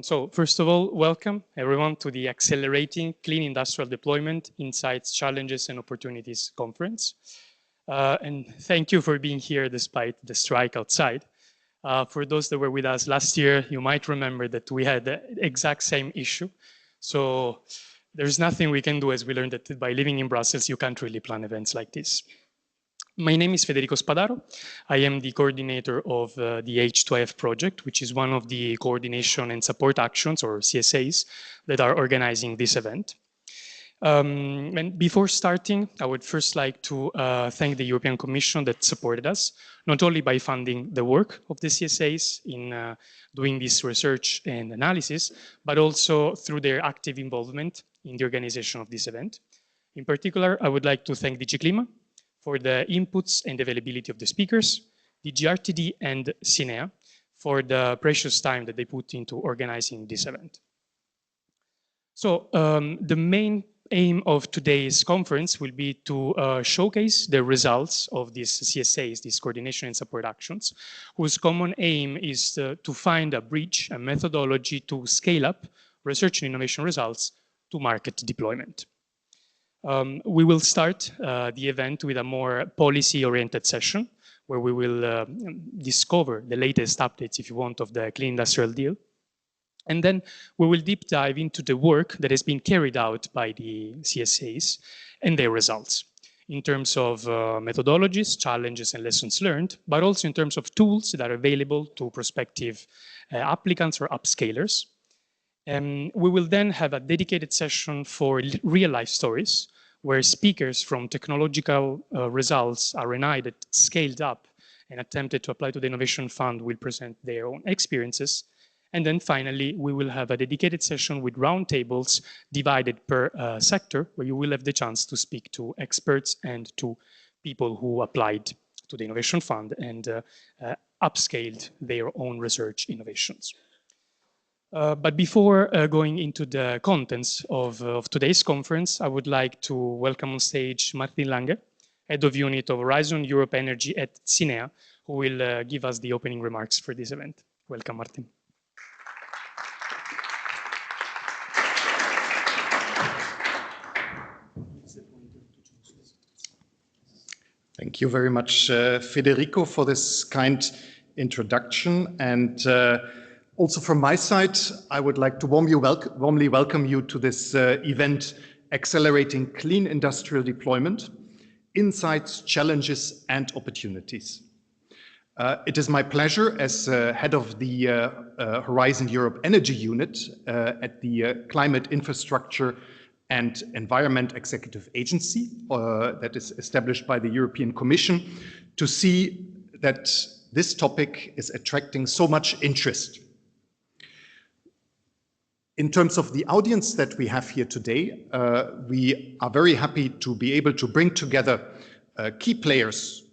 So first of all, welcome everyone to the Accelerating Clean Industrial Deployment Insights, Challenges and Opportunities conference. And thank you for being here despite the strike outside. For those that were with us last year, you might remember that we had the exact same issue. So there's nothing we can do, as we learned that by living in Brussels, you can't really plan events like this. My name is Federico Spadaro. I am the coordinator of the H2F project, which is one of the coordination and support actions, or CSAs, that are organizing this event. And before starting, I would first like to thank the European Commission that supported us, not only by funding the work of the CSAs in doing this research and analysis, but also through their active involvement in the organization of this event. In particular, I would like to thank DG Clima for the inputs and availability of the speakers, DG RTD and CINEA for the precious time that they put into organizing this event. So the main aim of today's conference will be to showcase the results of these CSAs, these coordination and support actions, whose common aim is to find a bridge, a methodology to scale up research and innovation results to market deployment. We will start the event with a more policy-oriented session where we will discover the latest updates, if you want, of the Clean Industrial Deal. And then we will deep dive into the work that has been carried out by the CSAs and their results in terms of methodologies, challenges, and lessons learned, but also in terms of tools that are available to prospective applicants or upscalers. We will then have a dedicated session for real-life stories, where speakers from technological results, R&I that scaled up and attempted to apply to the Innovation Fund will present their own experiences. And then finally, we will have a dedicated session with roundtables divided per sector, where you will have the chance to speak to experts and to people who applied to the Innovation Fund and upscaled their own research innovations. But before going into the contents of today's conference, I would like to welcome on stage Martin Lange, Head of Unit of Horizon Europe Energy at CINEA, who will give us the opening remarks for this event. Welcome, Martin. Thank you very much, Federico, for this kind introduction. And also from my side, I would like to warmly welcome you to this event, Accelerating Clean Industrial Deployment, Insights, Challenges and Opportunities. It is my pleasure as head of the Horizon Europe Energy Unit at the Climate Infrastructure and Environment Executive Agency that is established by the European Commission, to see that this topic is attracting so much interest. In terms of the audience that we have here today, we are very happy to be able to bring together key players,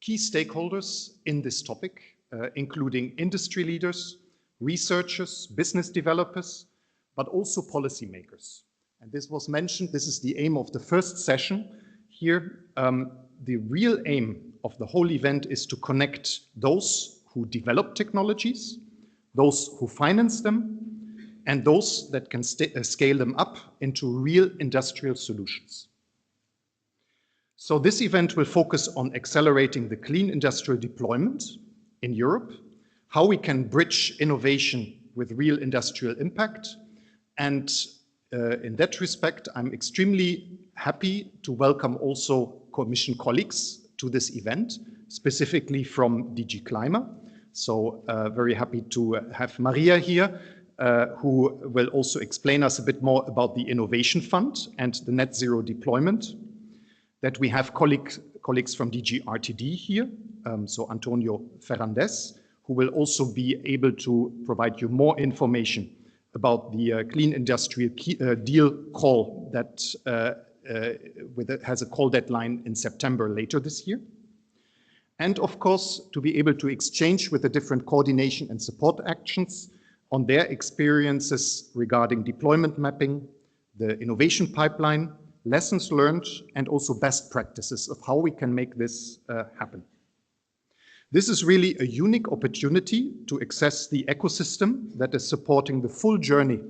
key stakeholders in this topic, including industry leaders, researchers, business developers, but also policymakers. And this was mentioned, this is the aim of the first session here. The real aim of the whole event is to connect those who develop technologies, those who finance them, and those that can scale them up into real industrial solutions. So this event will focus on accelerating the clean industrial deployment in Europe, how we can bridge innovation with real industrial impact. And in that respect, I'm extremely happy to welcome also Commission colleagues to this event, specifically from DG Clima. So very happy to have Maria here, who will also explain us a bit more about the Innovation Fund and the net zero deployment. That we have colleagues from DG RTD here, so Antonio Ferrandes, who will also be able to provide you more information about the Clean Industrial Deal call that has a call deadline in September later this year. And of course, to be able to exchange with the different coordination and support actions on their experiences regarding deployment mapping, the innovation pipeline, lessons learned, and also best practices of how we can make this happen. This is really a unique opportunity to access the ecosystem that is supporting the full journey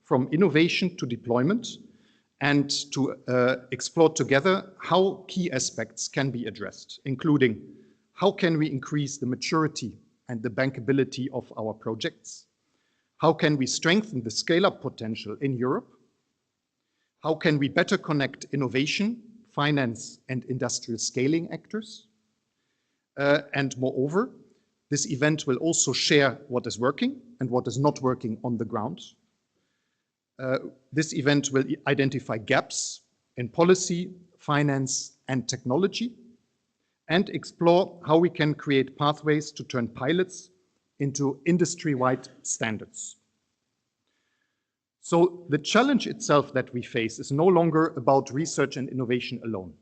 from innovation to deployment, and to explore together how key aspects can be addressed, including how can we increase the maturity and the bankability of our projects? How can we strengthen the scale-up potential in Europe? How can we better connect innovation, finance, and industrial scaling actors? And moreover, this event will also share what is working and what is not working on the ground. This event will identify gaps in policy, finance, and technology, and explore how we can create pathways to turn pilots into industry-wide standards. So the challenge itself that we face is no longer about research and innovation alone.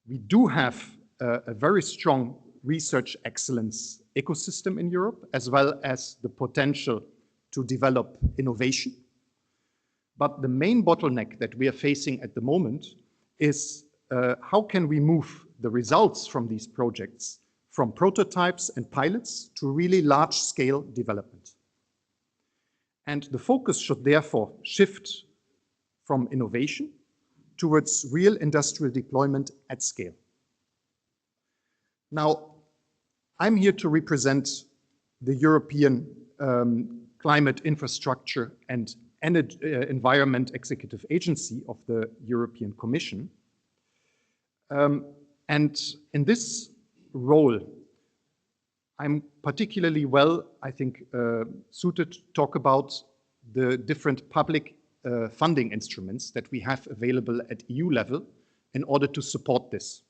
We do have a very strong research excellence ecosystem in Europe, as well as the potential to develop innovation. But the main bottleneck that we are facing at the moment is how can we move the results from these projects from prototypes and pilots to really large-scale development. And the focus should therefore shift from innovation towards real industrial deployment at scale. Now, I'm here to represent the European Climate Infrastructure and Environment Executive Agency of the European Commission. And in this role, I'm particularly well, I think, suited to talk about the different public funding instruments that we have available at EU level in order to support this.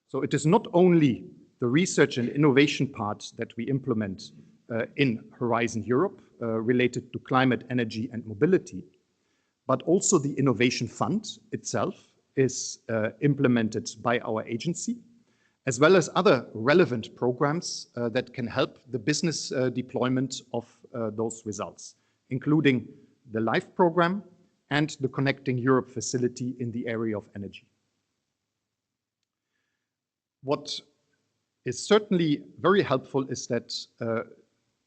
So it is not only the research and innovation part that we implement in Horizon Europe related to climate, energy, and mobility, but also the Innovation Fund itself is implemented by our agency, as well as other relevant programs that can help the business deployment of those results, including the LIFE program and the Connecting Europe facility in the area of energy. What is certainly very helpful is that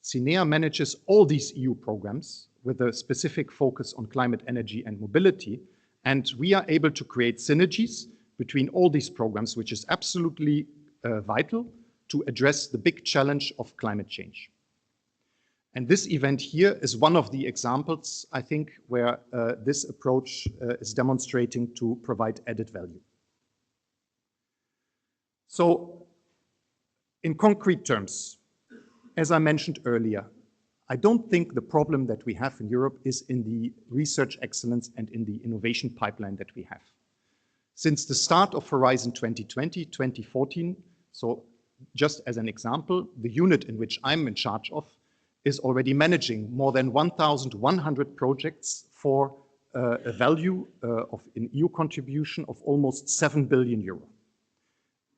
CINEA manages all these EU programs with a specific focus on climate, energy, and mobility, and we are able to create synergies between all these programs, which is absolutely vital to address the big challenge of climate change. And this event here is one of the examples, I think, where this approach is demonstrating to provide added value. So, in concrete terms, as I mentioned earlier, I don't think the problem that we have in Europe is in the research excellence and in the innovation pipeline that we have. Since the start of Horizon 2020, 2014, so just as an example, the unit in which I'm in charge of is already managing more than 1,100 projects for a value of an EU contribution of almost 7 billion euro.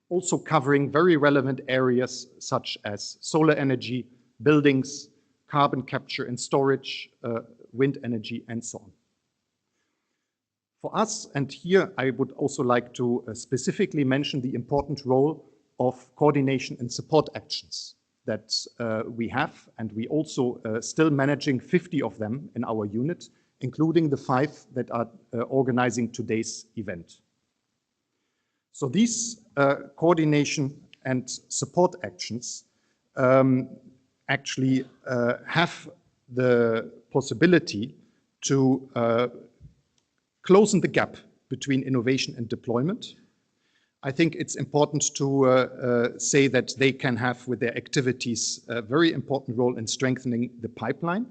Also covering very relevant areas such as solar energy, buildings, carbon capture and storage, wind energy, and so on. For us, and here I would also like to specifically mention the important role of coordination and support actions that we have, and we also still managing 50 of them in our unit, including the 5 that are organizing today's event. So these coordination and support actions actually have the possibility to close the gap between innovation and deployment. I think it's important to say that they can have with their activities a very important role in strengthening the pipeline,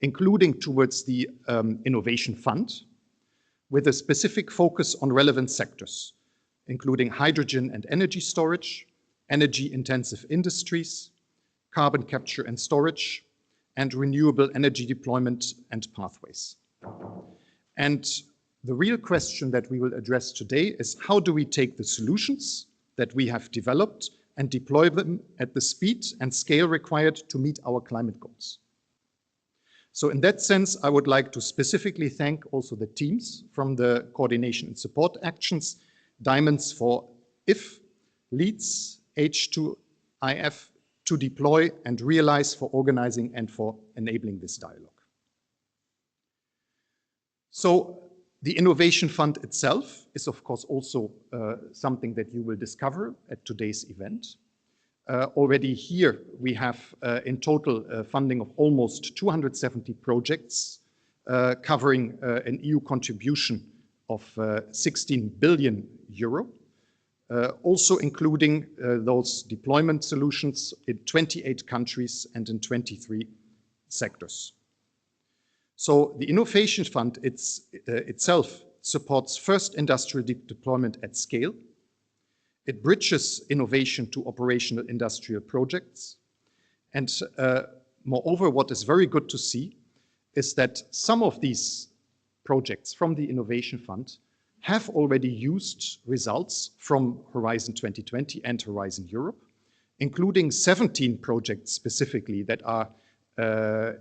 including towards the Innovation Fund, with a specific focus on relevant sectors, including hydrogen and energy storage, energy-intensive industries, carbon capture and storage, and renewable energy deployment and pathways. And the real question that we will address today is how do we take the solutions that we have developed and deploy them at the speed and scale required to meet our climate goals. So in that sense, I would like to specifically thank also the teams from the coordination and support actions, Diamonds for IF, LEADS, H2 IF to deploy and realize, for organizing and for enabling this dialogue. So the Innovation Fund itself is, of course, also something that you will discover at today's event. Already here we have in total funding of almost 270 projects covering an EU contribution of 16 billion euro, also including those deployment solutions in 28 countries and in 23 sectors. So the Innovation Fund itself supports first industrial deployment at scale. It bridges innovation to operational industrial projects. And moreover, what is very good to see is that some of these projects from the Innovation Fund have already used results from Horizon 2020 and Horizon Europe, including 17 projects specifically that are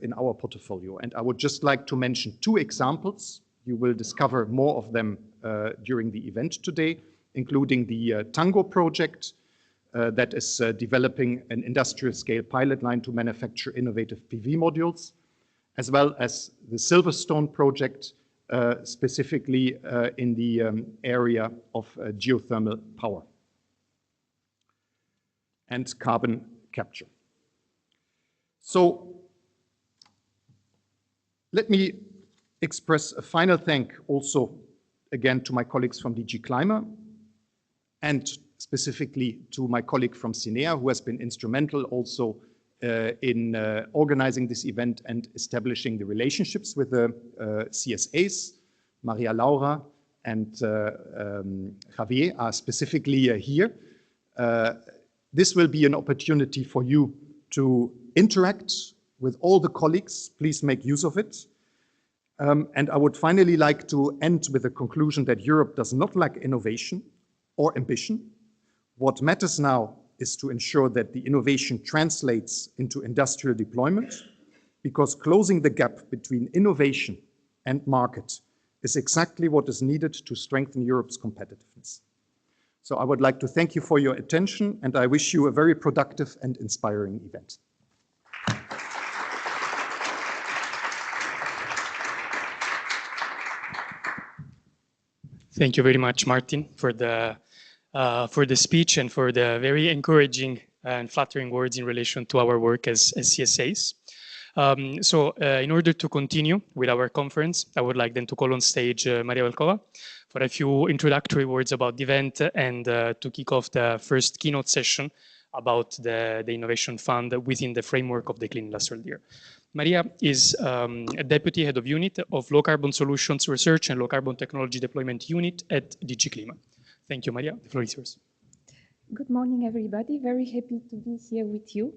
in our portfolio. And I would just like to mention two examples. You will discover more of them during the event today, including the Tango project that is developing an industrial scale pilot line to manufacture innovative PV modules, as well as the Silverstone project, specifically in the area of geothermal power and carbon capture. So let me express a final thank also again to my colleagues from DG Climate and specifically to my colleague from CINEA, who has been instrumental also in organizing this event and establishing the relationships with the CSAs. Maria Laura and Javier are specifically here. This will be an opportunity for you to interact with all the colleagues. Please make use of it. And I would finally like to end with a conclusion that Europe does not lack innovation or ambition. What matters now is to ensure that the innovation translates into industrial deployment, because closing the gap between innovation and market is exactly what is needed to strengthen Europe's competitiveness. So I would like to thank you for your attention, and I wish you a very productive and inspiring event. Thank you very much, Martin, for the speech and for the very encouraging and flattering words in relation to our work as CSAs. In order to continue with our conference, I would like then to call on stage Maria Velkova for a few introductory words about the event and to kick off the first keynote session about the Innovation Fund within the framework of the Clean Industrial Year. Maria is a Deputy Head of Unit of Low Carbon Solutions Research and Low Carbon Technology Deployment Unit at DG Climate. Thank you, Maria. The floor is yours. Good morning, everybody. Very happy to be here with you.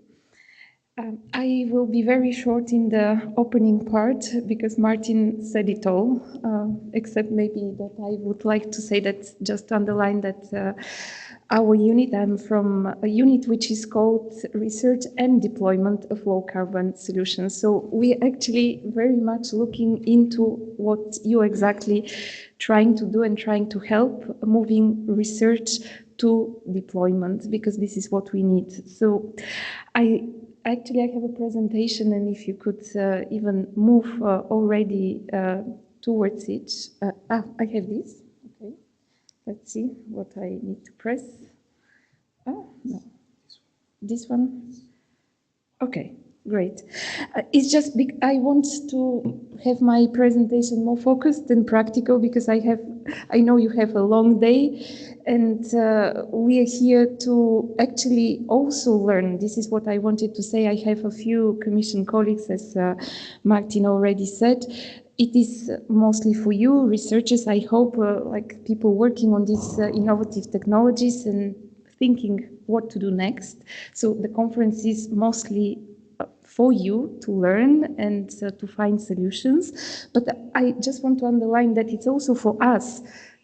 I will be very short in the opening part because Martin said it all, except maybe that I would like to say that, just to underline that our unit, I'm from a unit which is called Research and Deployment of Low Carbon Solutions. So we're actually very much looking into what you're exactly trying to do and trying to help moving research to deployment, because this is what we need. So I have a presentation, and if you could even move already towards it. I have this. Okay. Let's see what I need to press. Oh, no. This one? Okay, great. It's just I want to have my presentation more focused and practical, because I know you have a long day, and we are here to actually also learn. This is what I wanted to say. I have a few Commission colleagues, as Martin already said. It is mostly for you, researchers, I hope, like people working on these innovative technologies and thinking what to do next. So the conference is mostly for you to learn and to find solutions. But I just want to underline that it's also for us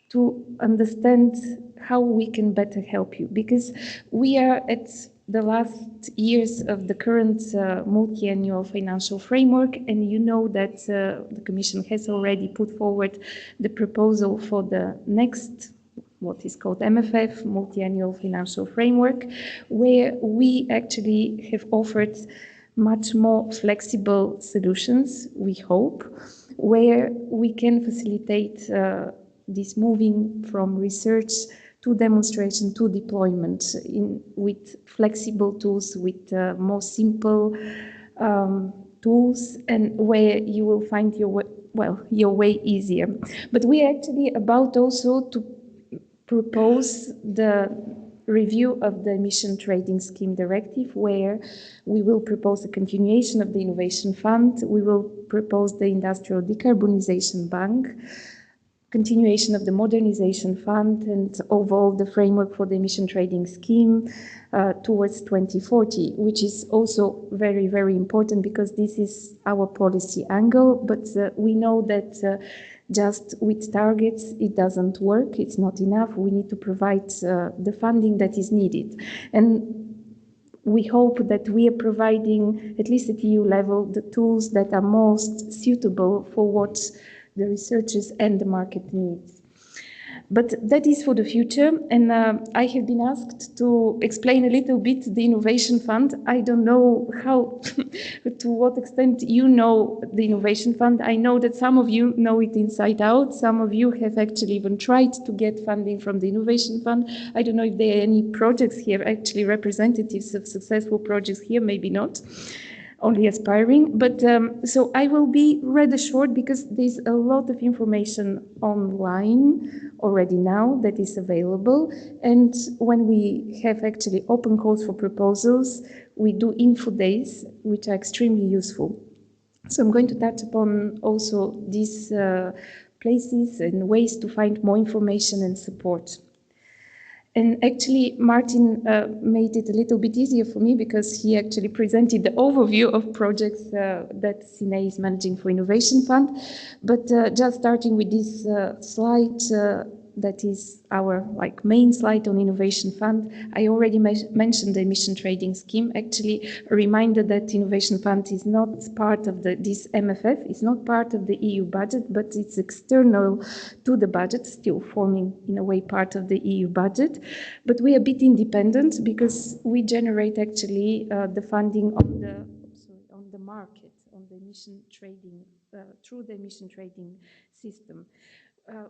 to understand how we can better help you, because we are at the last years of the current multi-annual financial framework, and you know that the Commission has already put forward the proposal for the next what is called MFF, Multi-Annual Financial Framework, where we actually have offered much more flexible solutions, we hope, where we can facilitate this moving from research to demonstration to deployment with flexible tools, with more simple tools, and where you will find your way easier. But we are actually about also to propose the review of the emission trading scheme directive, where we will propose a continuation of the innovation fund, we will propose the industrial decarbonisation bank, continuation of the modernization fund, and overall the framework for the emission trading scheme towards 2040, which is also very, very important because this is our policy angle, but we know that just with targets it doesn't work, it's not enough, we need to provide the funding that is needed. And we hope that we are providing, at least at EU level, the tools that are most suitable for what the researchers and the market needs. But that is for the future, and I have been asked to explain a little bit the Innovation Fund. I don't know how, to what extent you know the Innovation Fund. I know that some of you know it inside out. Some of you have actually even tried to get funding from the Innovation Fund. I don't know if there are any projects here, actually representatives of successful projects here, maybe not. Only aspiring, but so I will be rather short because there's a lot of information online already now that is available, and when we have actually open calls for proposals, we do info days, which are extremely useful. So I'm going to touch upon also these places and ways to find more information and support. And actually, Martin made it a little bit easier for me because he actually presented the overview of projects that CINE is managing for Innovation Fund. But just starting with this slide, that is our main slide on Innovation Fund. I already mentioned the emission trading scheme. Actually, a reminder that Innovation Fund is not part of this MFF, it's not part of the EU budget, but it's external to the budget, still forming in a way part of the EU budget. But we are a bit independent because we generate actually the funding on the market, on the emission trading, through the emission trading system.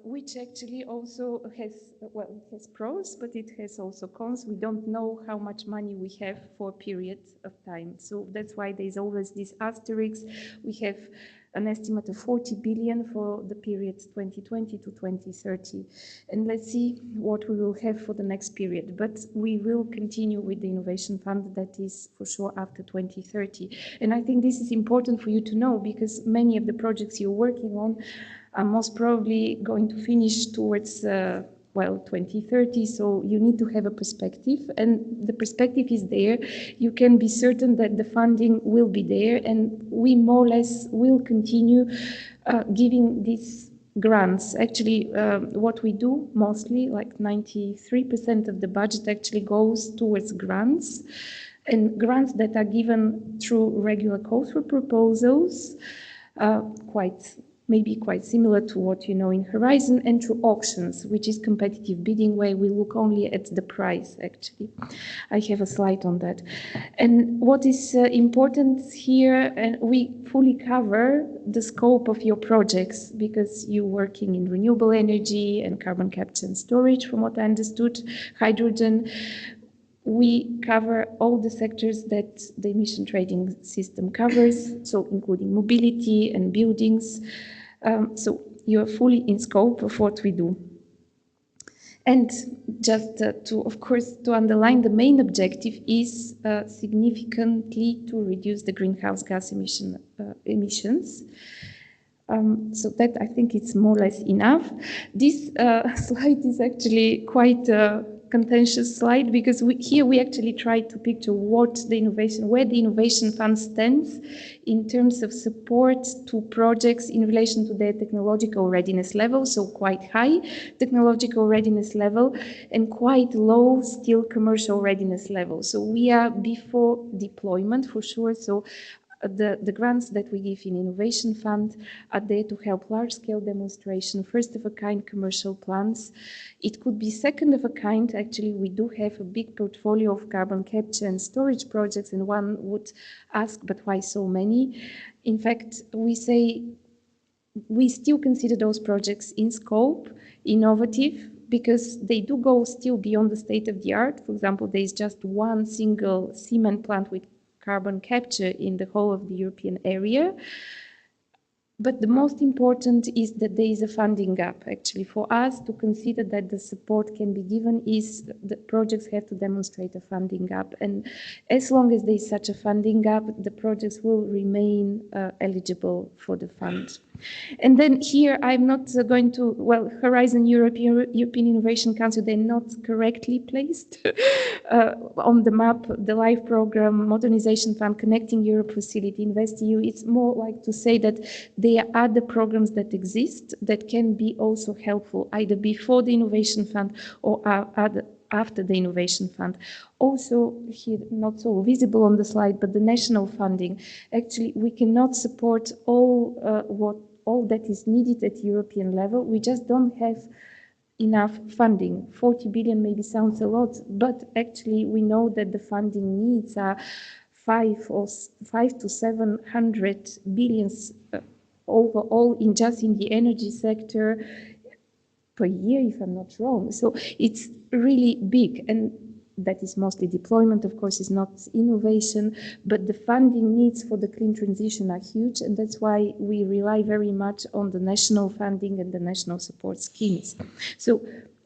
Which actually also has pros, but it has also cons. We don't know how much money we have for a period of time. So that's why there's always this asterisk. We have an estimate of 40 billion for the period 2020 to 2030. And let's see what we will have for the next period. But we will continue with the Innovation Fund, that is for sure after 2030. And I think this is important for you to know because many of the projects you're working on are most probably going to finish towards 2030, so you need to have a perspective, and the perspective is there. You can be certain that the funding will be there, and we more or less will continue giving these grants. Actually, what we do mostly, like 93% of the budget actually goes towards grants, and grants that are given through regular calls for proposals, maybe quite similar to what you know in Horizon, and through auctions, which is competitive bidding, where we look only at the price, actually. I have a slide on that. And what is important here, and we fully cover the scope of your projects, because you're working in renewable energy and carbon capture and storage, from what I understood, hydrogen. We cover all the sectors that the emission trading system covers, so including mobility and buildings. So you are fully in scope of what we do. And just to underline, the main objective is significantly to reduce the greenhouse gas emissions. So that I think it's more or less enough. This slide is actually quite contentious slide because here we actually try to picture where the Innovation Fund stands in terms of support to projects in relation to their technological readiness level, so quite high technological readiness level and quite low still commercial readiness level. So we are before deployment for sure. So The grants that we give in Innovation Fund are there to help large-scale demonstration, first-of-a-kind commercial plants. It could be second-of-a-kind. Actually, we do have a big portfolio of carbon capture and storage projects, and one would ask, but why so many? In fact, we say we still consider those projects in scope, innovative, because they do go still beyond the state of the art. For example, there is just one single cement plant with carbon capture in the whole of the European area. But the most important is that there is a funding gap. Actually, for us to consider that the support can be given is the projects have to demonstrate a funding gap. And as long as there is such a funding gap, the projects will remain eligible for the fund. And then here, I'm not going to, well, Horizon Europe, European Innovation Council, they're not correctly placed on the map. The LIFE program, Modernization Fund, Connecting Europe Facility, InvestEU, it's more like to say that there are other programs that exist that can be also helpful, either before the Innovation Fund or after the Innovation Fund. Also, here, not so visible on the slide, but the national funding. Actually, we cannot support all that is needed at European level. We just don't have enough funding. 40 billion maybe sounds a lot, but actually we know that the funding needs are 5 to 700 billions overall just in the energy sector per year, if I'm not wrong. So it's really big, and that is mostly deployment, of course, is not innovation, but the funding needs for the clean transition are huge, and that's why we rely very much on the national funding and the national support schemes. So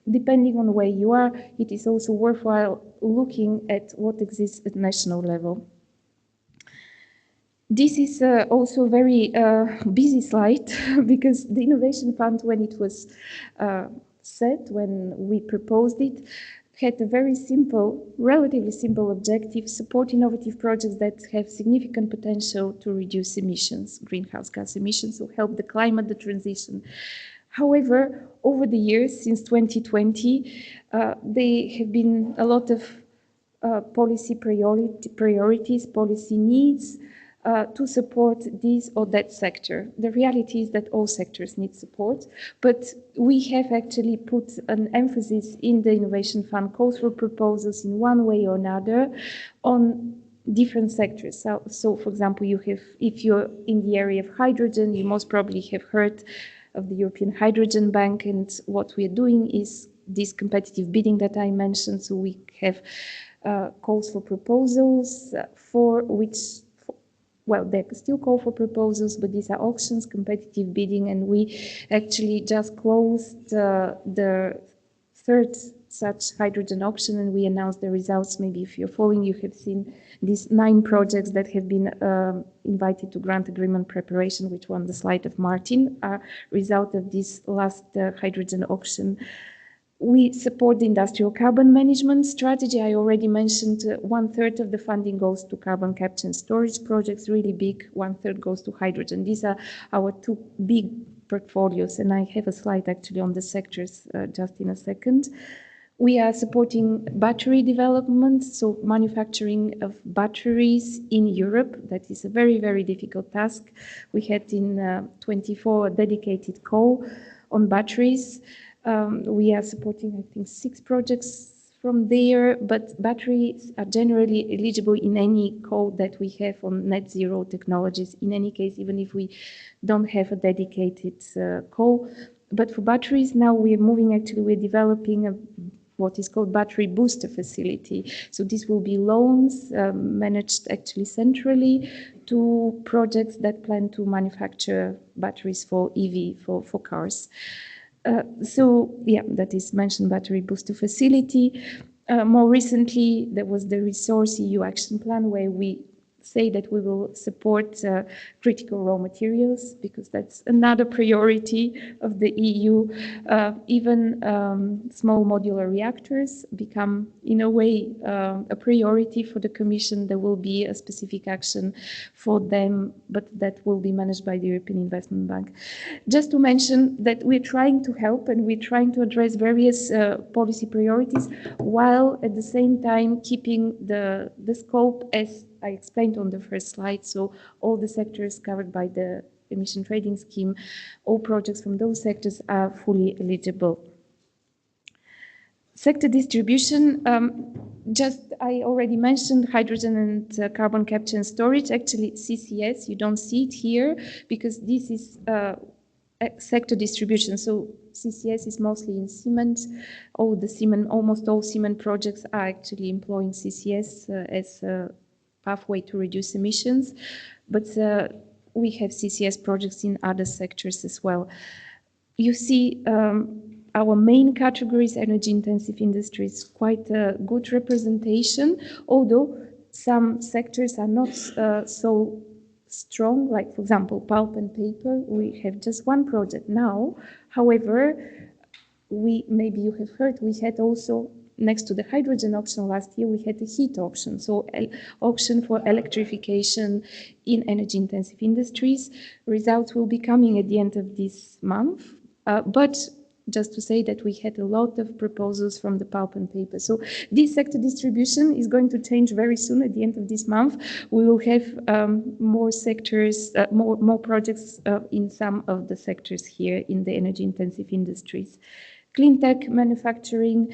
depending on where you are, it is also worthwhile looking at what exists at national level. This is also a very busy slide because the Innovation Fund, when it was set, when we proposed it, had a very simple, relatively simple objective: support innovative projects that have significant potential to reduce emissions, greenhouse gas emissions, so help the climate, the transition. However, over the years, since 2020, there have been a lot of policy priorities, policy needs, to support this or that sector. The reality is that all sectors need support, but we have actually put an emphasis in the Innovation Fund calls for proposals in one way or another on different sectors. So for example, if you're in the area of hydrogen, you most probably have heard of the European Hydrogen Bank, and what we are doing is this competitive bidding that I mentioned. So we have calls for proposals for which, well, they still call for proposals, but these are auctions, competitive bidding, and we actually just closed the third such hydrogen auction, and we announced the results. Maybe if you're following, you have seen these 9 projects that have been invited to grant agreement preparation, which were on the slide of Martin, a result of this last hydrogen auction. We support the industrial carbon management strategy. I already mentioned 1/3 of the funding goes to carbon capture and storage projects, really big. 1/3 goes to hydrogen. These are our 2 big portfolios, and I have a slide actually on the sectors just in a second. We are supporting battery development, so manufacturing of batteries in Europe. That is a very, very difficult task. We had in 24 a dedicated call on batteries. We are supporting, I think, 6 projects from there, but batteries are generally eligible in any call that we have on net zero technologies. In any case, even if we don't have a dedicated call. But for batteries, now we're developing what is called battery booster facility. So this will be loans managed actually centrally to projects that plan to manufacture batteries for EV, for cars. That is mentioned battery booster facility. More recently, there was the Resource EU action plan where we say that we will support critical raw materials, because that's another priority of the EU. Even small modular reactors become, in a way, a priority for the Commission. There will be a specific action for them, but that will be managed by the European Investment Bank. Just to mention that we're trying to help and we're trying to address various policy priorities, while at the same time keeping the scope as I explained on the first slide. So all the sectors covered by the emission trading scheme, all projects from those sectors are fully eligible. Sector distribution, I already mentioned hydrogen and carbon capture and storage. Actually, CCS, you don't see it here because this is sector distribution. So CCS is mostly in cement. Almost all cement projects are actually employing CCS as a pathway to reduce emissions. But we have CCS projects in other sectors as well. You see, our main categories, energy-intensive industries, quite a good representation, although some sectors are not so strong, like, for example, pulp and paper. We have just one project now. However, maybe you have heard, we had also, next to the hydrogen auction last year, we had a heat auction, so auction for electrification in energy-intensive industries. Results will be coming at the end of this month, but just to say that we had a lot of proposals from the pulp and paper. So this sector distribution is going to change very soon at the end of this month. We will have more sectors, more projects in some of the sectors here in the energy-intensive industries. Clean tech manufacturing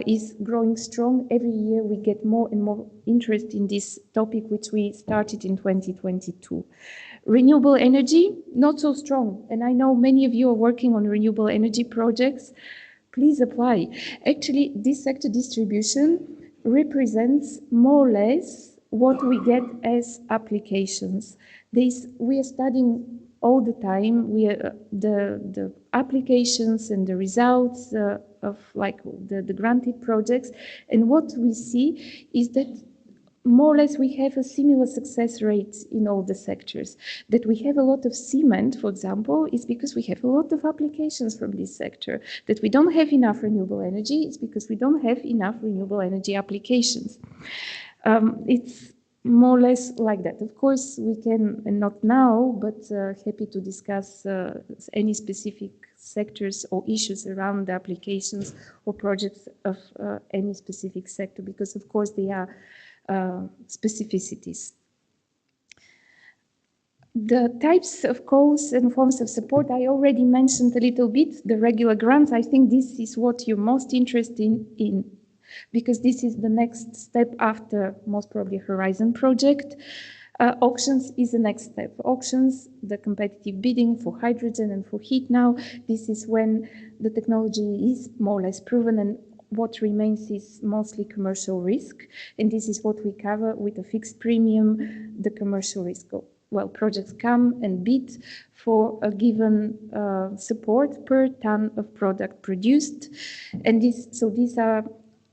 is growing strong. Every year we get more and more interest in this topic, which we started in 2022. Renewable energy, not so strong. And I know many of you are working on renewable energy projects. Please apply. Actually, this sector distribution represents more or less what we get as applications. We are studying all the time. The applications and the results of like the granted projects. And what we see is that more or less we have a similar success rate in all the sectors. That we have a lot of cement, for example, is because we have a lot of applications from this sector. That we don't have enough renewable energy, it's because we don't have enough renewable energy applications. It's more or less like that. Of course, we can, and not now, but happy to discuss any specific sectors or issues around the applications or projects of any specific sector, because of course they are specificities. The types of calls and forms of support, I already mentioned a little bit. The regular grants, I think this is what you're most interested in, because this is the next step after most probably Horizon project. Auctions is the next step. Auctions, the competitive bidding for hydrogen and for heat now, this is when the technology is more or less proven, and what remains is mostly commercial risk. And this is what we cover with a fixed premium, the commercial risk. Well, projects come and bid for a given support per ton of product produced. And these are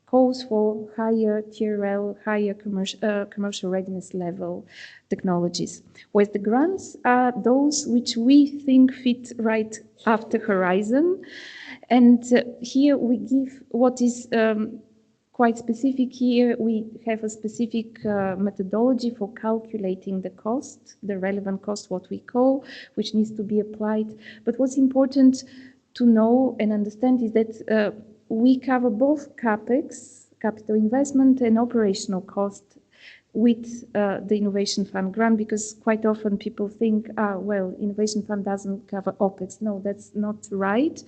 calls for higher TRL, higher commercial readiness level technologies. Whereas the grants are those which we think fit right after Horizon. And here we give what is quite specific here. We have a specific methodology for calculating the cost, the relevant cost, what we call, which needs to be applied. But what's important to know and understand is that we cover both CAPEX, capital investment, and operational cost with the Innovation Fund grant, because quite often people think, well, Innovation Fund doesn't cover OPEX. No, that's not right.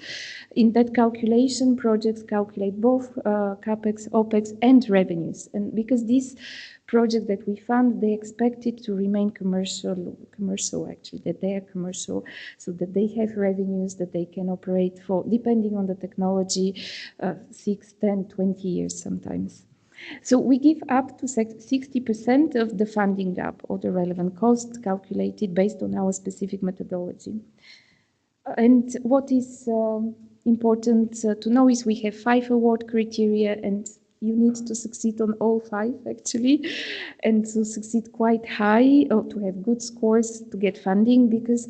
In that calculation, projects calculate both CAPEX, OPEX, and revenues. And because these projects that we fund, they expect it to remain commercial actually, that they are commercial, so that they have revenues that they can operate for, depending on the technology, 6, 10, 20 years sometimes. So we give up to 60% of the funding gap or the relevant cost calculated based on our specific methodology. And what is important to know is we have 5 award criteria, and you need to succeed on all 5 actually, and to succeed quite high or to have good scores to get funding, because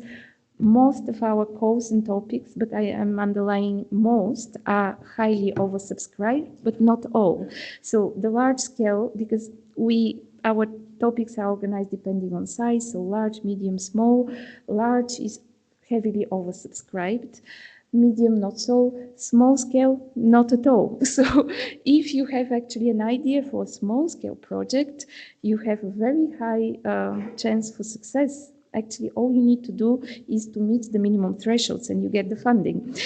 most of our calls and topics, but I am underlining most, are highly oversubscribed, but not all. So the large scale, because our topics are organized depending on size, so large, medium, small. Large is heavily oversubscribed. medium, not so, small scale, not at all. So if you have actually an idea for a small scale project, you have a very high chance for success. Actually, all you need to do is to meet the minimum thresholds and you get the funding.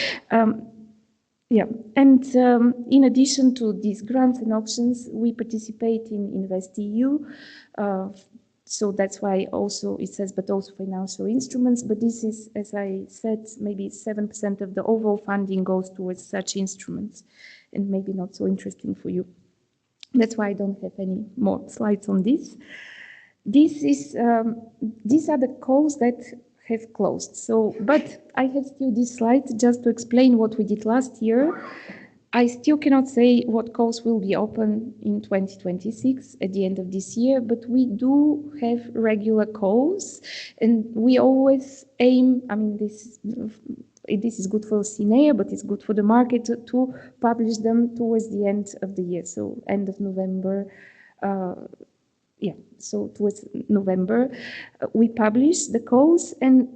Yeah, and in addition to these grants and options, we participate in InvestEU. So that's why also it says, but also financial instruments. But this is, as I said, maybe 7% of the overall funding goes towards such instruments, and maybe not so interesting for you. That's why I don't have any more slides on this. These are the calls that have closed. So, but I have still this slide just to explain what we did last year. I still cannot say what calls will be open in 2026 at the end of this year, but we do have regular calls, and we always aim, I mean, this is good for CINEA, but it's good for the market to publish them towards the end of the year, so end of November. So towards November, we publish the calls, and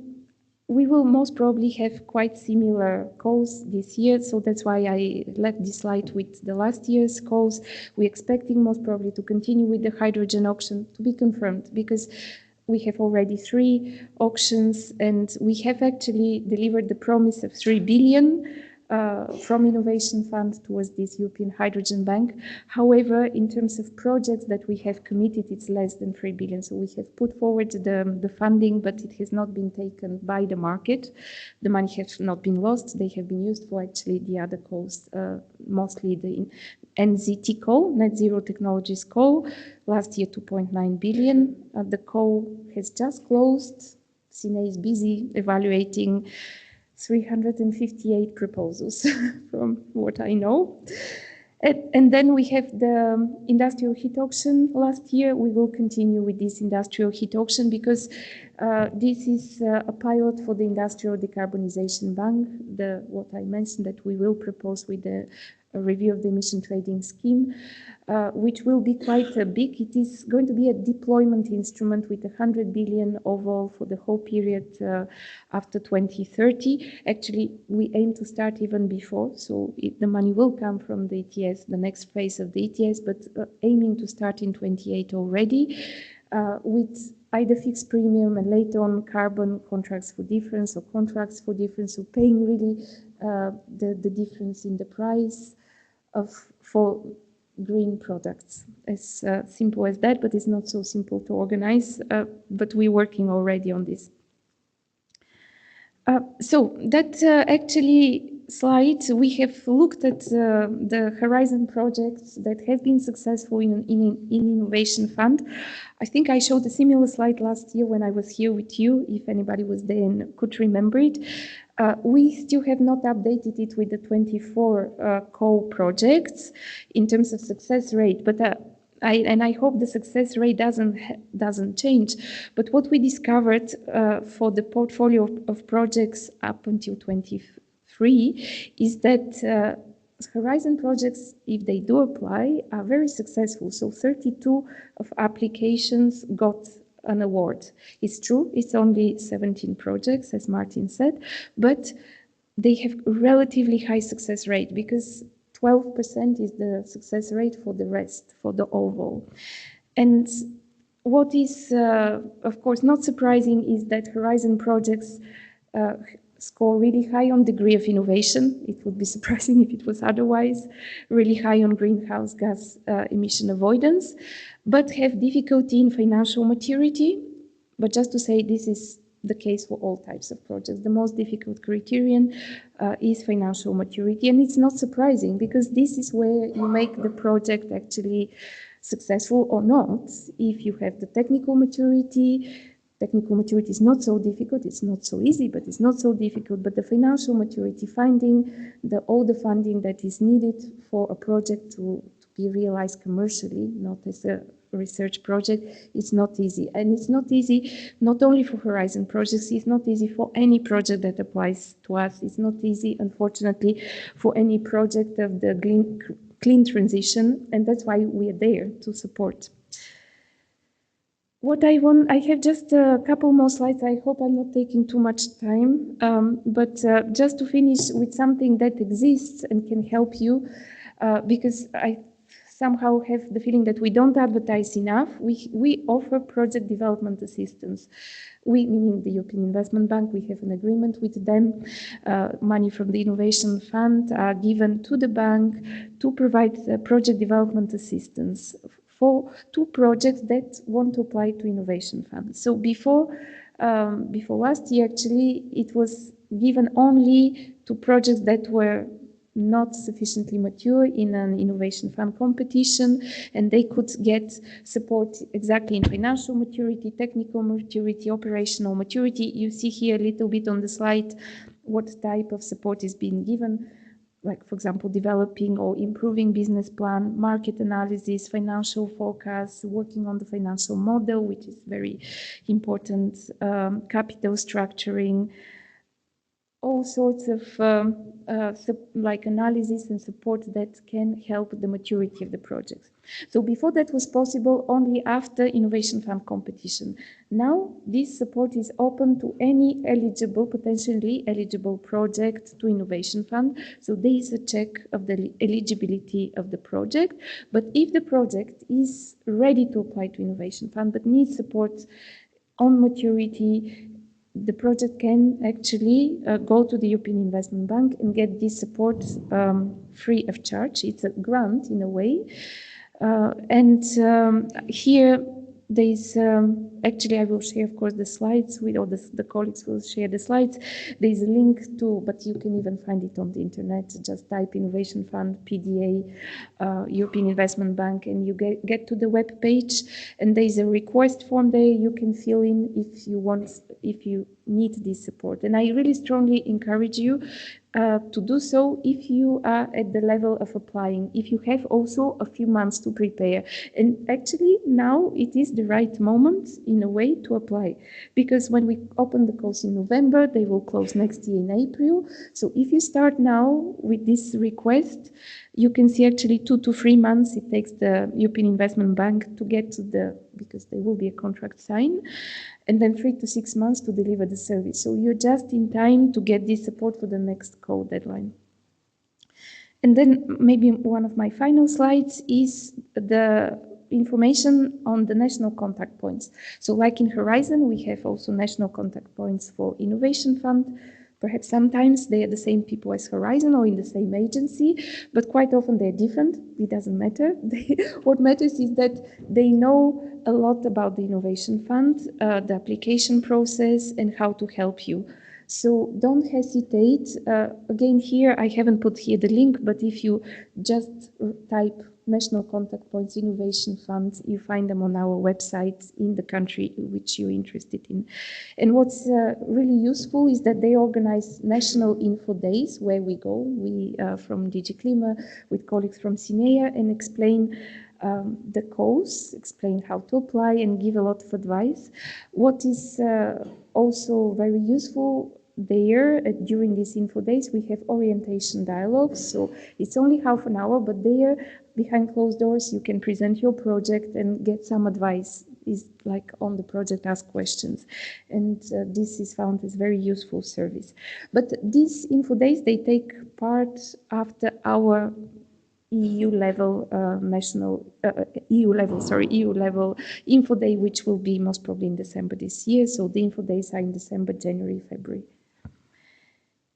we will most probably have quite similar calls this year. So that's why I left this slide with the last year's calls. We're expecting most probably to continue with the hydrogen auction, to be confirmed, because we have already 3 auctions, and we have actually delivered the promise of 3 billion from Innovation Fund towards this European Hydrogen Bank. However, in terms of projects that we have committed, it's less than 3 billion. So we have put forward the funding, but it has not been taken by the market. The money has not been lost. They have been used for actually the other calls, mostly the NZT call, Net Zero Technologies call. Last year, 2.9 billion. The call has just closed. CINEA is busy evaluating 358 proposals from what I know. And then we have the industrial heat auction last year. We will continue with this industrial heat auction because this is a pilot for the industrial decarbonisation bank, what I mentioned that we will propose with the review of the emission trading scheme, which will be quite big. It is going to be a deployment instrument with 100 billion overall for the whole period after 2030. Actually, we aim to start even before, so the money will come from the ETS, the next phase of the ETS, but aiming to start in 28 already, with either fixed premium and later on carbon contracts for difference or contracts for difference, so paying really the difference in the price for green products. As simple as that, but it's not so simple to organize, but we're working already on this. So that actually slide, we have looked at the Horizon projects that have been successful in Innovation Fund. I think I showed a similar slide last year when I was here with you, if anybody was there and could remember it. We still have not updated it with the 24 co-projects in terms of success rate, but I hope the success rate doesn't change. But what we discovered for the portfolio of projects up until 23 is that Horizon projects, if they do apply, are very successful. So 32 of applications got an award. It's true, it's only 17 projects, as Martin said, but they have relatively high success rate because 12% is the success rate for the rest, for the overall. And what is, of course, not surprising is that Horizon projects score really high on degree of innovation. It would be surprising if it was otherwise. Really high on greenhouse gas emission avoidance, but have difficulty in financial maturity. But just to say, this is the case for all types of projects. The most difficult criterion is financial maturity, and it's not surprising because this is where you make the project actually successful or not. If you have the technical maturity is not so difficult, it's not so easy, but it's not so difficult. But the financial maturity, finding all the funding that is needed for a project to be realized commercially, not as a research project, it's not easy. And it's not easy not only for Horizon projects, it's not easy for any project that applies to us. It's not easy, unfortunately, for any project of the clean transition, and that's why we are there to support. What I want, I have just a couple more slides. I hope I'm not taking too much time, but just to finish with something that exists and can help you, because I somehow have the feeling that we don't advertise enough. We offer project development assistance. We, meaning the European Investment Bank, we have an agreement with them. Money from the Innovation Fund are given to the bank to provide project development assistance for two projects that want to apply to Innovation Fund. So before last year, actually, it was given only to projects that were not sufficiently mature in an innovation fund competition, and they could get support exactly in financial maturity, technical maturity, operational maturity. You see here a little bit on the slide what type of support is being given, like, for example, developing or improving business plan, market analysis, financial forecasts, working on the financial model, which is very important, capital structuring, all sorts of like analysis and support that can help the maturity of the projects. So before that was possible only after Innovation Fund competition. Now this support is open to any eligible, potentially eligible project to Innovation Fund. So there is a check of the eligibility of the project. But if the project is ready to apply to Innovation Fund but needs support on maturity, the project can actually go to the European Investment Bank and get this support free of charge. It's a grant in a way. Here there's actually, I will share, of course, the slides with, or the colleagues will share the slides. There's a link to, but you can even find it on the internet. Just type Innovation Fund, PDA, European Investment Bank, and you get to the web page. And there's a request form there you can fill in if you need this support. And I really strongly encourage you to do so if you are at the level of applying, if you have also a few months to prepare. And actually now it is the right moment in a way to apply, because when we open the calls in November, they will close next year in April. So if you start now with this request, you can see actually 2 to 3 months it takes the European Investment Bank to get to because there will be a contract signed, and then 3 to 6 months to deliver the service. So you're just in time to get this support for the next call deadline. And then maybe one of my final slides is the information on the national contact points. So like in Horizon, we have also national contact points for Innovation Fund. Perhaps sometimes they are the same people as Horizon or in the same agency, but quite often they're different. It doesn't matter. What matters is that they know a lot about the Innovation Fund, the application process, and how to help you. So don't hesitate. Again, here, I haven't put here the link, but if you just type National Contact Points Innovation Fund, you find them on our website in the country which you're interested in. And what's really useful is that they organize national info days where we go. We, from DG Klima, with colleagues from CINEA, and explain the calls, explain how to apply, and give a lot of advice. What is also very useful there, during these info days, we have orientation dialogues. So it's only half an hour, but there, behind closed doors, you can present your project and get some advice. Is like on the project, ask questions. And this is found as very useful service. But these info days, they take part after our EU level EU level info day, which will be most probably in December this year. So the info days are in December, January, February.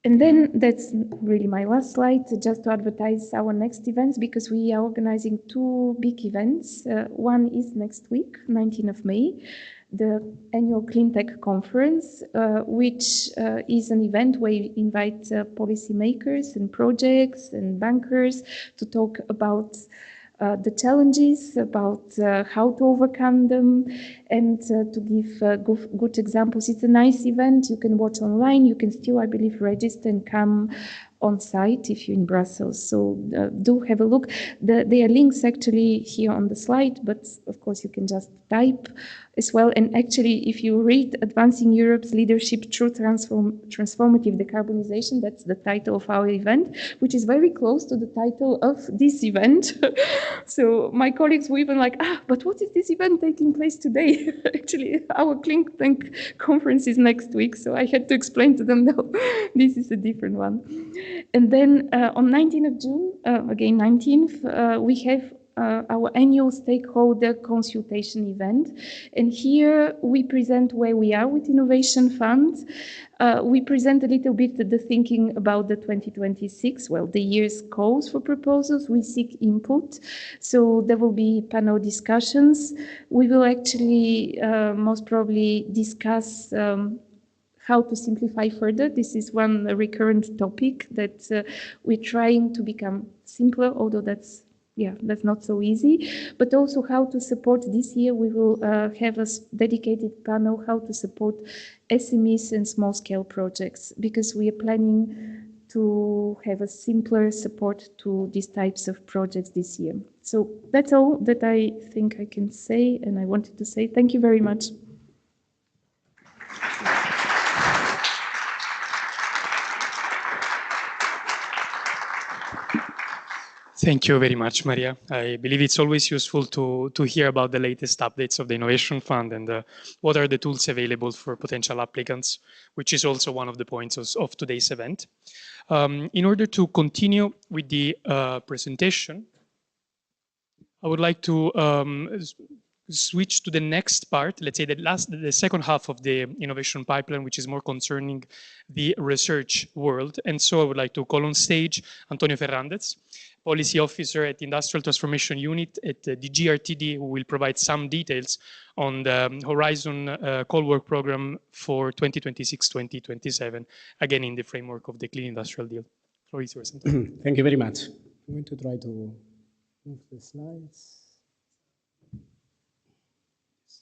And then that's really my last slide, just to advertise our next events, because we are organizing 2 big events. One is next week, 19th of May, the annual Cleantech Conference, which is an event where we invite policymakers and projects and bankers to talk about the challenges, about how to overcome them, and to give good examples. It's a nice event. You can watch online. You can still, I believe, register and come on site if you're in Brussels. So do have a look. There are links actually here on the slide, but of course you can just type as well. And actually, if you read Advancing Europe's Leadership Through Transformative Decarbonisation, that's the title of our event, which is very close to the title of this event. So my colleagues were even like, but what is this event taking place today? actually, our think tank conference is next week, so I had to explain to them, no, this is a different one. And then on 19th of June, again 19th, we have our annual stakeholder consultation event. And here we present where we are with Innovation Fund. We present a little bit the thinking about the 2026, well, the year's calls for proposals. We seek input. So there will be panel discussions. We will actually most probably discuss how to simplify further. This is one recurrent topic that we're trying to become simpler, although that's not so easy, but also how to support. This year we will have a dedicated panel how to support SMEs and small-scale projects, because we are planning to have a simpler support to these types of projects this year. So that's all that I think I can say, and I wanted to say thank you very much. Thank you very much, Maria. I believe it's always useful to hear about the latest updates of the Innovation Fund and what are the tools available for potential applicants, which is also one of the points of today's event. In order to continue with the presentation, I would like to switch to the next part, let's say the second half of the innovation pipeline, which is more concerning the research world. And so I would like to call on stage Antonio Ferrandez, Policy Officer at Industrial Transformation Unit at the DGRTD, who will provide some details on the Horizon Call Work Program for 2026-2027, again in the framework of the Clean Industrial Deal. Floor is yours, Antonio. Thank you very much. I'm going to try to move the slides.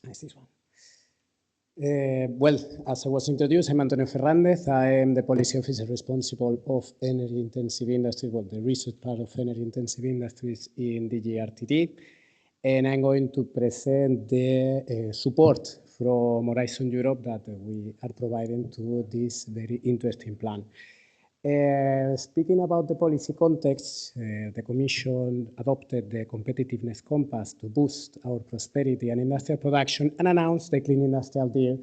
Nice, this one. Well, as I was introduced, I'm Antonio Ferrandez. I am the policy officer responsible of energy-intensive industry, well, the research part of energy-intensive industries in DGRTD. And I'm going to present the support from Horizon Europe that we are providing to this very interesting plan. Speaking about the policy context, the Commission adopted the Competitiveness Compass to boost our prosperity and industrial production and announced the Clean Industrial Deal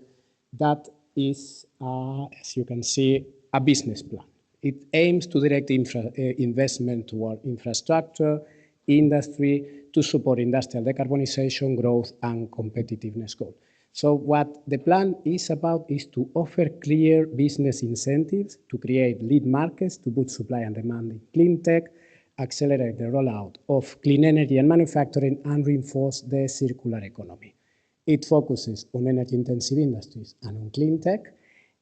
that is, as you can see, a business plan. It aims to direct investment toward infrastructure, industry, to support industrial decarbonization, growth, and competitiveness goals. So what the plan is about is to offer clear business incentives to create lead markets to boost supply and demand in clean tech, accelerate the rollout of clean energy and manufacturing, and reinforce the circular economy. It focuses on energy-intensive industries and on clean tech,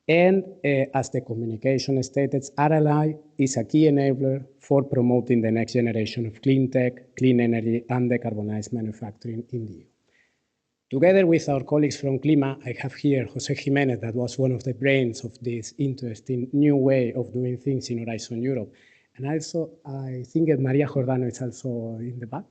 and as the communication stated, RLI is a key enabler for promoting the next generation of clean tech, clean energy, and decarbonized manufacturing in the EU. Together with our colleagues from Clima, I have here José Jiménez, that was one of the brains of this interesting new way of doing things in Horizon Europe. And also, I think that Maria Jordano is also in the back.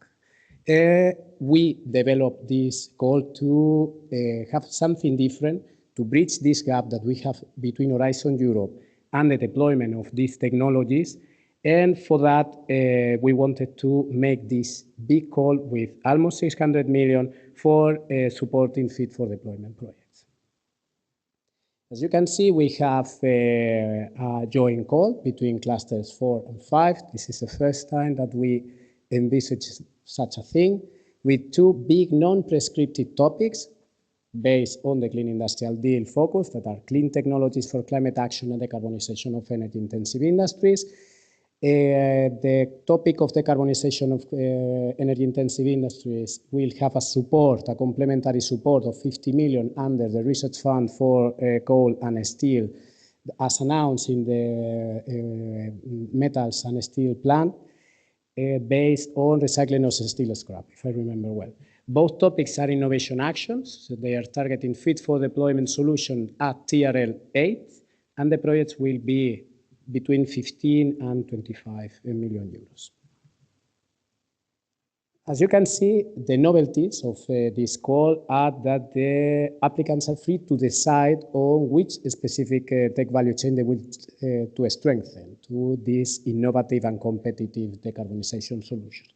We developed this goal to have something different, to bridge this gap that we have between Horizon Europe and the deployment of these technologies. And for that, we wanted to make this big call with almost 600 million for supporting fit for deployment projects. As you can see, we have a joint call between clusters 4 and 5. This is the first time that we envisage such a thing, with two big non-prescriptive topics based on the Clean Industrial Deal focus, that are clean technologies for climate action and decarbonization of energy-intensive industries. The topic of decarbonization of energy-intensive industries will have a support, a complementary support of 50 million under the Research Fund for Coal and Steel, as announced in the Metals and Steel Plan, based on recycling of steel scrap, if I remember well. Both topics are innovation actions, so they are targeting fit for deployment solution at TRL 8, and the projects will be between 15 and 25 million euros. As you can see, the novelties of this call are that the applicants are free to decide on which specific tech value chain they will to strengthen to this innovative and competitive decarbonization solution.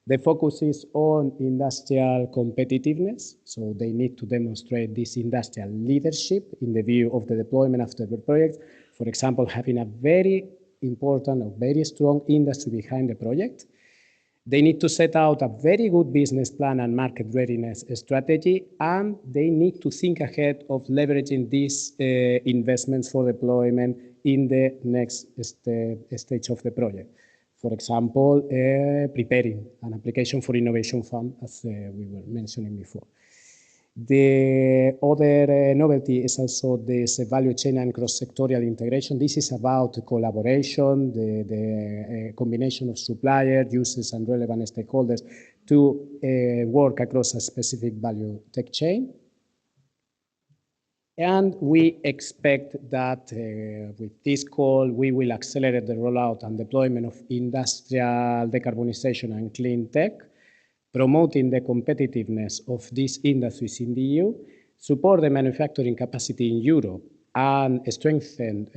The focus is on industrial competitiveness, so they need to demonstrate this industrial leadership in the view of the deployment after the project. For example, having a very important or very strong industry behind the project. They need to set out a very good business plan and market readiness strategy, and they need to think ahead of leveraging these investments for deployment in the next stage of the project. For example, preparing an application for innovation fund, as we were mentioning before. The other novelty is also this value chain and cross-sectorial integration. This is about collaboration, the combination of suppliers, users, and relevant stakeholders to work across a specific value tech chain. And we expect that with this call, we will accelerate the rollout and deployment of industrial decarbonization and clean tech, promoting the competitiveness of these industries in the EU, support the manufacturing capacity in Europe, and strengthen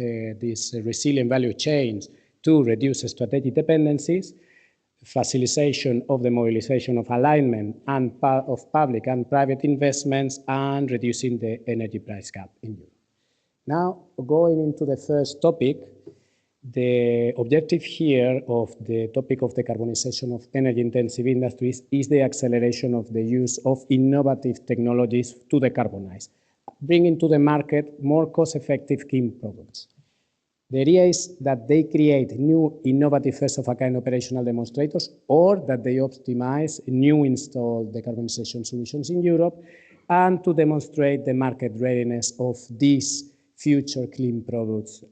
these resilient value chains to reduce strategic dependencies, facilitation of the mobilization of alignment and of public and private investments, and reducing the energy price gap in Europe. Now, going into the first topic, the objective here of the topic of decarbonization of energy-intensive industries is the acceleration of the use of innovative technologies to decarbonize, bringing to the market more cost-effective clean products. The idea is that they create new innovative first-of-a-kind operational demonstrators, or that they optimize new installed decarbonization solutions in Europe, and to demonstrate the market readiness of these future clean products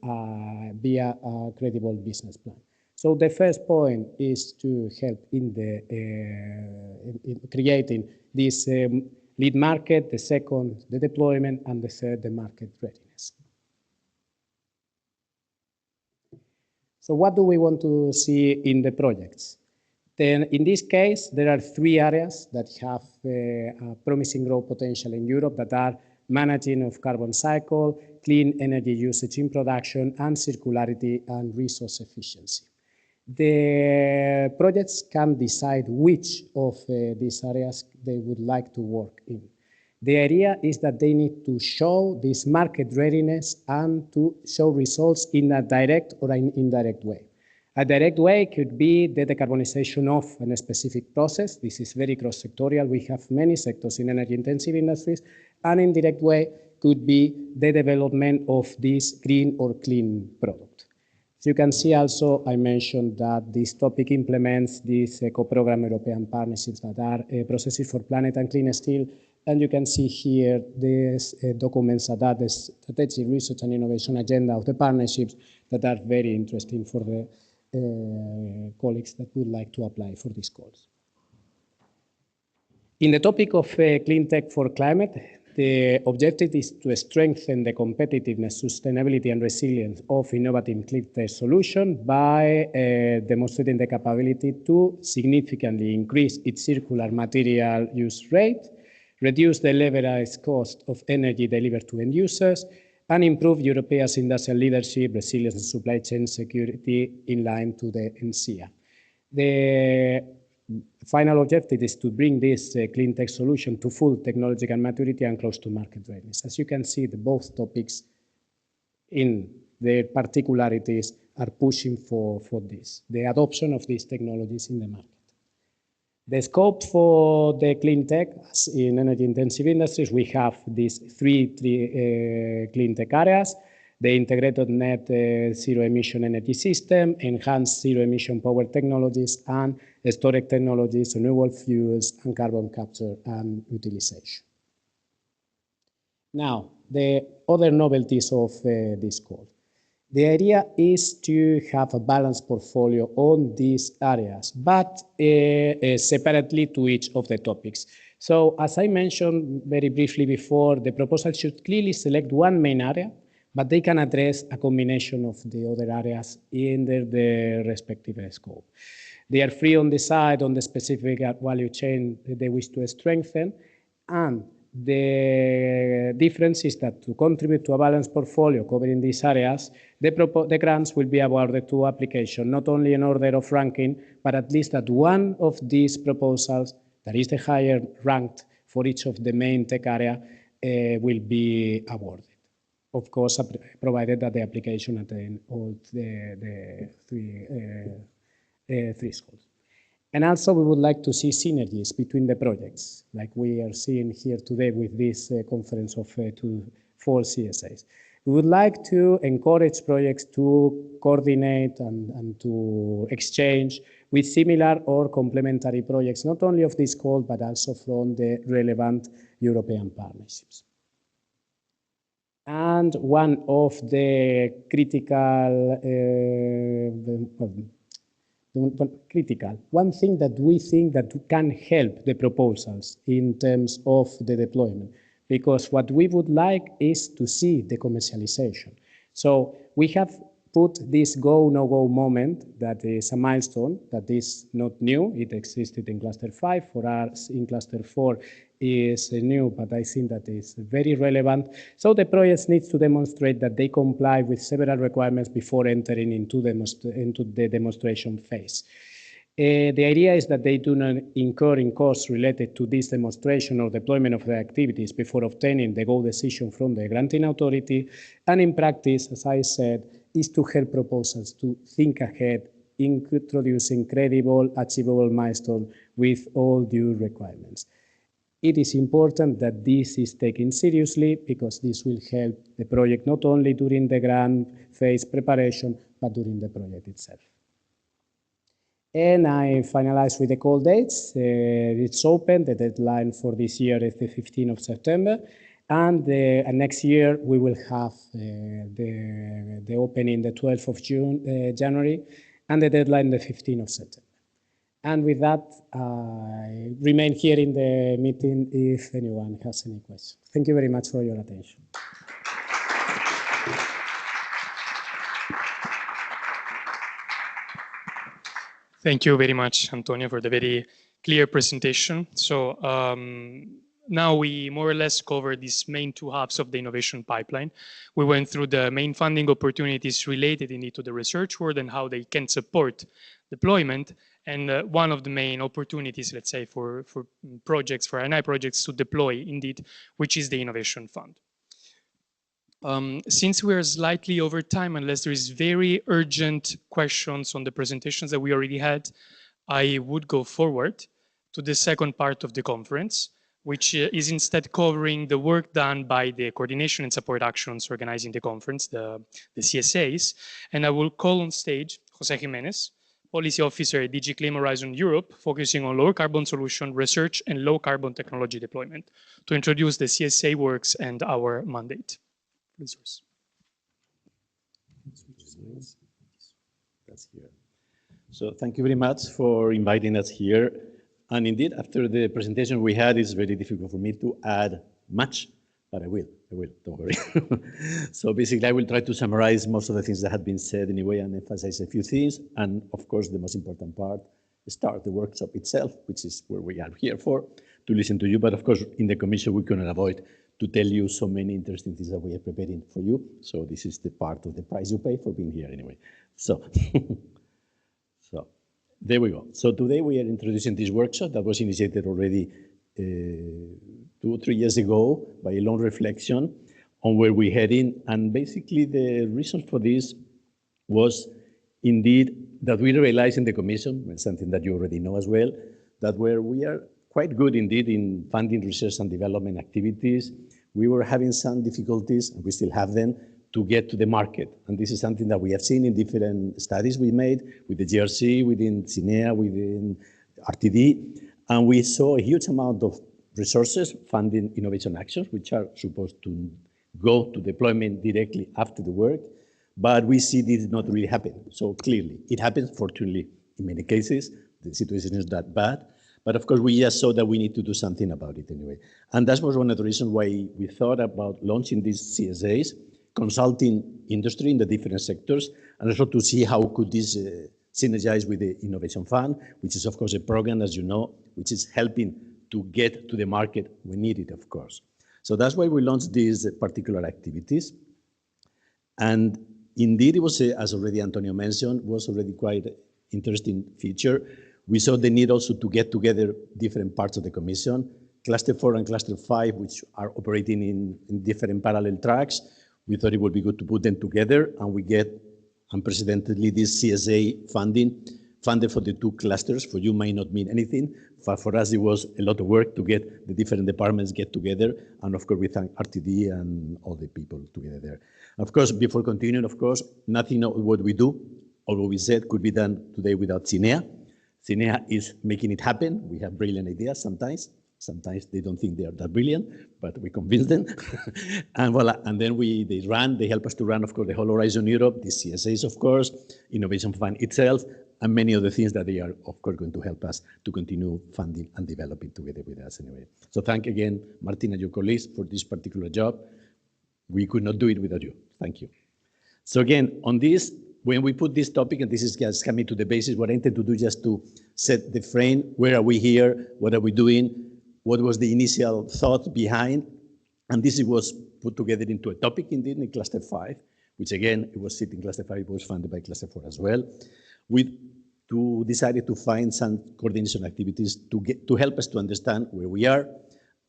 via a credible business plan. So the first point is to help in creating this lead market, the second, the deployment, and the third, the market readiness. So what do we want to see in the projects? Then in this case, there are three areas that have a promising growth potential in Europe that are managing of carbon cycle, clean energy usage in production, and circularity and resource efficiency. The projects can decide which of these areas they would like to work in. The idea is that they need to show this market readiness and to show results in a direct or an indirect way. A direct way could be the decarbonization of a specific process. This is very cross-sectorial. We have many sectors in energy-intensive industries. An indirect way could be the development of this green or clean product. As you can see also, I mentioned that this topic implements this eco-program European partnerships that are Processes for Planet and Clean Steel. And you can see here these documents that are the strategic research and innovation agenda of the partnerships that are very interesting for the colleagues that would like to apply for these calls. In the topic of clean tech for climate, the objective is to strengthen the competitiveness, sustainability, and resilience of innovative clean tech solutions by demonstrating the capability to significantly increase its circular material use rate, reduce the levelized cost of energy delivered to end users, and improve Europe's industrial leadership, resilience, and supply chain security in line to the NCA. The final objective is to bring this clean tech solution to full technological maturity and close to market readiness. As you can see, both topics in their particularities are pushing for this, the adoption of these technologies in the market. The scope for the clean tech in energy-intensive industries, we have these three clean tech areas: the integrated net zero emission energy system, enhanced zero emission power technologies, and storage technologies, renewable fuels, and carbon capture and utilization. Now, the other novelties of this call. The idea is to have a balanced portfolio on these areas, but separately to each of the topics. So, as I mentioned very briefly before, the proposal should clearly select one main area, but they can address a combination of the other areas in their respective scope. They are free on the side on the specific value chain they wish to strengthen, and The difference is that to contribute to a balanced portfolio covering these areas, the grants will be awarded to application, not only in order of ranking, but at least that one of these proposals that is the higher ranked for each of the main tech area will be awarded. Of course, provided that the application attains all the three thresholds. And also, we would like to see synergies between the projects, like we are seeing here today with this conference of 4 CSAs. We would like to encourage projects to coordinate and to exchange with similar or complementary projects, not only of this call, but also from the relevant European partnerships. And one of the one thing that we think that can help the proposals in terms of the deployment, because what we would like is to see the commercialization. So we have put this go, no-go moment that is a milestone that is not new. It existed in cluster 5. For us in cluster 4 is new, but I think that is very relevant. So the projects need to demonstrate that they comply with several requirements before entering into the demonstration phase. The idea is that they do not incur in costs related to this demonstration or deployment of the activities before obtaining the go decision from the granting authority. And in practice, as I said, is to help proposals to think ahead, introducing credible, achievable milestones with all due requirements. It is important that this is taken seriously because this will help the project not only during the grant phase preparation, but during the project itself. And I finalize with the call dates. It's open. The deadline for this year is the 15th of September. And next year, we will have the opening the 12th of January, and the deadline the 15th of September. And with that, I remain here in the meeting if anyone has any questions. Thank you very much for your attention. Thank you very much, Antonio, for the very clear presentation. So now we more or less covered these main 2 hubs of the innovation pipeline. We went through the main funding opportunities related indeed to the research world and how they can support deployment. And one of the main opportunities, let's say, for projects, for R&I projects to deploy indeed, which is the Innovation Fund. Since we're slightly over time, unless there is very urgent questions on the presentations that we already had, I would go forward to the second part of the conference, which is instead covering the work done by the coordination and support actions organizing the conference, the CSAs. And I will call on stage Jose Jimenez, Policy Officer at DG Clean Horizon Europe, focusing on lower carbon solution research and low carbon technology deployment, to introduce the CSA works and our mandate. Please. That's here. So thank you very much for inviting us here. And indeed, after the presentation we had, it's very difficult for me to add much, but I will, don't worry. So basically, I will try to summarize most of the things that have been said anyway and emphasize a few things. And of course, the most important part, start the workshop itself, which is where we are here for, to listen to you. But of course, in the commission, we cannot avoid to tell you so many interesting things that we are preparing for you. So this is the part of the price you pay for being here anyway. So, so there we go. So today we are introducing this workshop that was initiated already 2 or 3 years ago by a long reflection on where we're heading. And basically the reason for this was indeed that we realized in the commission, and something that you already know as well, that where we are quite good indeed in funding research and development activities, we were having some difficulties, and we still have them, to get to the market. And this is something that we have seen in different studies we made with the GRC, within CINEA, within RTD, and we saw a huge amount of resources funding innovation actions, which are supposed to go to deployment directly after the work, but we see this not really happen. So clearly, it happens, fortunately, in many cases, the situation is that bad, but of course, we just saw that we need to do something about it anyway. And that was one of the reasons why we thought about launching these CSAs, consulting industry in the different sectors, and also to see how could this synergize with the Innovation Fund, which is of course a program, as you know, which is helping to get to the market we need it, of course. So that's why we launched these particular activities. And indeed, it was, as already Antonio mentioned, was already quite an interesting feature. We saw the need also to get together different parts of the Commission, Cluster 4 and Cluster 5, which are operating in different parallel tracks. We thought it would be good to put them together, and we get unprecedentedly this CSA funding, funded for the two clusters. For you might not mean anything, but for us it was a lot of work to get the different departments get together, and of course we thank RTD and all the people together there. Of course, before continuing, of course, nothing of what we do, or what we said, could be done today without CINEA. CINEA is making it happen. We have brilliant ideas sometimes. Sometimes they don't think they are that brilliant, but we convince them. And voila, and then they help us to run, of course, the whole Horizon Europe, the CSAs, of course, Innovation Fund itself, and many other things that they are, of course, going to help us to continue funding and developing together with us anyway. So thank again, Martin and your colleagues for this particular job. We could not do it without you. Thank you. So again, on this, when we put this topic, and this is just coming to the basis, what I intend to do just to set the frame, where are we here, what are we doing, what was the initial thought behind, and this was put together into a topic indeed in Cluster 5, which again, it was sitting Cluster 5, it was funded by Cluster 4 as well. We decided to find some coordination activities to help us to understand where we are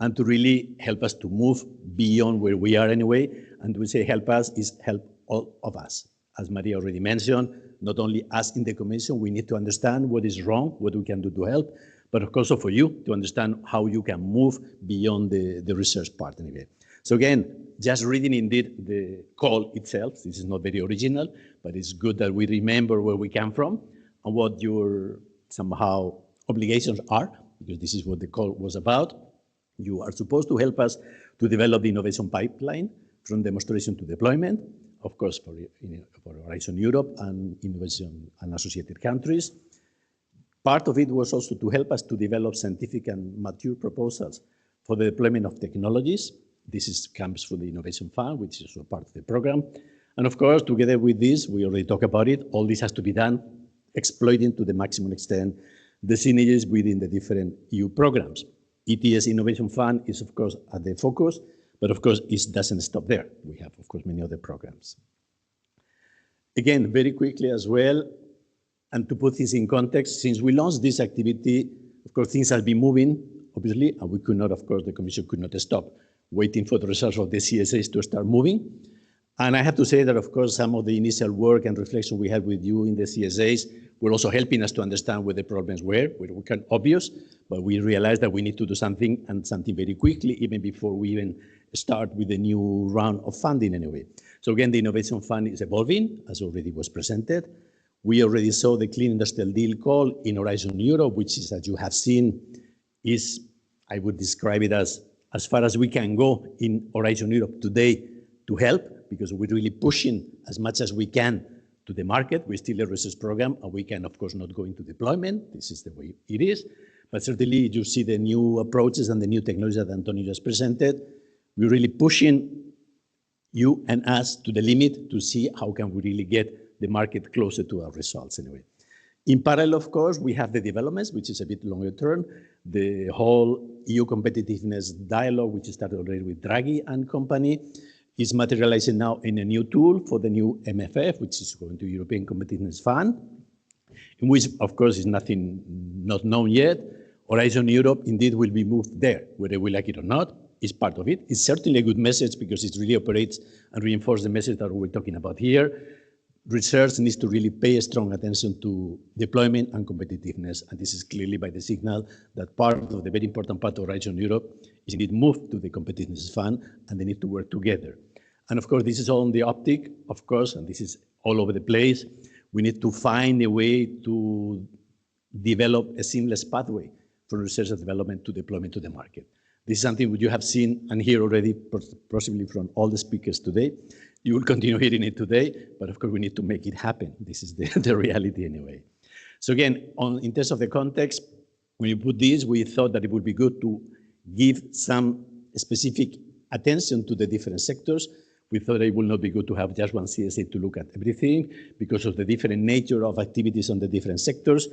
and to really help us to move beyond where we are anyway. And we say help us is help all of us. As Maria already mentioned, not only us in the Commission, we need to understand what is wrong, what we can do to help, but of course also for you to understand how you can move beyond the research part anyway. So again, just reading indeed the call itself, this is not very original, but it's good that we remember where we come from and what your somehow obligations are, because this is what the call was about. You are supposed to help us to develop the innovation pipeline from demonstration to deployment, of course for Horizon Europe and innovation and associated countries. Part of it was also to help us to develop scientific and mature proposals for the deployment of technologies. This comes from the Innovation Fund, which is also part of the program. And of course, together with this, we already talked about it, all this has to be done exploiting to the maximum extent the synergies within the different EU programs. ETS Innovation Fund is, of course, at the focus, but of course, it doesn't stop there. We have, of course, many other programs. Again, very quickly as well, and to put this in context, since we launched this activity, of course, things have been moving, obviously, and we could not, of course, the Commission could not stop waiting for the results of the CSAs to start moving. And I have to say that, of course, some of the initial work and reflection we had with you in the CSAs were also helping us to understand where the problems were obvious, but we realized that we need to do something, and something very quickly, even before we even start with the new round of funding anyway. So again, the Innovation Fund is evolving, as already was presented. We already saw the Clean Industrial Deal call in Horizon Europe, which is, as you have seen, is, I would describe it as far as we can go in Horizon Europe today to help, because we're really pushing as much as we can to the market. We're still a research program, and we can, of course, not go into deployment. This is the way it is. But certainly, you see the new approaches and the new technologies that Antonio just presented. We're really pushing you and us to the limit to see how can we really get the market closer to our results anyway. In parallel, of course, we have the developments, which is a bit longer term, the whole EU competitiveness dialogue, which started already with Draghi and company, is materializing now in a new tool for the new MFF, which is going to European Competitiveness Fund, in which, of course, is nothing not known yet. Horizon Europe indeed will be moved there, whether we like it or not, is part of it. It's certainly a good message because it really operates and reinforces the message that we're talking about here. Research needs to really pay strong attention to deployment and competitiveness, and this is clearly by the signal that part of the very important part of Horizon Europe is indeed moved to the Competitiveness Fund, and they need to work together. And of course, this is all on the optic, of course, and this is all over the place. We need to find a way to develop a seamless pathway from research and development to deployment to the market. This is something that you have seen and hear already, possibly from all the speakers today. You will continue hearing it today, but of course we need to make it happen. This is the reality anyway. So again, in terms of the context, when you put this, we thought that it would be good to give some specific attention to the different sectors. We thought it would not be good to have just one CSA to look at everything because of the different nature of activities on the different sectors.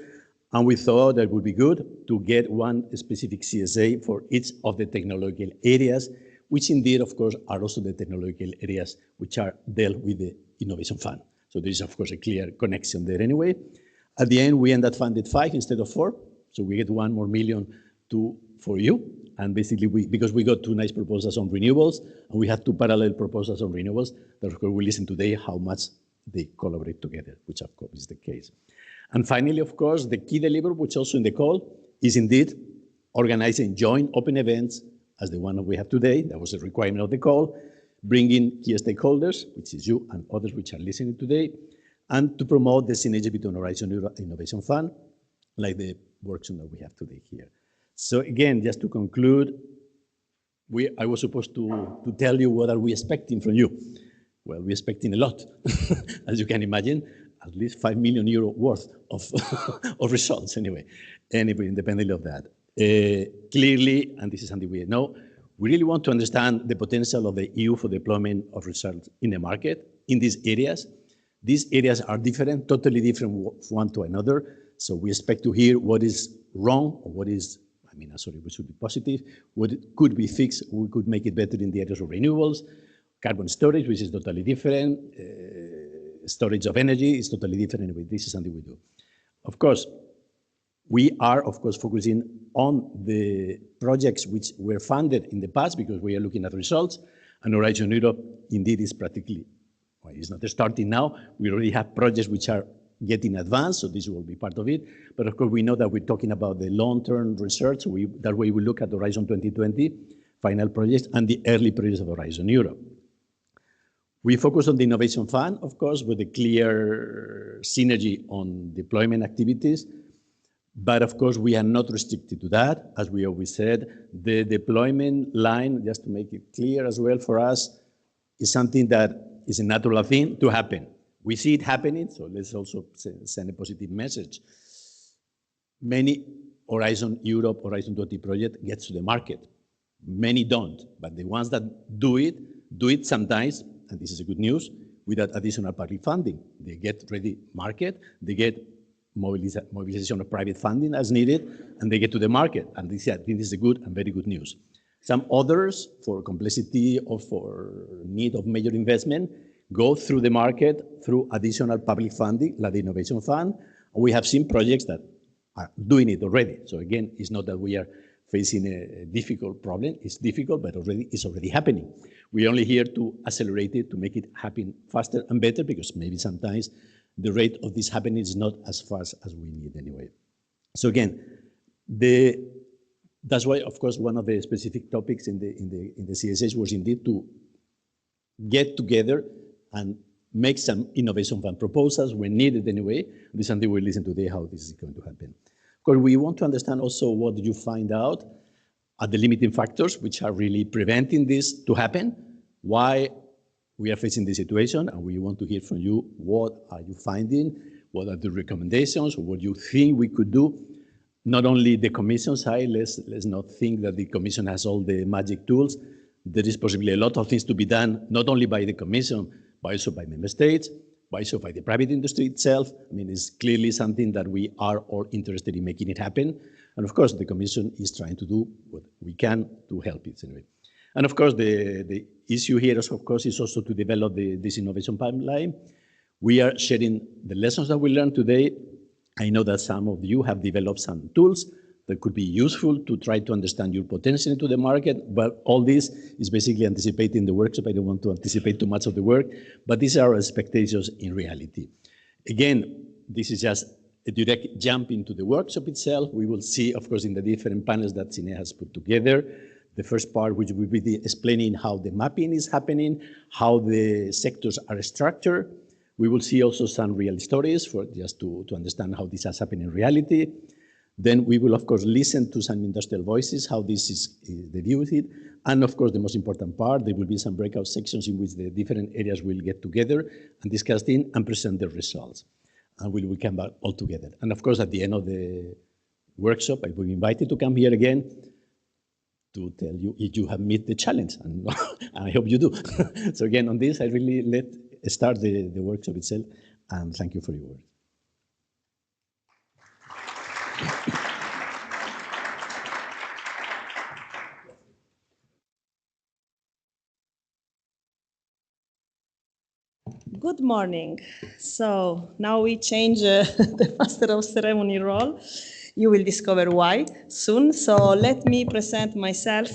And we thought that it would be good to get one specific CSA for each of the technological areas, which indeed, of course, are also the technological areas which are dealt with the Innovation Fund. So there is, of course, a clear connection there anyway. At the end, we ended up funded 5 instead of 4. So we get 1 more million for you. And basically, because we got 2 nice proposals on renewables, and we have 2 parallel proposals on renewables, that of course we listen today how much they collaborate together, which of course is the case. And finally, of course, the key deliverable, which also in the call, is indeed organizing joint open events as the one that we have today. That was a requirement of the call, bringing key stakeholders, which is you and others which are listening today, and to promote the synergy between Horizon Europe and Innovation Fund, like the workshop that we have today here. So again, just to conclude, I was supposed to tell you what are we expecting from you. Well, we're expecting a lot, as you can imagine, at least 5 million euro worth of, of results anyway, independently of that. Clearly, and this is something we know, we really want to understand the potential of the EU for deployment of research in the market in these areas. These areas are different, totally different one to another. So we expect to hear what is wrong or what is, sorry, we should be positive, what could be fixed, we could make it better in the areas of renewables, carbon storage, which is totally different, storage of energy is totally different. Anyway, this is something we do. Of course, we are, of course, focusing on the projects which were funded in the past because we are looking at results, and Horizon Europe indeed is practically, well, it's not starting now. We already have projects which are getting advanced, so this will be part of it. But of course, we know that we're talking about the long-term research. So that way we look at Horizon 2020, final projects, and the early projects of Horizon Europe. We focus on the Innovation Fund, of course, with a clear synergy on deployment activities. But of course, we are not restricted to that. As we always said, the deployment line, just to make it clear as well for us, is something that is a natural thing to happen. We see it happening, so let's also send a positive message. Many Horizon Europe, Horizon 20 project gets to the market. Many don't, but the ones that do it sometimes, and this is a good news, without additional public funding. They get ready market, they get mobilization of private funding as needed, and they get to the market. And this is a good and very good news. Some others, for complexity or for need of major investment, go through the market through additional public funding, like the Innovation Fund. We have seen projects that are doing it already. So again, it's not that we are facing a difficult problem. It's difficult, but it's already happening. We're only here to accelerate it, to make it happen faster and better, because maybe sometimes the rate of this happening is not as fast as we need anyway. So again, that's why, of course, one of the specific topics in the CSS was indeed to get together and make some Innovation Fund proposals when needed anyway. This is something we'll listen today how this is going to happen. Of course, we want to understand also what you find out are the limiting factors which are really preventing this to happen, why we are facing this situation, and we want to hear from you what are you finding, what are the recommendations, what you think we could do. Not only the Commission side, let's not think that the Commission has all the magic tools. There is possibly a lot of things to be done, not only by the Commission, but also by member states, but also by the private industry itself. I mean, it's clearly something that we are all interested in making it happen. And of course, the Commission is trying to do what we can to help it anyway. And of course, the issue here, is, of course, is also to develop this innovation pipeline. We are sharing the lessons that we learned today. I know that some of you have developed some tools that could be useful to try to understand your potential into the market, but all this is basically anticipating the workshop. I don't want to anticipate too much of the work, but these are our expectations in reality. Again, this is just a direct jump into the workshop itself. We will see, of course, in the different panels that Cine has put together. The first part, which will be explaining how the mapping is happening, how the sectors are structured. We will see also some real stories for just to understand how this has happened in reality. Then we will, of course, listen to some industrial voices, how this is the view with it. And of course, the most important part, there will be some breakout sections in which the different areas will get together and discuss it and present the results. And we will come back all together. And of course, at the end of the workshop, I will be invited to come here again to tell you if you have met the challenge. And I hope you do. So again, on this, I really start the workshop itself. And thank you for your words. Good morning. So now we change the master of ceremony role. You will discover why soon. So let me present myself.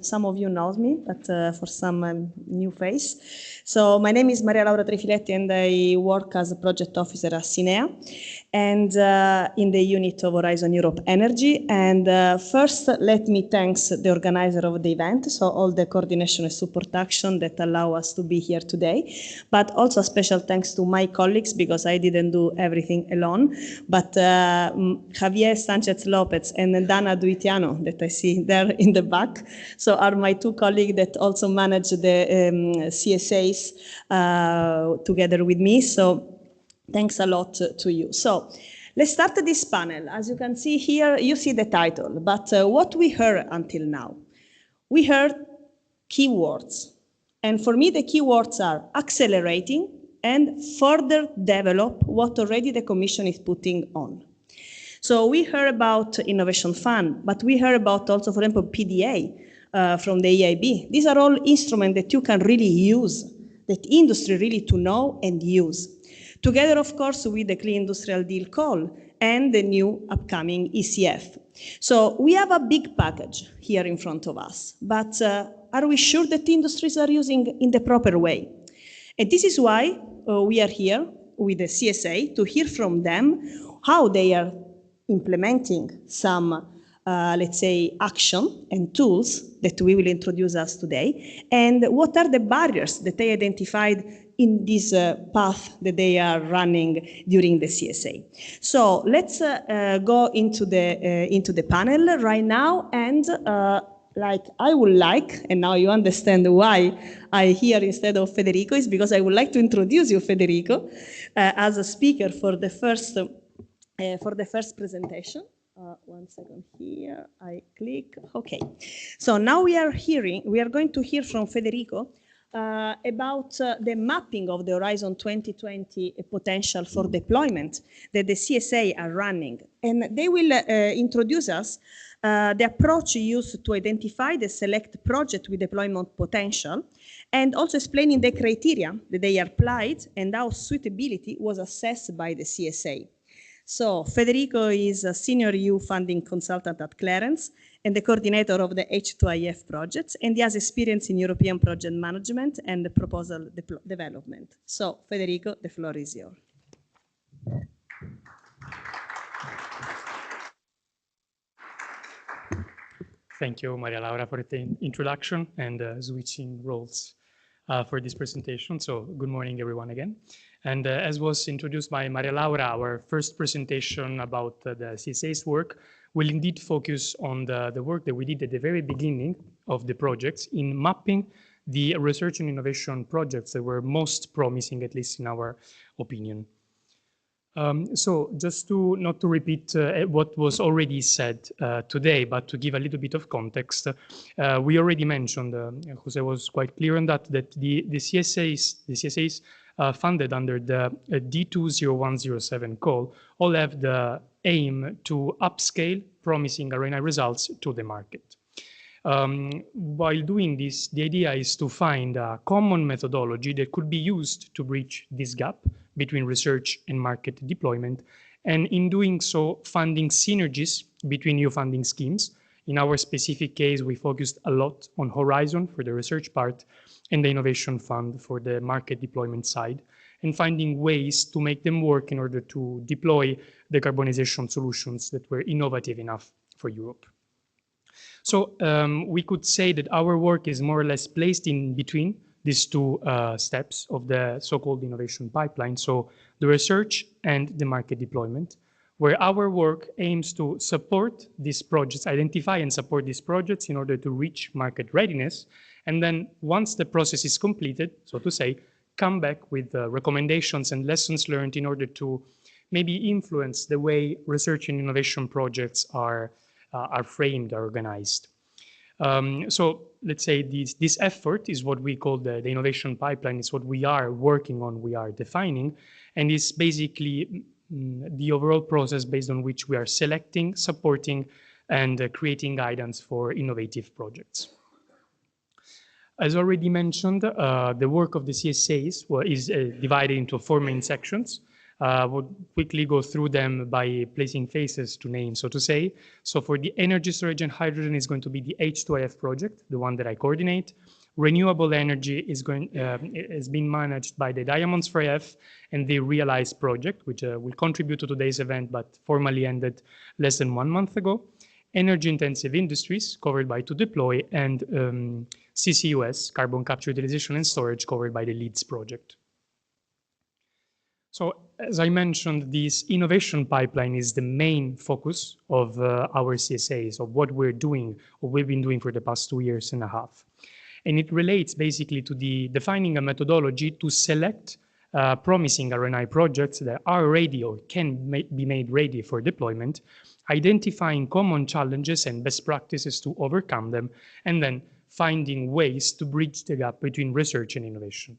Some of you know me, but for some new face. So my name is Maria Laura Trefiletti and I work as a project officer at Cinea and in the unit of Horizon Europe Energy. And first, let me thank the organizer of the event, so all the coordination and support action that allow us to be here today. But also a special thanks to my colleagues, because I didn't do everything alone. But Javier Sanchez Lopez and Dana Duitiano, that I see there in the back, so are my two colleagues that also manage the CSAs together with me. So thanks a lot to you. So let's start this panel. As you can see here, you see the title, but what we heard until now? We heard keywords. And for me, the keywords are accelerating and further develop what already the Commission is putting on. So we heard about Innovation Fund, but we heard about also, for example, PDA from the EIB. These are all instruments that you can really use, that industry really to know and use. Together, of course, with the Clean Industrial Deal call and the new upcoming ECF. So we have a big package here in front of us, but are we sure that industries are using in the proper way? And this is why we are here with the CSA to hear from them how they are implementing some, let's say, action and tools that we will introduce us today, and what are the barriers that they identified in this path that they are running during the CSA. So let's go into the panel right now, and I would like, and now you understand why I'm here instead of Federico, is because I would like to introduce you, Federico, as a speaker for the first presentation. One second here, I click, okay. So now we are going to hear from Federico about the mapping of the Horizon 2020 potential for deployment that the CSA are running. And they will introduce us the approach used to identify the select project with deployment potential, and also explaining the criteria that they applied and how suitability was assessed by the CSA. So Federico is a senior EU funding consultant at Clarence and the coordinator of the H2IF projects, and he has experience in European project management and proposal development. So Federico, the floor is yours. Thank you, Maria Laura, for the introduction and switching roles for this presentation. So good morning, everyone, again. And as was introduced by Maria Laura, our first presentation about the CSA's work will indeed focus on the work that we did at the very beginning of the projects in mapping the research and innovation projects that were most promising, at least in our opinion. So just not to repeat what was already said today, but to give a little bit of context, we already mentioned, Jose was quite clear on that the CSAs funded under the D20107 call all have the aim to upscale promising arena results to the market. While doing this, the idea is to find a common methodology that could be used to bridge this gap between research and market deployment, and in doing so, funding synergies between new funding schemes. In our specific case, we focused a lot on Horizon for the research part and the Innovation Fund for the market deployment side, and finding ways to make them work in order to deploy decarbonization solutions that were innovative enough for Europe. So we could say that our work is more or less placed in between these two steps of the so-called innovation pipeline, so the research and the market deployment, where our work aims to support these projects, identify and support these projects in order to reach market readiness, and then once the process is completed, so to say, come back with recommendations and lessons learned in order to maybe influence the way research and innovation projects are framed, are organized. So let's say this effort is what we call the innovation pipeline. It's what we are working on, we are defining, and it's basically the overall process based on which we are selecting, supporting, and creating guidance for innovative projects. As already mentioned, the work of the CSAs is divided into 4 main sections. We'll quickly go through them by placing faces to names, so to say. So for the energy storage and hydrogen is going to be the H2IF project, the one that I coordinate. Renewable energy is being managed by the Diamonds for IF and the Realize project, which will contribute to today's event, but formally ended less than 1 month ago. Energy-intensive industries, covered by To Deploy, and CCUS, Carbon Capture, Utilization and Storage, covered by the LEADS project. So, as I mentioned, this innovation pipeline is the main focus of our CSAs, of what we're doing, or we've been doing for the past 2.5 years. And it relates basically to defining a methodology to select promising R&I projects that are ready or can be made ready for deployment, identifying common challenges and best practices to overcome them, and then finding ways to bridge the gap between research and innovation.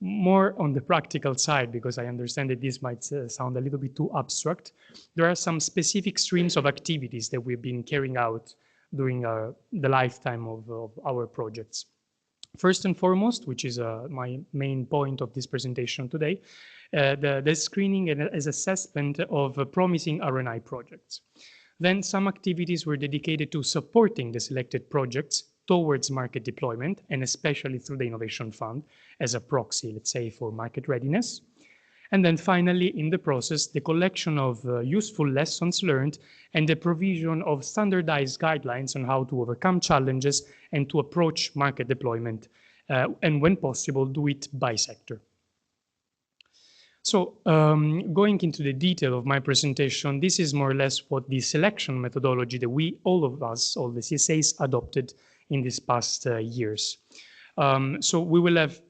More on the practical side, because I understand that this might sound a little bit too abstract, there are some specific streams of activities that we've been carrying out during the lifetime of our projects. First and foremost, which is my main point of this presentation today, the screening and assessment of promising R&I projects. Then some activities were dedicated to supporting the selected projects towards market deployment, and especially through the Innovation Fund as a proxy, let's say, for market readiness. And then finally, in the process, the collection of useful lessons learned and the provision of standardized guidelines on how to overcome challenges and to approach market deployment, and when possible, do it by sector. So going into the detail of my presentation, this is more or less what the selection methodology that all of us, all the CSAs, adopted in these past years. So we will have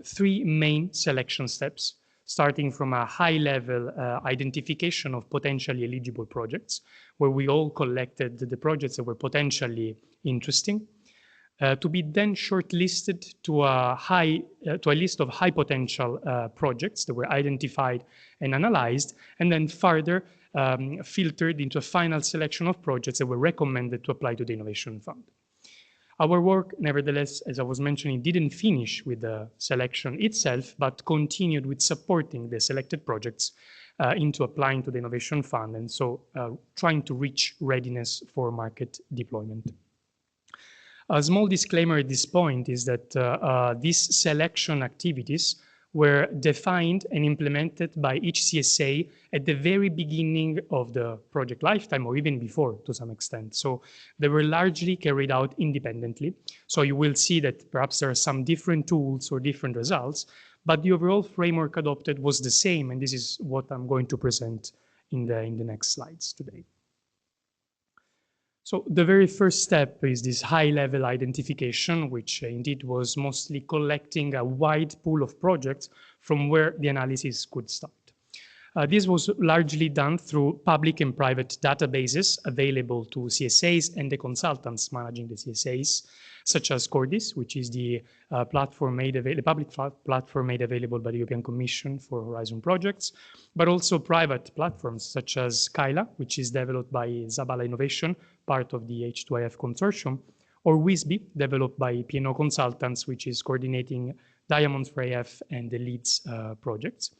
3 main selection steps, starting from a high-level identification of potentially eligible projects, where we all collected the projects that were potentially interesting, to be then shortlisted to a list of high potential projects that were identified and analyzed, and then further filtered into a final selection of projects that were recommended to apply to the Innovation Fund. Our work, nevertheless, as I was mentioning, didn't finish with the selection itself, but continued with supporting the selected projects into applying to the Innovation Fund, and so trying to reach readiness for market deployment. A small disclaimer at this point is that these selection activities were defined and implemented by each CSA at the very beginning of the project lifetime, or even before to some extent. So they were largely carried out independently. So you will see that perhaps there are some different tools or different results, but the overall framework adopted was the same, and this is what I'm going to present in the next slides today. So the very first step is this high-level identification, which indeed was mostly collecting a wide pool of projects from where the analysis could start. This was largely done through public and private databases available to CSAs and the consultants managing the CSAs, such as Cordis, which is the public platform made available by the European Commission for Horizon projects, but also private platforms such as Kaila, which is developed by Zabala Innovation, part of the H2IF consortium, or WISBY, developed by P&O Consultants, which is coordinating Diamonds for IF and the LEADS projects,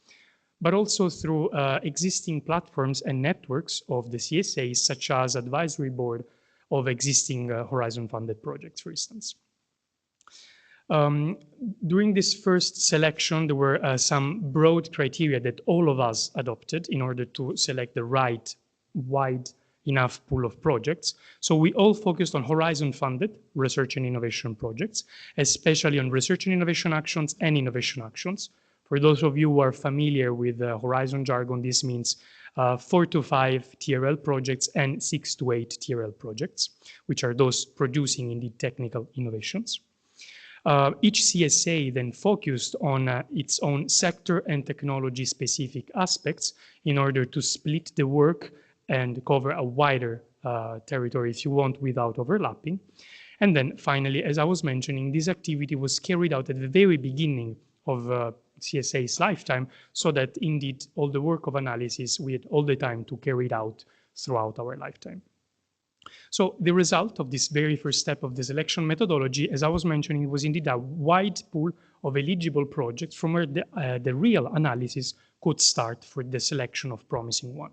but also through existing platforms and networks of the CSAs, such as advisory board of existing Horizon-funded projects, for instance. During this first selection, there were some broad criteria that all of us adopted in order to select the right, wide enough pool of projects. So we all focused on Horizon-funded research and innovation projects, especially on research and innovation actions and innovation actions. For those of you who are familiar with Horizon jargon, this means 4 to 5 TRL projects and 6 to 8 TRL projects, which are those producing indeed technical innovations. Each CSA then focused on its own sector and technology specific aspects in order to split the work and cover a wider territory, if you want, without overlapping. And then finally, as I was mentioning, this activity was carried out at the very beginning of CSA's lifetime, so that indeed all the work of analysis we had all the time to carry it out throughout our lifetime. So the result of this very first step of the selection methodology, as I was mentioning, was indeed a wide pool of eligible projects from where the real analysis could start for the selection of promising one.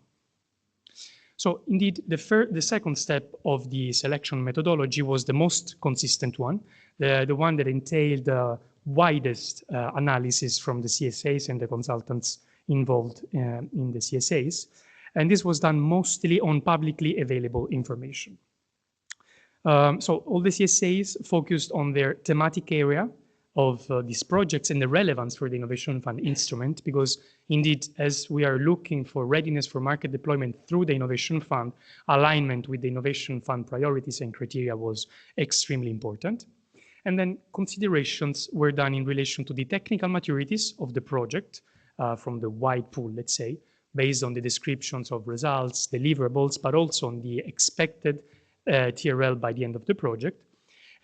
So indeed, the second step of the selection methodology was the most consistent one, the one that entailed the widest analysis from the CSAs and the consultants involved in the CSAs. And this was done mostly on publicly available information. So all the CSAs focused on their thematic area of these projects and the relevance for the Innovation Fund instrument, because indeed, as we are looking for readiness for market deployment through the Innovation Fund, alignment with the Innovation Fund priorities and criteria was extremely important. And then considerations were done in relation to the technical maturities of the project from the wide pool, let's say, based on the descriptions of results, deliverables, but also on the expected TRL by the end of the project.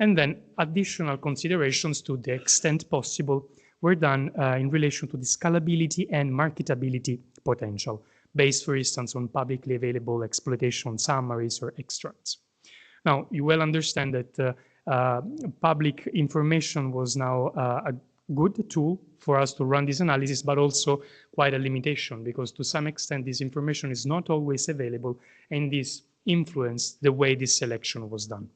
And then additional considerations to the extent possible were done in relation to the scalability and marketability potential, based, for instance, on publicly available exploitation summaries or extracts. Now, you well understand that public information was now a good tool for us to run this analysis, but also quite a limitation, because to some extent this information is not always available, and this influenced the way this selection was done.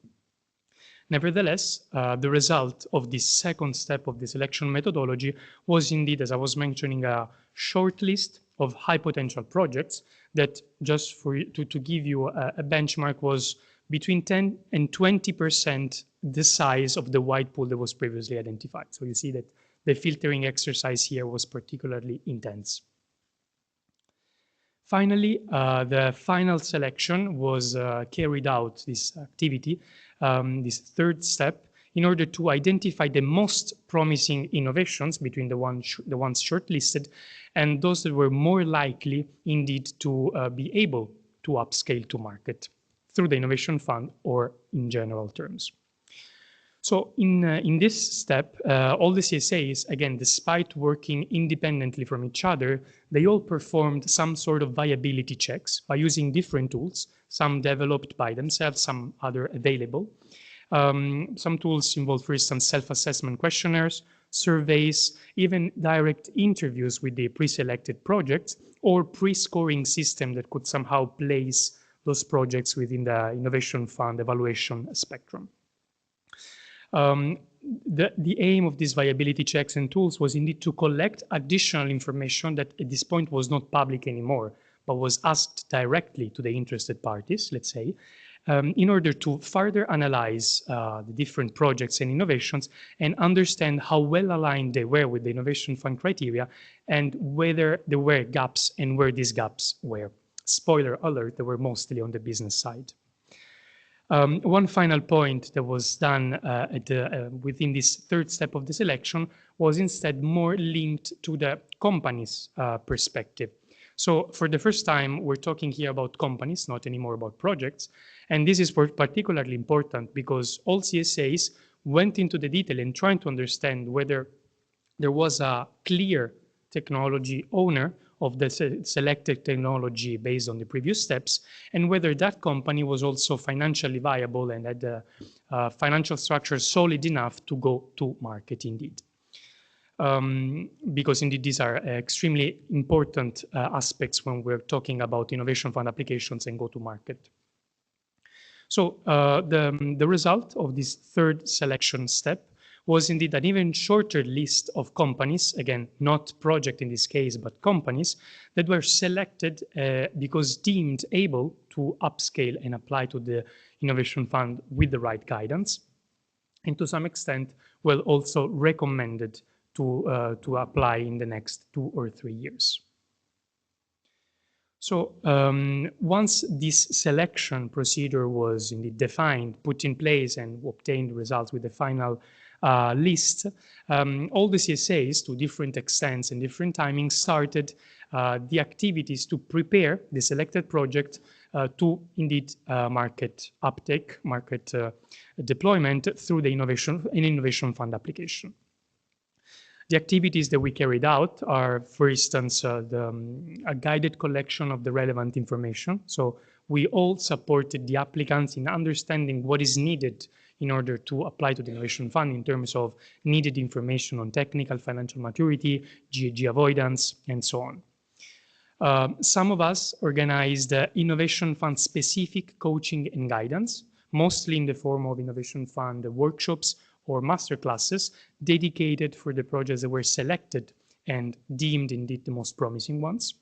Nevertheless, the result of this second step of the selection methodology was indeed, as I was mentioning, a short list of high potential projects that, just to give you a benchmark, was between 10 and 20% the size of the wide pool that was previously identified. So you see that the filtering exercise here was particularly intense. Finally, the final selection was carried out, this activity, this third step, in order to identify the most promising innovations between the ones shortlisted and those that were more likely indeed to be able to upscale to market through the Innovation Fund or in general terms. So in this step, all the CSAs, again, despite working independently from each other, they all performed some sort of viability checks by using different tools, some developed by themselves, some other available. Some tools involve, for instance, self-assessment questionnaires, surveys, even direct interviews with the pre-selected projects, or pre-scoring system that could somehow place those projects within the Innovation Fund evaluation spectrum. The aim of these viability checks and tools was indeed to collect additional information that at this point was not public anymore, but was asked directly to the interested parties, let's say, in order to further analyze the different projects and innovations and understand how well aligned they were with the Innovation Fund criteria and whether there were gaps and where these gaps were. Spoiler alert, they were mostly on the business side. One final point that was done within this third step of the selection was instead more linked to the company's perspective. So for the first time, we're talking here about companies, not anymore about projects. And this is particularly important because all CSAs went into the detail and trying to understand whether there was a clear technology owner of the selected technology based on the previous steps, and whether that company was also financially viable and had the financial structure solid enough to go to market indeed. Because indeed these are extremely important aspects when we're talking about Innovation Fund applications and go to market. So the result of this third selection step was indeed an even shorter list of companies, again, not project in this case, but companies that were selected because deemed able to upscale and apply to the Innovation Fund with the right guidance, and to some extent, well, also recommended to apply in the next 2 or 3 years. So once this selection procedure was indeed defined, put in place, and obtained results with the final list, all the CSAs, to different extents and different timings, started the activities to prepare the selected project to indeed market uptake, market deployment through the Innovation Fund application. The activities that we carried out are, for instance, a guided collection of the relevant information. So we all supported the applicants in understanding what is needed in order to apply to the Innovation Fund in terms of needed information on technical, financial maturity, GHG avoidance, and so on. Some of us organized Innovation Fund specific coaching and guidance, mostly in the form of Innovation Fund workshops or masterclasses dedicated for the projects that were selected and deemed indeed the most promising ones.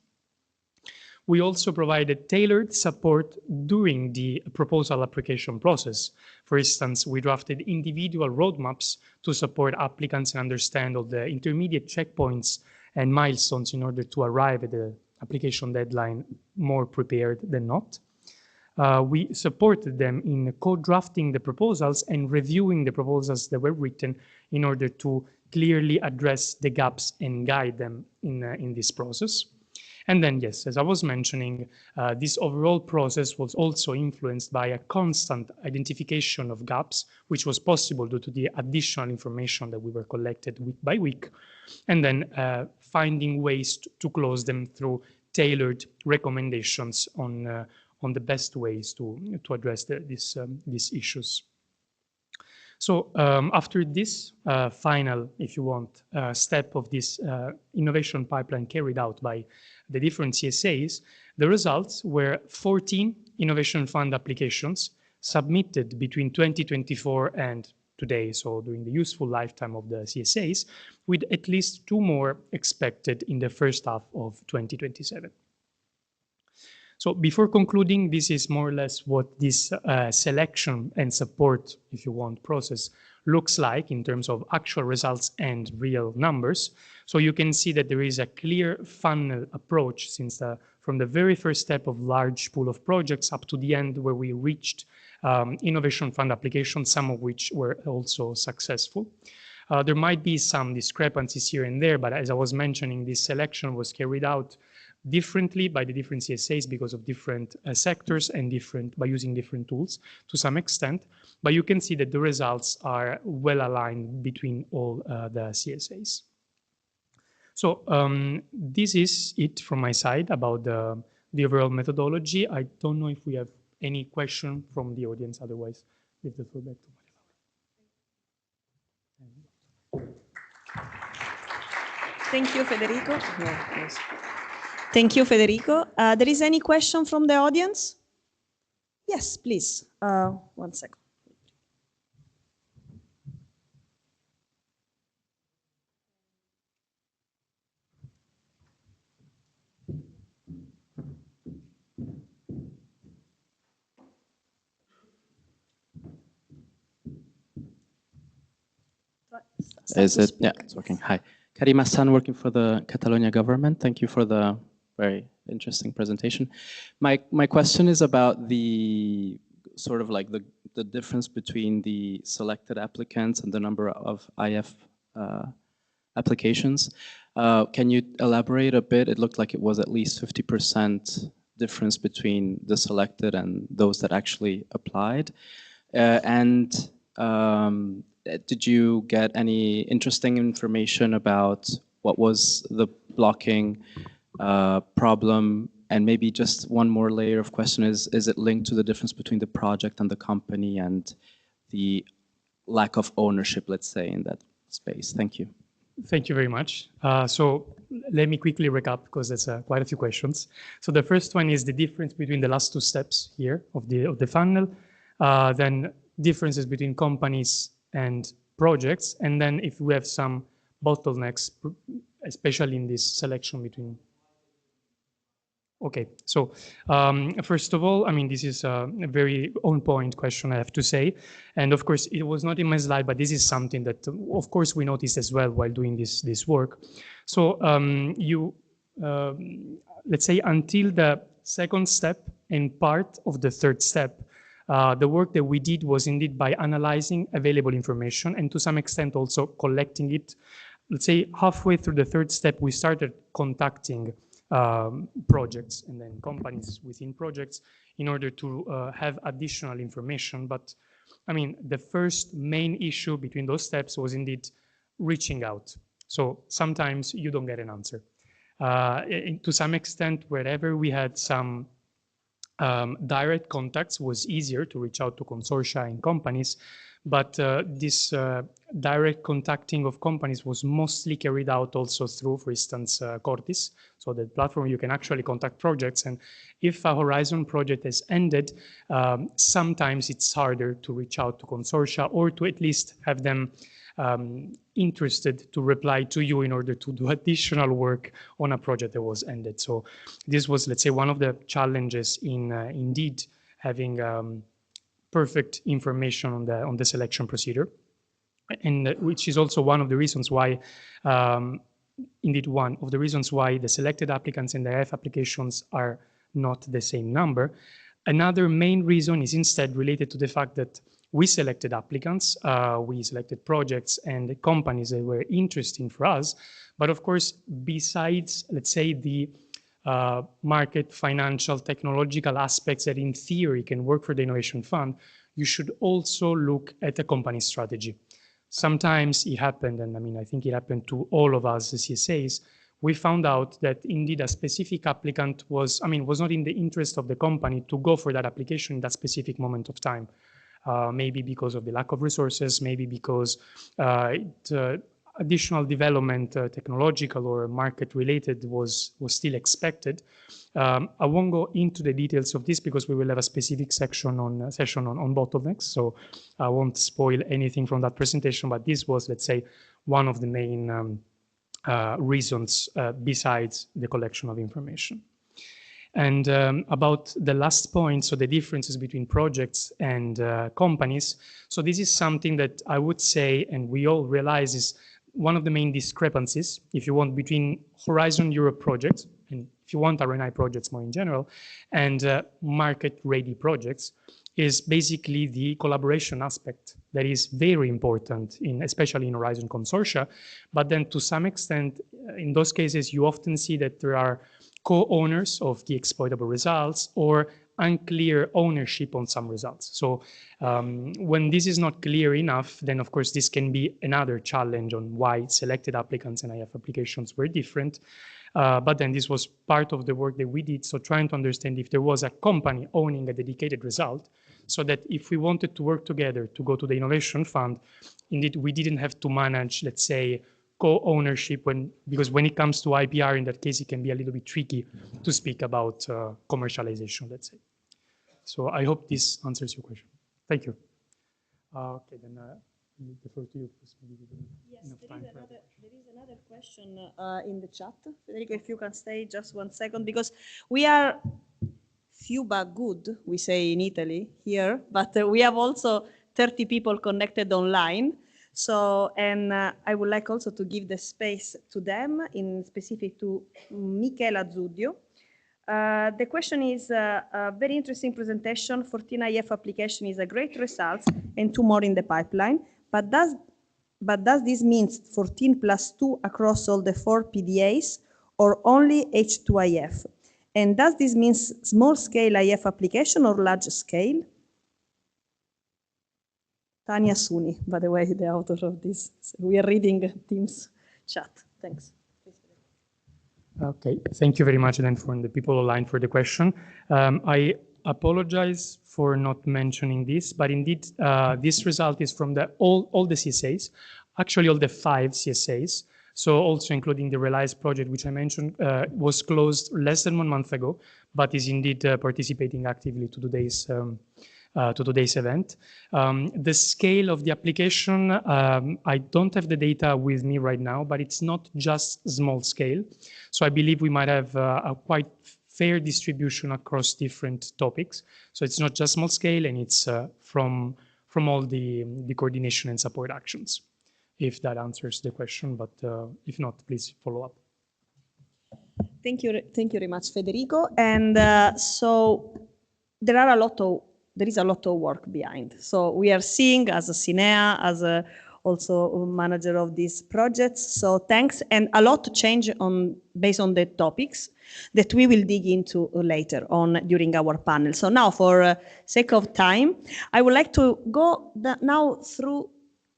We also provided tailored support during the proposal application process. For instance, we drafted individual roadmaps to support applicants and understand all the intermediate checkpoints and milestones in order to arrive at the application deadline more prepared than not. We supported them in co-drafting the proposals and reviewing the proposals that were written in order to clearly address the gaps and guide them in this process. And then, yes, as I was mentioning, this overall process was also influenced by a constant identification of gaps, which was possible due to the additional information that we were collected week by week, and then finding ways to close them through tailored recommendations on the best ways to address these issues. So after this final, if you want, step of this innovation pipeline carried out by the different CSAs, the results were 14 Innovation Fund applications submitted between 2024 and today, so during the useful lifetime of the CSAs, with at least 2 more expected in the first half of 2027. So before concluding, this is more or less what this selection and support, if you want, process looks like in terms of actual results and real numbers. So you can see that there is a clear funnel approach since from the very first step of large pool of projects up to the end where we reached Innovation Fund applications, some of which were also successful. There might be some discrepancies here and there, but as I was mentioning, this selection was carried out differently by the different CSAs because of different sectors and by using different tools to some extent. But you can see that the results are well aligned between all the CSAs. So this is it from my side about the overall methodology. I don't know if we have any question from the audience, otherwise leave the floor back to Maria. Thank you, Federico. Yeah, yes. Thank you, Federico. There is any question from the audience? Yes, please. 1 second. Is it? Yeah, it's working. Hi. Karim Hassan, working for the Catalonia government. Thank you for the very interesting presentation. My question is about the sort of like the difference between the selected applicants and the number of IF applications. Can you elaborate a bit? It looked like it was at least 50% difference between the selected and those that actually applied. Did you get any interesting information about what was the blocking problem? And maybe just one more layer of question is it linked to the difference between the project and the company and the lack of ownership, let's say, in that space? Thank you. Thank you very much. So let me quickly recap because that's quite a few questions. So the first one is the difference between the last 2 steps here of the funnel, then differences between companies and projects, and then if we have some bottlenecks, especially in this selection between. Okay, so first of all, I mean, this is a very on-point question, I have to say. And of course, it was not in my slide, but this is something that, of course, we noticed as well while doing this work. So let's say until the second step and part of the third step, the work that we did was indeed by analyzing available information and to some extent also collecting it. Let's say halfway through the third step, we started contacting projects and then companies within projects in order to have additional information. But I mean, the first main issue between those steps was indeed reaching out. So sometimes you don't get an answer. To some extent, wherever we had some direct contacts was easier to reach out to consortia and companies, but this direct contacting of companies was mostly carried out also through, for instance, Cortis, so the platform you can actually contact projects. And if a Horizon project has ended, sometimes it's harder to reach out to consortia or to at least have them interested to reply to you in order to do additional work on a project that was ended. So this was, let's say, one of the challenges in indeed having perfect information on the selection procedure, and which is also one of the reasons why, indeed one of the reasons why the selected applicants and the IF applications are not the same number. Another main reason is instead related to the fact that we selected applicants, we selected projects and companies that were interesting for us. But of course, besides, let's say, the market, financial, technological aspects that in theory can work for the Innovation Fund, you should also look at the company strategy. Sometimes it happened, and I mean, I think it happened to all of us, the CSAs, we found out that indeed a specific applicant was not in the interest of the company to go for that application in that specific moment of time. Maybe because of the lack of resources, maybe because additional development, technological or market related was still expected. I won't go into the details of this because we will have a specific session on bottlenecks, so I won't spoil anything from that presentation, but this was, let's say, one of the main reasons besides the collection of information. And about the last point, so the differences between projects and companies. So this is something that I would say, and we all realize, is one of the main discrepancies, if you want, between Horizon Europe projects, and if you want RNI projects more in general, and market-ready projects, is basically the collaboration aspect that is very important, especially in Horizon consortia. But then to some extent, in those cases, you often see that there are co-owners of the exploitable results or unclear ownership on some results. So when this is not clear enough, then of course this can be another challenge on why selected applicants and IF applications were different. But then this was part of the work that we did, so trying to understand if there was a company owning a dedicated result, so that if we wanted to work together to go to the Innovation Fund, indeed we didn't have to manage, let's say, co-ownership, because when it comes to IPR, in that case, it can be a little bit tricky to speak about commercialization, let's say. So I hope this answers your question. Thank you. Okay, then I defer to you. Yes, there is another question in the chat. Federico, if you can stay just 1 second, because we are few but good, we say in Italy here, but we have also 30 people connected online. So, and I would like also to give the space to them, in specific to Michela Zudio. The question is a very interesting presentation. 14 IF application is a great result and 2 more in the pipeline. But does this mean 14 plus 2 across all the 4 PDAs or only H2IF? And does this mean small scale IF application or large scale? Tanya Suni, by the way, the author of this. So we are reading Teams chat. Thanks. Okay, thank you very much then for the people online for the question. I apologize for not mentioning this, but indeed this result is from all the CSAs, actually all the 5 CSAs. So also including the Realize project, which I mentioned, was closed less than 1 month ago, but is indeed participating actively to today's event. The scale of the application, I don't have the data with me right now, but it's not just small scale. So I believe we might have a quite fair distribution across different topics. So it's not just small scale, and it's from all the coordination and support actions, if that answers the question, but if not, please follow up. Thank you very much, Federico. And so there is a lot of work behind. So we are seeing as a CINEA, as a also manager of these projects. So thanks, and a lot change based on the topics that we will dig into later on during our panel. So now, for sake of time, I would like to go now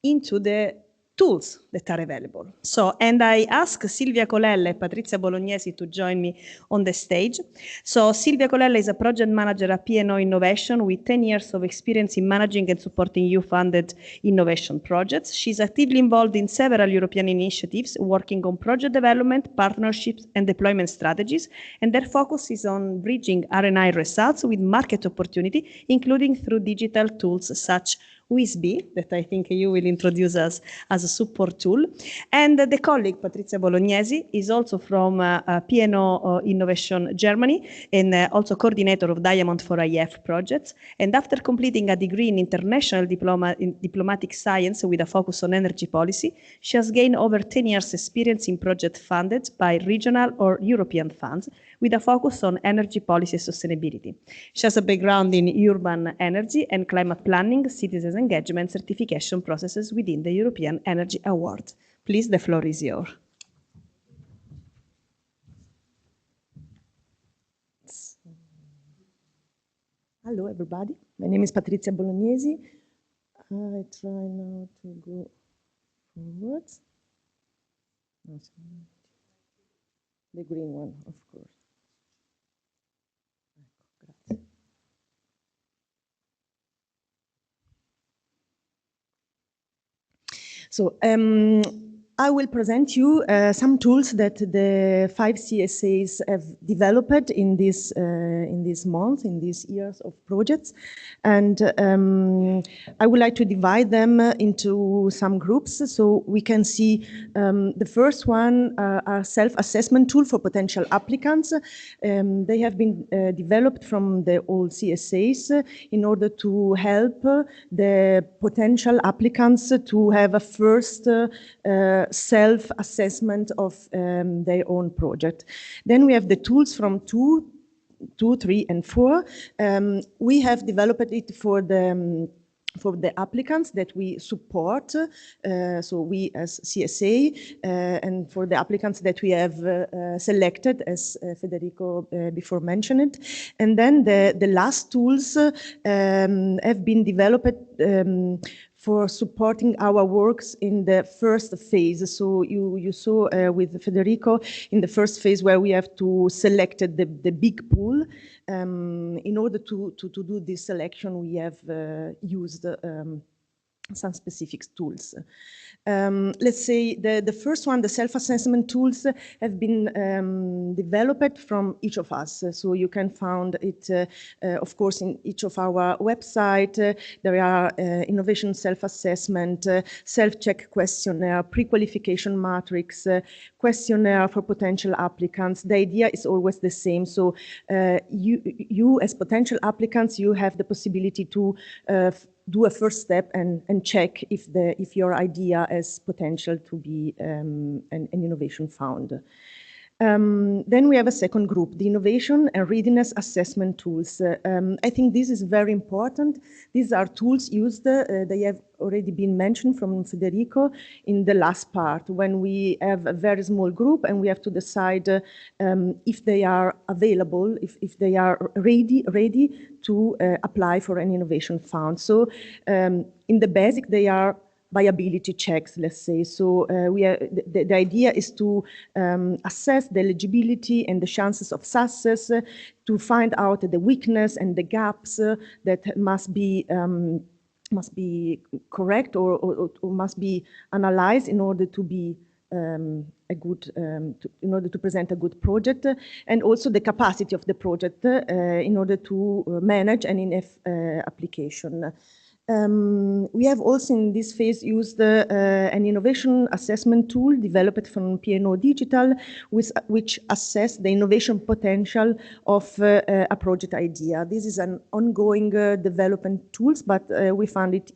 into the tools that are available. So, and I ask Silvia Colella and Patrizia Bolognesi to join me on the stage. So Silvia Colella is a project manager at P&O Innovation with 10 years of experience in managing and supporting EU-funded innovation projects. She's actively involved in several European initiatives, working on project development, partnerships, and deployment strategies, and their focus is on bridging R&I results with market opportunity, including through digital tools such WISB, that I think you will introduce us as a support tool. And the colleague, Patrizia Bolognesi, is also from P&O Innovation Germany and also coordinator of Diamond for IF projects. And after completing a degree in international diplomatic science with a focus on energy policy, she has gained over 10 years experience in projects funded by regional or European funds with a focus on energy policy and sustainability. She has a background in urban energy and climate planning, citizens engagement, certification processes within the European Energy Award. Please, the floor is yours. Hello, everybody. My name is Patrizia Bolognesi. I try now to go forwards. The green one, of course. So I will present you some tools that the 5 CSAs have developed in this month, in these years of projects. And I would like to divide them into some groups. So we can see the first one are self-assessment tool for potential applicants. They have been developed from the old CSAs in order to help the potential applicants to have a first self-assessment of their own project. Then we have the tools from 2, 3, and 4. We have developed it for the applicants that we support, so we as CSA, and for the applicants that we have selected, as Federico before mentioned. And then the last tools have been developed for supporting our works in the first phase. So you saw with Federico in the first phase where we have to select the big pool. In order to do this selection, we have used some specific tools. Let's say the first one, the self-assessment tools, have been developed from each of us. So you can find it, of course, in each of our website. There are innovation self-assessment, self-check questionnaire, pre-qualification matrix, questionnaire for potential applicants. The idea is always the same. So you as potential applicants, you have the possibility to do a first step and check if your idea has potential to be an innovation fund. Then we have a second group, the innovation and readiness assessment tools. I think this is very important. These are tools used, they have already been mentioned from Federico in the last part, when we have a very small group and we have to decide if they are available, if they are ready to apply for an innovation fund. So in the basic, they are viability checks, let's say. So the idea is to assess the eligibility and the chances of success, to find out the weakness and the gaps that must be correct or must be analyzed in order to be in order to present a good project, and also the capacity of the project in order to manage an INF application. We have also in this phase used an innovation assessment tool developed from P&O Digital, which assess the innovation potential of a project idea. This is an ongoing development tools, but we found it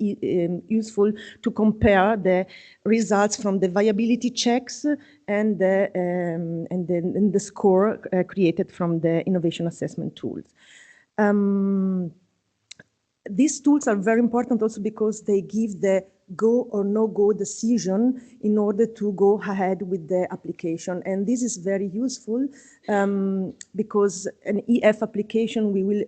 useful to compare the results from the viability checks and the score created from the innovation assessment tools. These tools are very important also because they give the go or no go decision in order to go ahead with the application. And this is very useful because an EF application, we will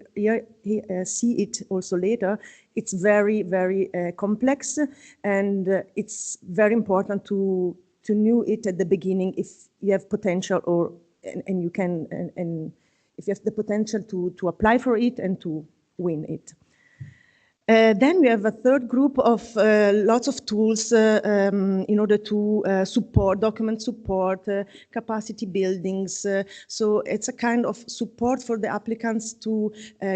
see it also later, it's very, very complex, and it's very important to know it at the beginning if you have potential, or and you can, and if you have the potential to apply for it and to win it. Then we have a third group of lots of tools in order to support, document support, capacity buildings. So it's a kind of support for the applicants to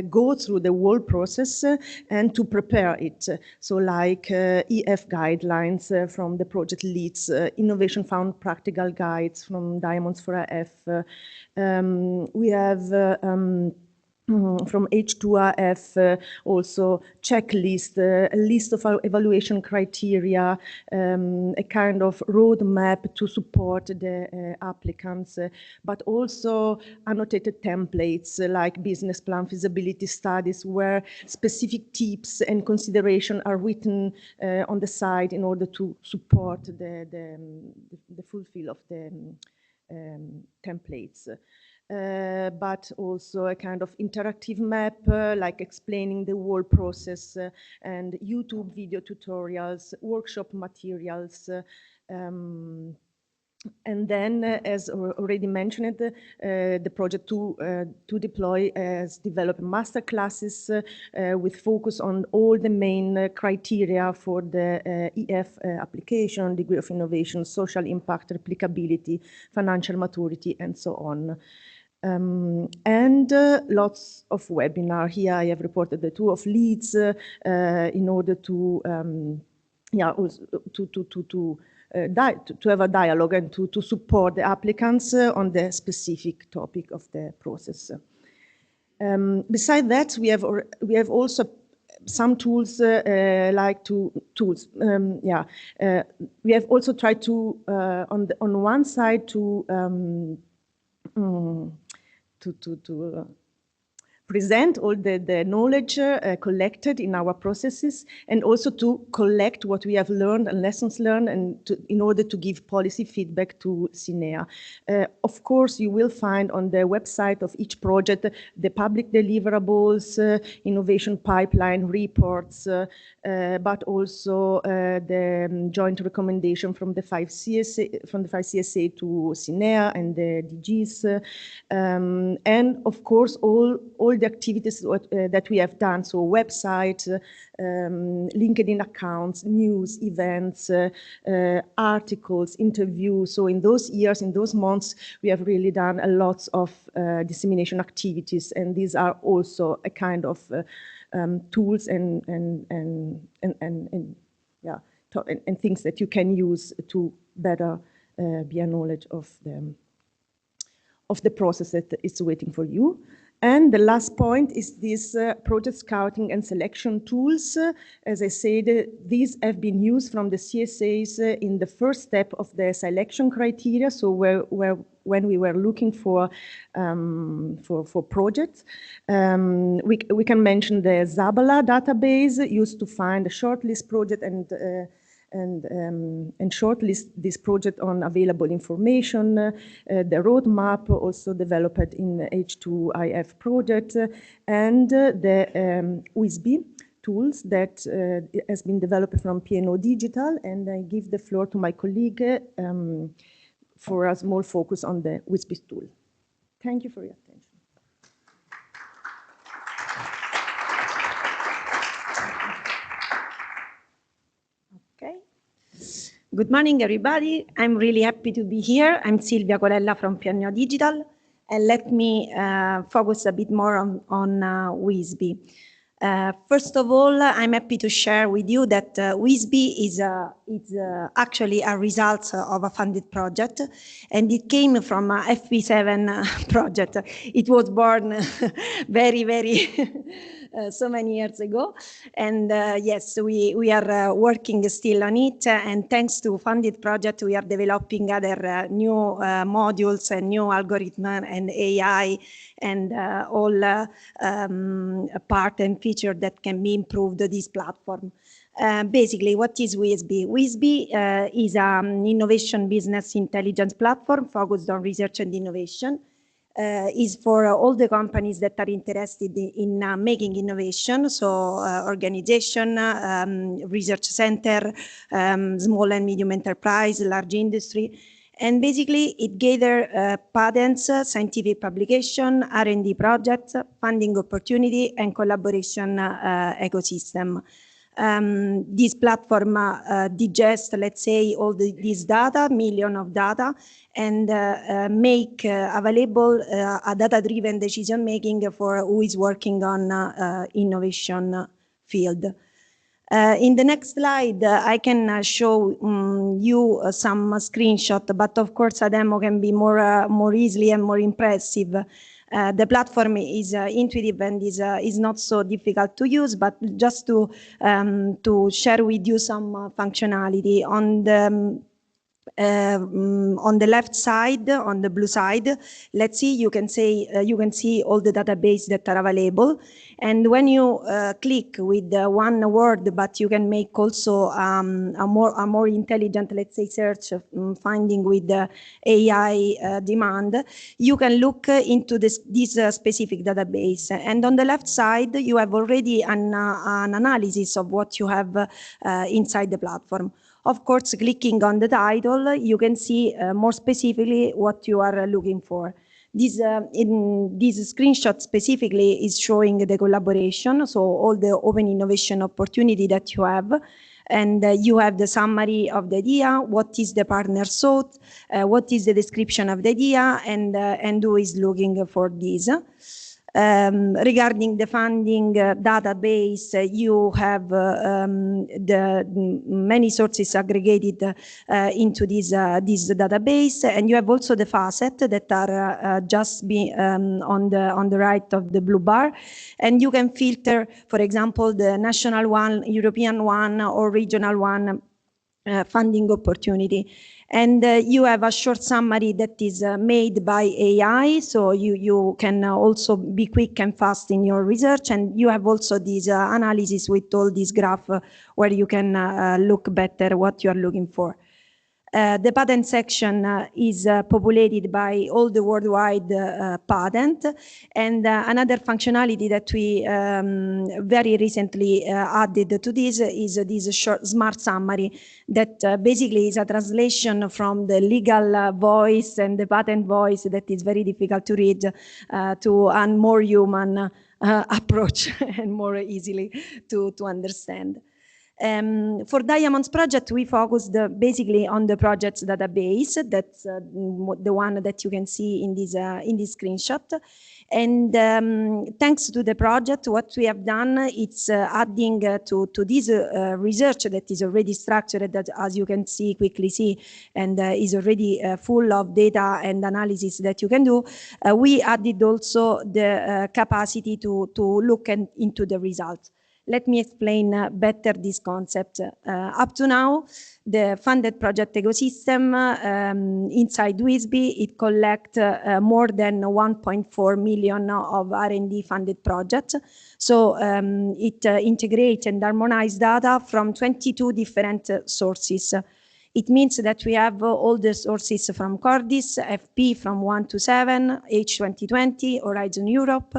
go through the whole process and to prepare it. So like EF guidelines from the project leads, Innovation Fund practical guides from Diamonds for AF. We have from H2AF, also checklist, a list of our evaluation criteria, a kind of roadmap to support the applicants, but also annotated templates like business plan, feasibility studies, where specific tips and consideration are written on the side in order to support the fulfill of the templates. But also a kind of interactive map, like explaining the whole process, and YouTube video tutorials, workshop materials, and then, as already mentioned, the project to deploy has developed master classes with focus on all the main criteria for the EF application, degree of innovation, social impact, replicability, financial maturity, and so on. And lots of webinars. Here I have reported the two of Leeds in order to to have a dialogue and to support the applicants on the specific topic of the process. Besides that, we have also some tools we have also tried to on one side to present all the knowledge collected in our processes, and also to collect what we have learned and lessons learned, and in order to give policy feedback to CINEA. Of course, you will find on the website of each project the public deliverables, innovation pipeline reports, but also the joint recommendation from the 5 CSA to CINEA and the DGs, and of course all the activities that we have done, so website, LinkedIn accounts, news, events, articles, interviews. So in those years, in those months, we have really done a lot of dissemination activities, and these are also a kind of tools and things that you can use to better be a knowledge of the process that is waiting for you. And the last point is this project scouting and selection tools. As I said, these have been used from the CSAs in the first step of the selection criteria. So when we were looking for projects, we can mention the Zabala database used to find a shortlist project and shortlist this project on available information. The roadmap also developed in the H2IF project, and the WISB tools that has been developed from P&O Digital. And I give the floor to my colleague for a small focus on the WISB tool. Thank you for your attention. Okay. Good morning, everybody. I'm really happy to be here. I'm Silvia Colella from P&O Digital, and let me focus a bit more on WISB. First of all, I'm happy to share with you that WISB is actually a result of a funded project, and it came from a FP7 project. It was born very, very so many years ago. And yes, we are working still on it. And thanks to funded project, we are developing other new modules and new algorithm and AI and all part and feature that can be improved this platform. Basically, what is WISB? WISB is an innovation business intelligence platform focused on research and innovation. Is for all the companies that are interested in making innovation, so organization, research center, small and medium enterprise, large industry. And basically, it gathers patents, scientific publication, R&D projects, funding opportunity, and collaboration ecosystem. This platform digests, let's say, all this data, million of data, and make available a data-driven decision-making for who is working on innovation field. In the next slide, I can show you some screenshot, but of course a demo can be more easily and more impressive. The platform is intuitive and is not so difficult to use, but just to share with you some functionality. On the left side, on the blue side, let's see, you can see all the database that are available. And when you click with one word, but you can make also a more intelligent, let's say, search finding with the AI demand, you can look into this specific database. And on the left side, you have already an analysis of what you have inside the platform. Of course, clicking on the title, you can see more specifically what you are looking for. This screenshot specifically is showing the collaboration, so all the open innovation opportunity that you have. And you have the summary of the idea, what is the partner sought, what is the description of the idea, and who is looking for this. Regarding the funding database, you have the many sources aggregated into this database, and you have also the facet that are just on the right of the blue bar, and you can filter, for example, the national one, European one, or regional one funding opportunity. And you have a short summary that is made by AI, so you can also be quick and fast in your research, and you have also this analysis with all these graphs where you can look better what you are looking for. The patent section is populated by all the worldwide patent, and another functionality that we very recently added to this is this short smart summary that basically is a translation from the legal voice and the patent voice that is very difficult to read to a more human approach and more easily to understand. For Diamonds project, we focused basically on the projects database. That's the one that you can see in this screenshot. And thanks to the project, what we have done, it's adding to this research that is already structured, that as you can quickly see, and is already full of data and analysis that you can do. We added also the capacity to look into the results. Let me explain better this concept. Up to now, the funded project ecosystem inside WISB, it collects more than 1.4 million of R&D funded projects. So it integrates and harmonizes data from 22 different sources. It means that we have all the sources from Cordis, FP from 1 to 7, H2020, Horizon Europe,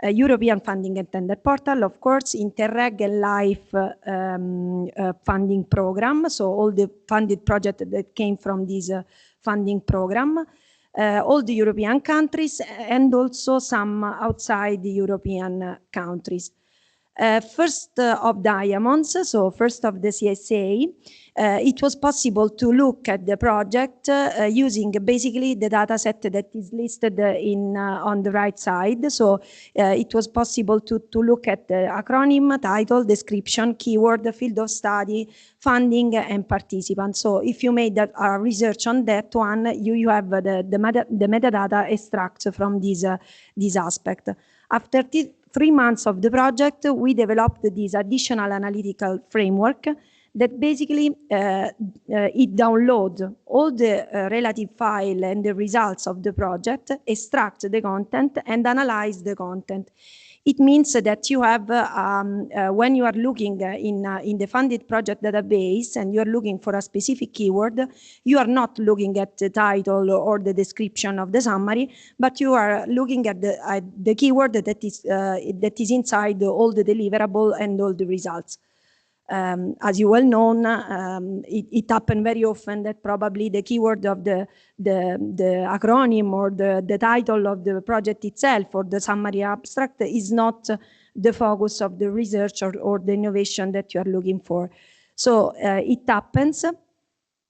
European Funding and Tender Portal, of course, Interreg and LIFE funding program, so all the funded projects that came from this funding program, all the European countries, and also some outside the European countries. First of Diamonds, so first of the CSA, it was possible to look at the project using basically the data set that is listed on the right side. So it was possible to look at the acronym, title, description, keyword, field of study, funding, and participants. So if you made a research on that one, you have the metadata extract from this aspect. After 3 months of the project, we developed this additional analytical framework that basically it downloads all the relative file and the results of the project, extract the content, and analyze the content. It means that you have, when you are looking in the funded project database and you are looking for a specific keyword, you are not looking at the title or the description of the summary, but you are looking at the keyword that is inside all the deliverable and all the results. As you well know, it happens very often that probably the keyword of the acronym or the title of the project itself or the summary abstract is not the focus of the research or the innovation that you are looking for. So it happens.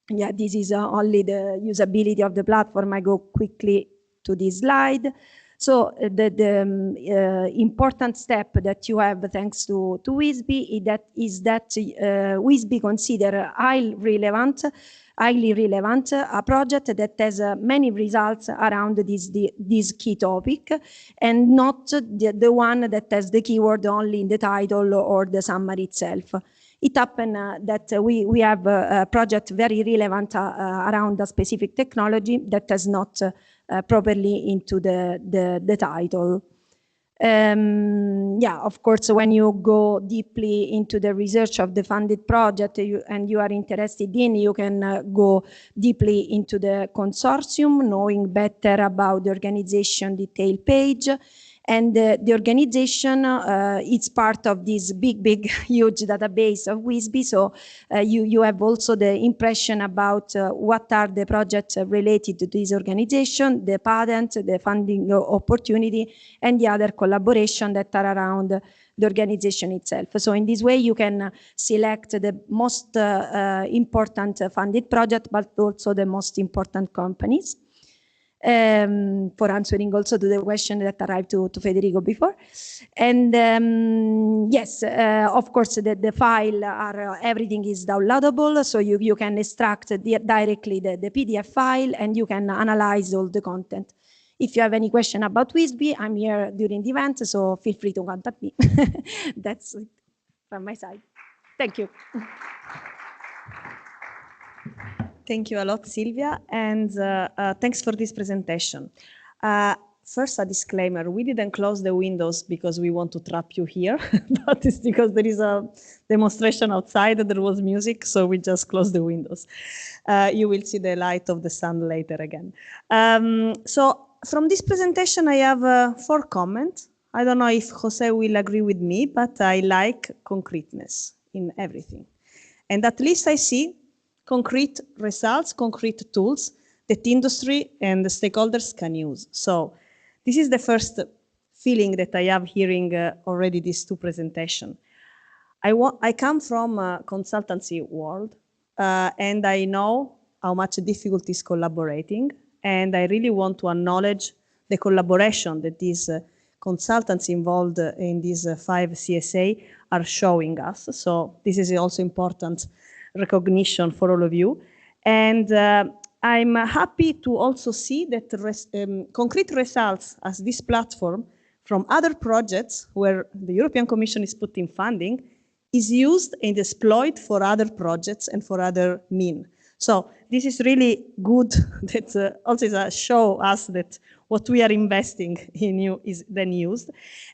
Yeah, this is only the usability of the platform. I go quickly to this slide. So the important step that you have thanks to WISB is that WISB consider highly relevant a project that has many results around this key topic and not the one that has the keyword only in the title or the summary itself. It happened that we have a project very relevant around a specific technology that has not properly into the title. Yeah, of course, when you go deeply into the research of the funded project and you are interested in, you can go deeply into the consortium, knowing better about the organization detail page. And the organization, it's part of this big, huge database of WISB. So you have also the impression about what are the projects related to this organization, the patent, the funding opportunity, and the other collaboration that are around the organization itself. So in this way, you can select the most important funded project, but also the most important companies. For answering also to the question that arrived to Federico before. And yes, of course, the file everything is downloadable, so you can extract directly the PDF file and you can analyze all the content. If you have any question about WISB, I'm here during the event, so feel free to contact me. That's it from my side. Thank you. Thank you a lot, Silvia, and thanks for this presentation. First, a disclaimer. We didn't close the windows because we want to trap you here, but it's because there is a demonstration outside and there was music, so we just closed the windows. You will see the light of the sun later again. So from this presentation, I have 4 comments. I don't know if Jose will agree with me, but I like concreteness in everything. And at least I see concrete results, concrete tools that industry and the stakeholders can use. So this is the first feeling that I have hearing already these 2 presentations. I come from a consultancy world and I know how much difficult is collaborating, and I really want to acknowledge the collaboration that these consultants involved in these 5 CSA are showing us. So this is also important recognition for all of you. And I'm happy to also see that concrete results as this platform from other projects where the European Commission is putting funding is used and exploited for other projects and for other means. So this is really good that also show us that what we are investing in you is then used.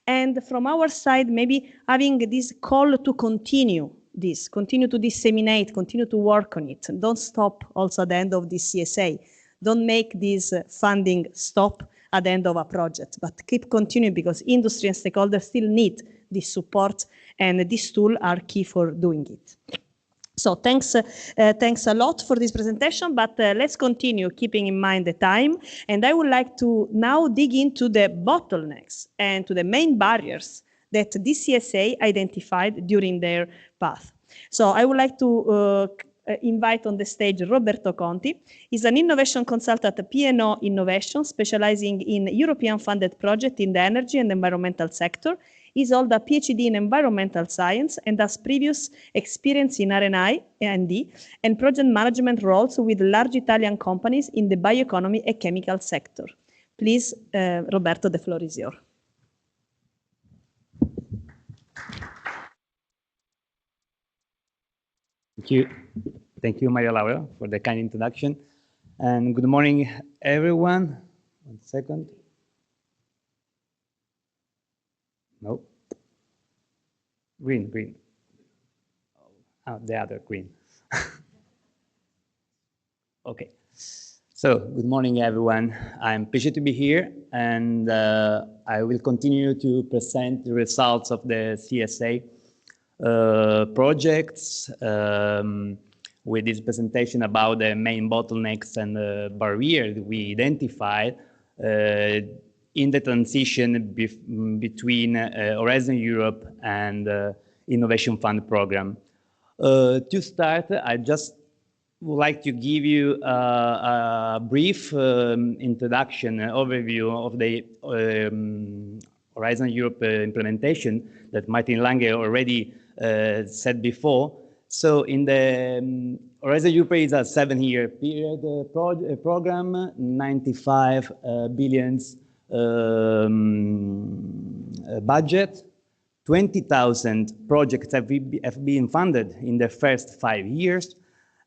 And from our side, maybe having this call to continue to disseminate, continue to work on it. Don't stop also at the end of this CSA. Don't make this funding stop at the end of a project, but keep continuing because industry and stakeholders still need this support and these tools are key for doing it. So thanks a lot for this presentation, but let's continue keeping in mind the time. And I would like to now dig into the bottlenecks and to the main barriers that this CSA identified during their path. So I would like to invite on the stage Roberto Conti. He's an innovation consultant at P&O Innovation, specializing in European funded projects in the energy and environmental sector. He's held a PhD in environmental science and has previous experience in R&D and project management roles with large Italian companies in the bioeconomy and chemical sector. Please, Roberto, the floor is yours. Thank you. Thank you, Maria Laura, for the kind introduction. And good morning, everyone. 1 second. No. Green. Oh, the other green. Okay. So, good morning, everyone. I'm pleased to be here, and I will continue to present the results of the CSA projects with this presentation about the main bottlenecks and barriers we identified in the transition between Horizon Europe and Innovation Fund program. To start, I just would like to give you a brief introduction, overview of the Horizon Europe implementation that Martin Lange already said before. So in the Horizon Europe is a 7-year period program, 95 billions budget. 20,000 projects have been funded in the first 5 years,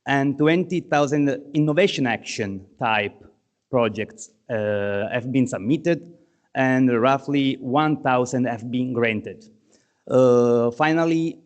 and 20,000 innovation action type projects have been submitted, and roughly 1,000 have been granted. Finally,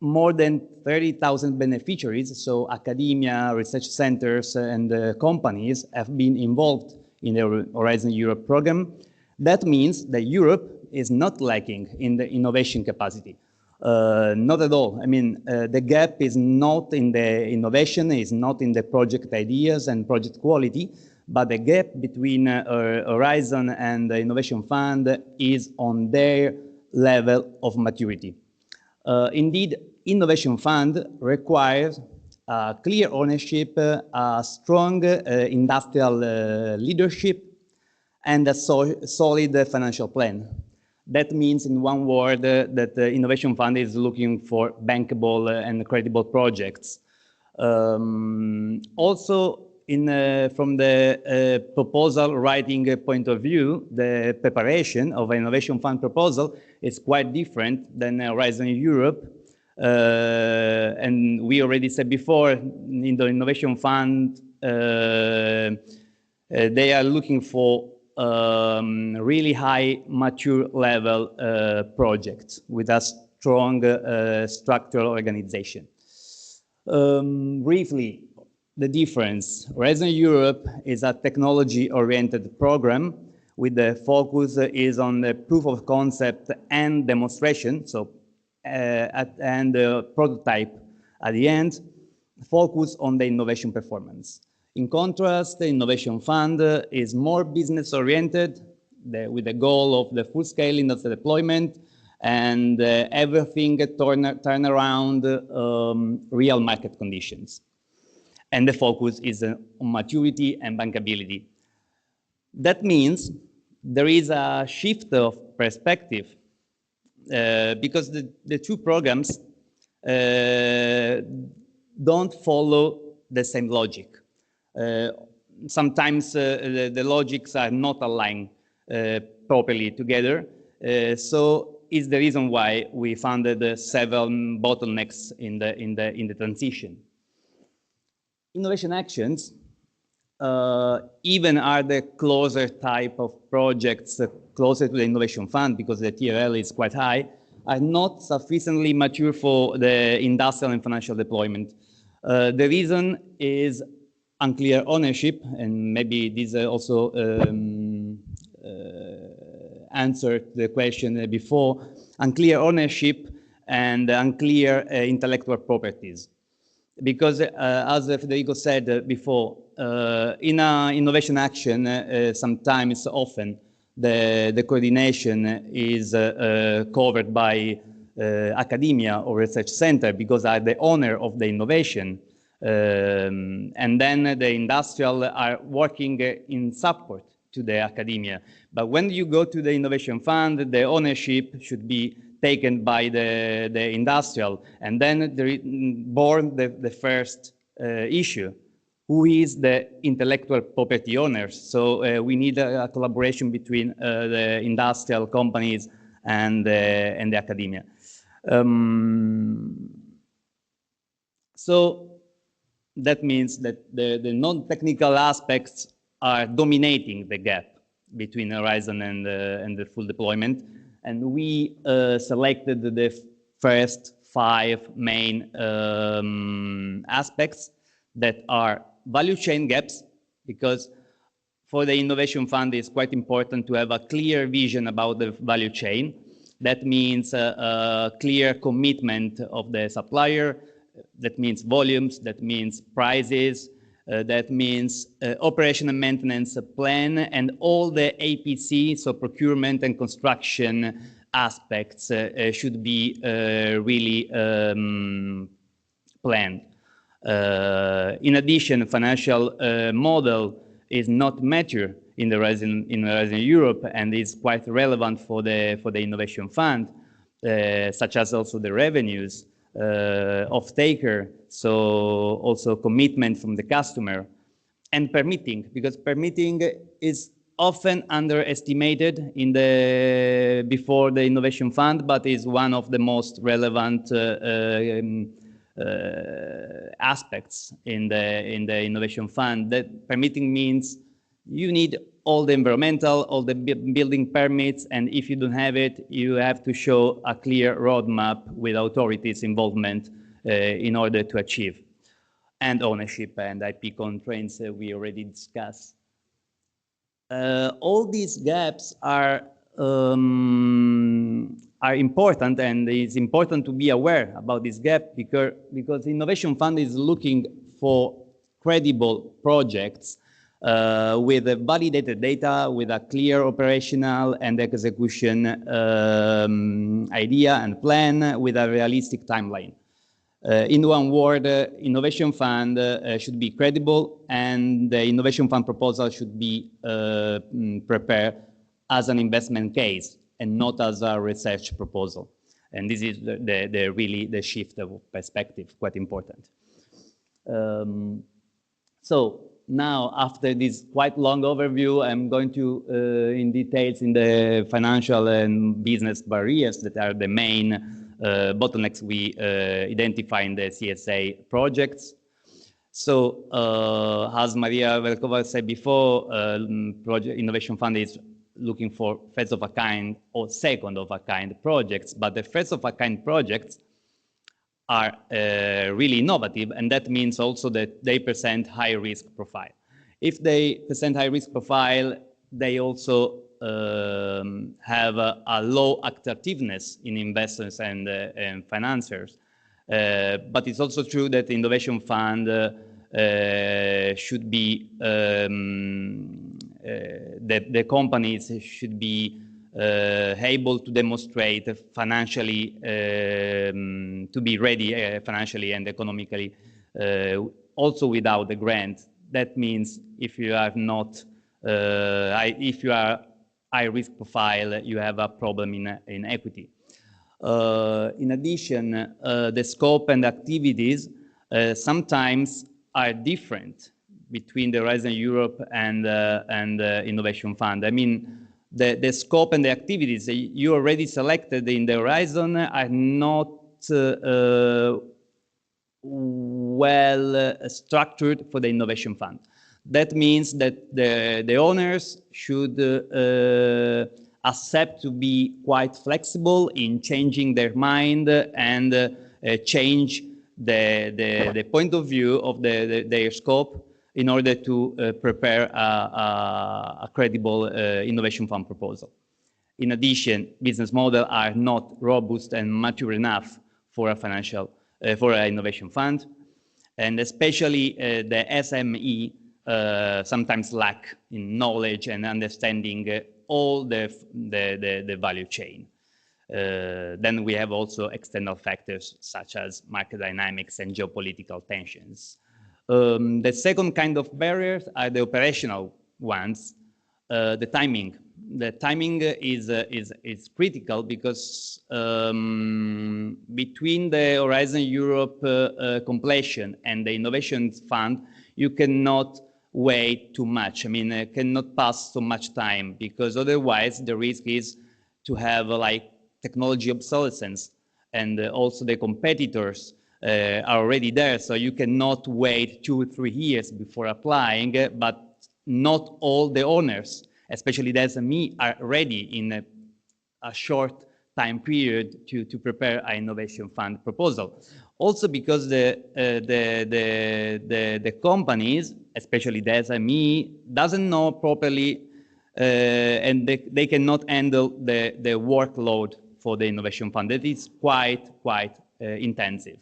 more than 30,000 beneficiaries, so academia, research centers, and companies have been involved in the Horizon Europe program. That means that Europe is not lacking in the innovation capacity. Not at all. I mean, the gap is not in the innovation, is not in the project ideas and project quality, but the gap between Horizon and the Innovation Fund is on their level of maturity. Indeed, Innovation Fund requires clear ownership, a strong industrial leadership, and a solid financial plan. That means, in one word, that the Innovation Fund is looking for bankable and credible projects. Also, from the proposal writing point of view, the preparation of an Innovation Fund proposal is quite different than Horizon Europe. And we already said before, in the Innovation Fund, they are looking for really high mature level projects with a strong structural organization. Briefly, the difference. Horizon Europe is a technology-oriented program with the focus is on the proof of concept and demonstration, so and the prototype at the end, focus on the innovation performance. In contrast, the Innovation Fund is more business-oriented with the goal of the full-scale industrial deployment and everything turn around real market conditions. And the focus is on maturity and bankability. That means there is a shift of perspective because the two programs don't follow the same logic. Sometimes the logics are not aligned properly together. So is the reason why we funded several bottlenecks in the transition. Innovation actions, even are the closer type of projects closer to the Innovation Fund because the TRL is quite high, are not sufficiently mature for the industrial and financial deployment. The reason is unclear ownership, and maybe this also answered the question before, unclear ownership and unclear intellectual properties. Because as Federico said before, in an innovation action, sometimes often the coordination is covered by academia or research center because are the owner of the innovation. And then the industrial are working in support to the academia. But when you go to the Innovation Fund, the ownership should be taken by the industrial. And then born the first issue. Who is the intellectual property owners? So we need a collaboration between the industrial companies and the academia. So that means that the non-technical aspects are dominating the gap between Horizon and the full deployment. And we selected the first 5 main aspects that are value chain gaps, because for the Innovation Fund, it's quite important to have a clear vision about the value chain. That means a clear commitment of the supplier. That means volumes, that means prices, that means operation and maintenance plan, and all the APC, so procurement and construction aspects should be really planned. In addition, financial model is not mature in the Horizon Europe, and is quite relevant for the Innovation Fund, such as also the revenues of taker, so also commitment from the customer, and permitting, because permitting is often underestimated before the Innovation Fund, but is one of the most relevant aspects in the Innovation Fund. That permitting means you need all the environmental, all the building permits, and if you don't have it, you have to show a clear roadmap with authorities' involvement in order to achieve. And ownership and IP constraints we already discussed. All these gaps are important, and it's important to be aware about this gap because the Innovation Fund is looking for credible projects with validated data, with a clear operational and execution idea and plan, with a realistic timeline. In one word, Innovation Fund should be credible, and the Innovation Fund proposal should be prepared as an investment case and not as a research proposal. And this is really the shift of perspective, quite important. So now, after this quite long overview, I'm going to in details in the financial and business barriers that are the main bottlenecks we identify in the CSA projects. So, as Maria Velkova said before, Innovation Fund is looking for first of a kind or second of a kind projects, but the first of a kind projects are really innovative, and that means also that they present high risk profile. If they present high risk profile, they also have a low attractiveness in investors and financiers. But it's also true that the Innovation Fund should be, the companies should be able to demonstrate financially, to be ready financially and economically, also without the grant. That means if you are not, if you are high risk profile, you have a problem in equity. In addition, the scope and activities sometimes are different between the Horizon Europe and Innovation Fund. I mean, the scope and the activities you already selected in the Horizon are not well structured for the Innovation Fund. That means that the owners should accept to be quite flexible in changing their mind and change the point of view of their scope in order to prepare a credible Innovation Fund proposal. In addition, business models are not robust and mature enough for a financial, for an Innovation Fund, and especially the SME sometimes lack in knowledge and understanding all the value chain. Then we have also external factors such as market dynamics and geopolitical tensions. The second kind of barriers are the operational ones. The timing. The timing is critical because between the Horizon Europe completion and the Innovation Fund, you cannot wait too much. I mean, cannot pass so much time because otherwise the risk is to have like technology obsolescence, and also the competitors are already there, so you cannot wait 2 or 3 years before applying, but not all the owners, especially the SME, are ready in a short time period to prepare an innovation fund proposal. Also because the companies, especially the SME, doesn't know properly and they cannot handle the workload for the innovation fund. That is quite intensive.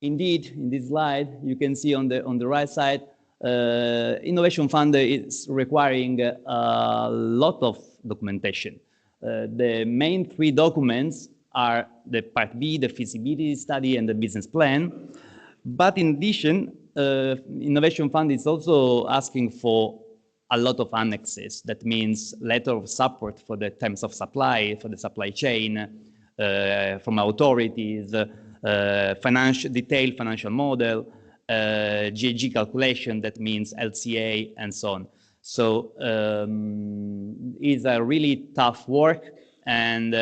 Indeed, in this slide, you can see on the right side, innovation fund is requiring a lot of documentation. The main 3 documents are the Part B, the feasibility study, and the business plan. But in addition, innovation fund is also asking for a lot of annexes. That means letter of support for the terms of supply, for the supply chain, from authorities, detailed financial model, GHG calculation, that means LCA, and so on. So it's a really tough work, and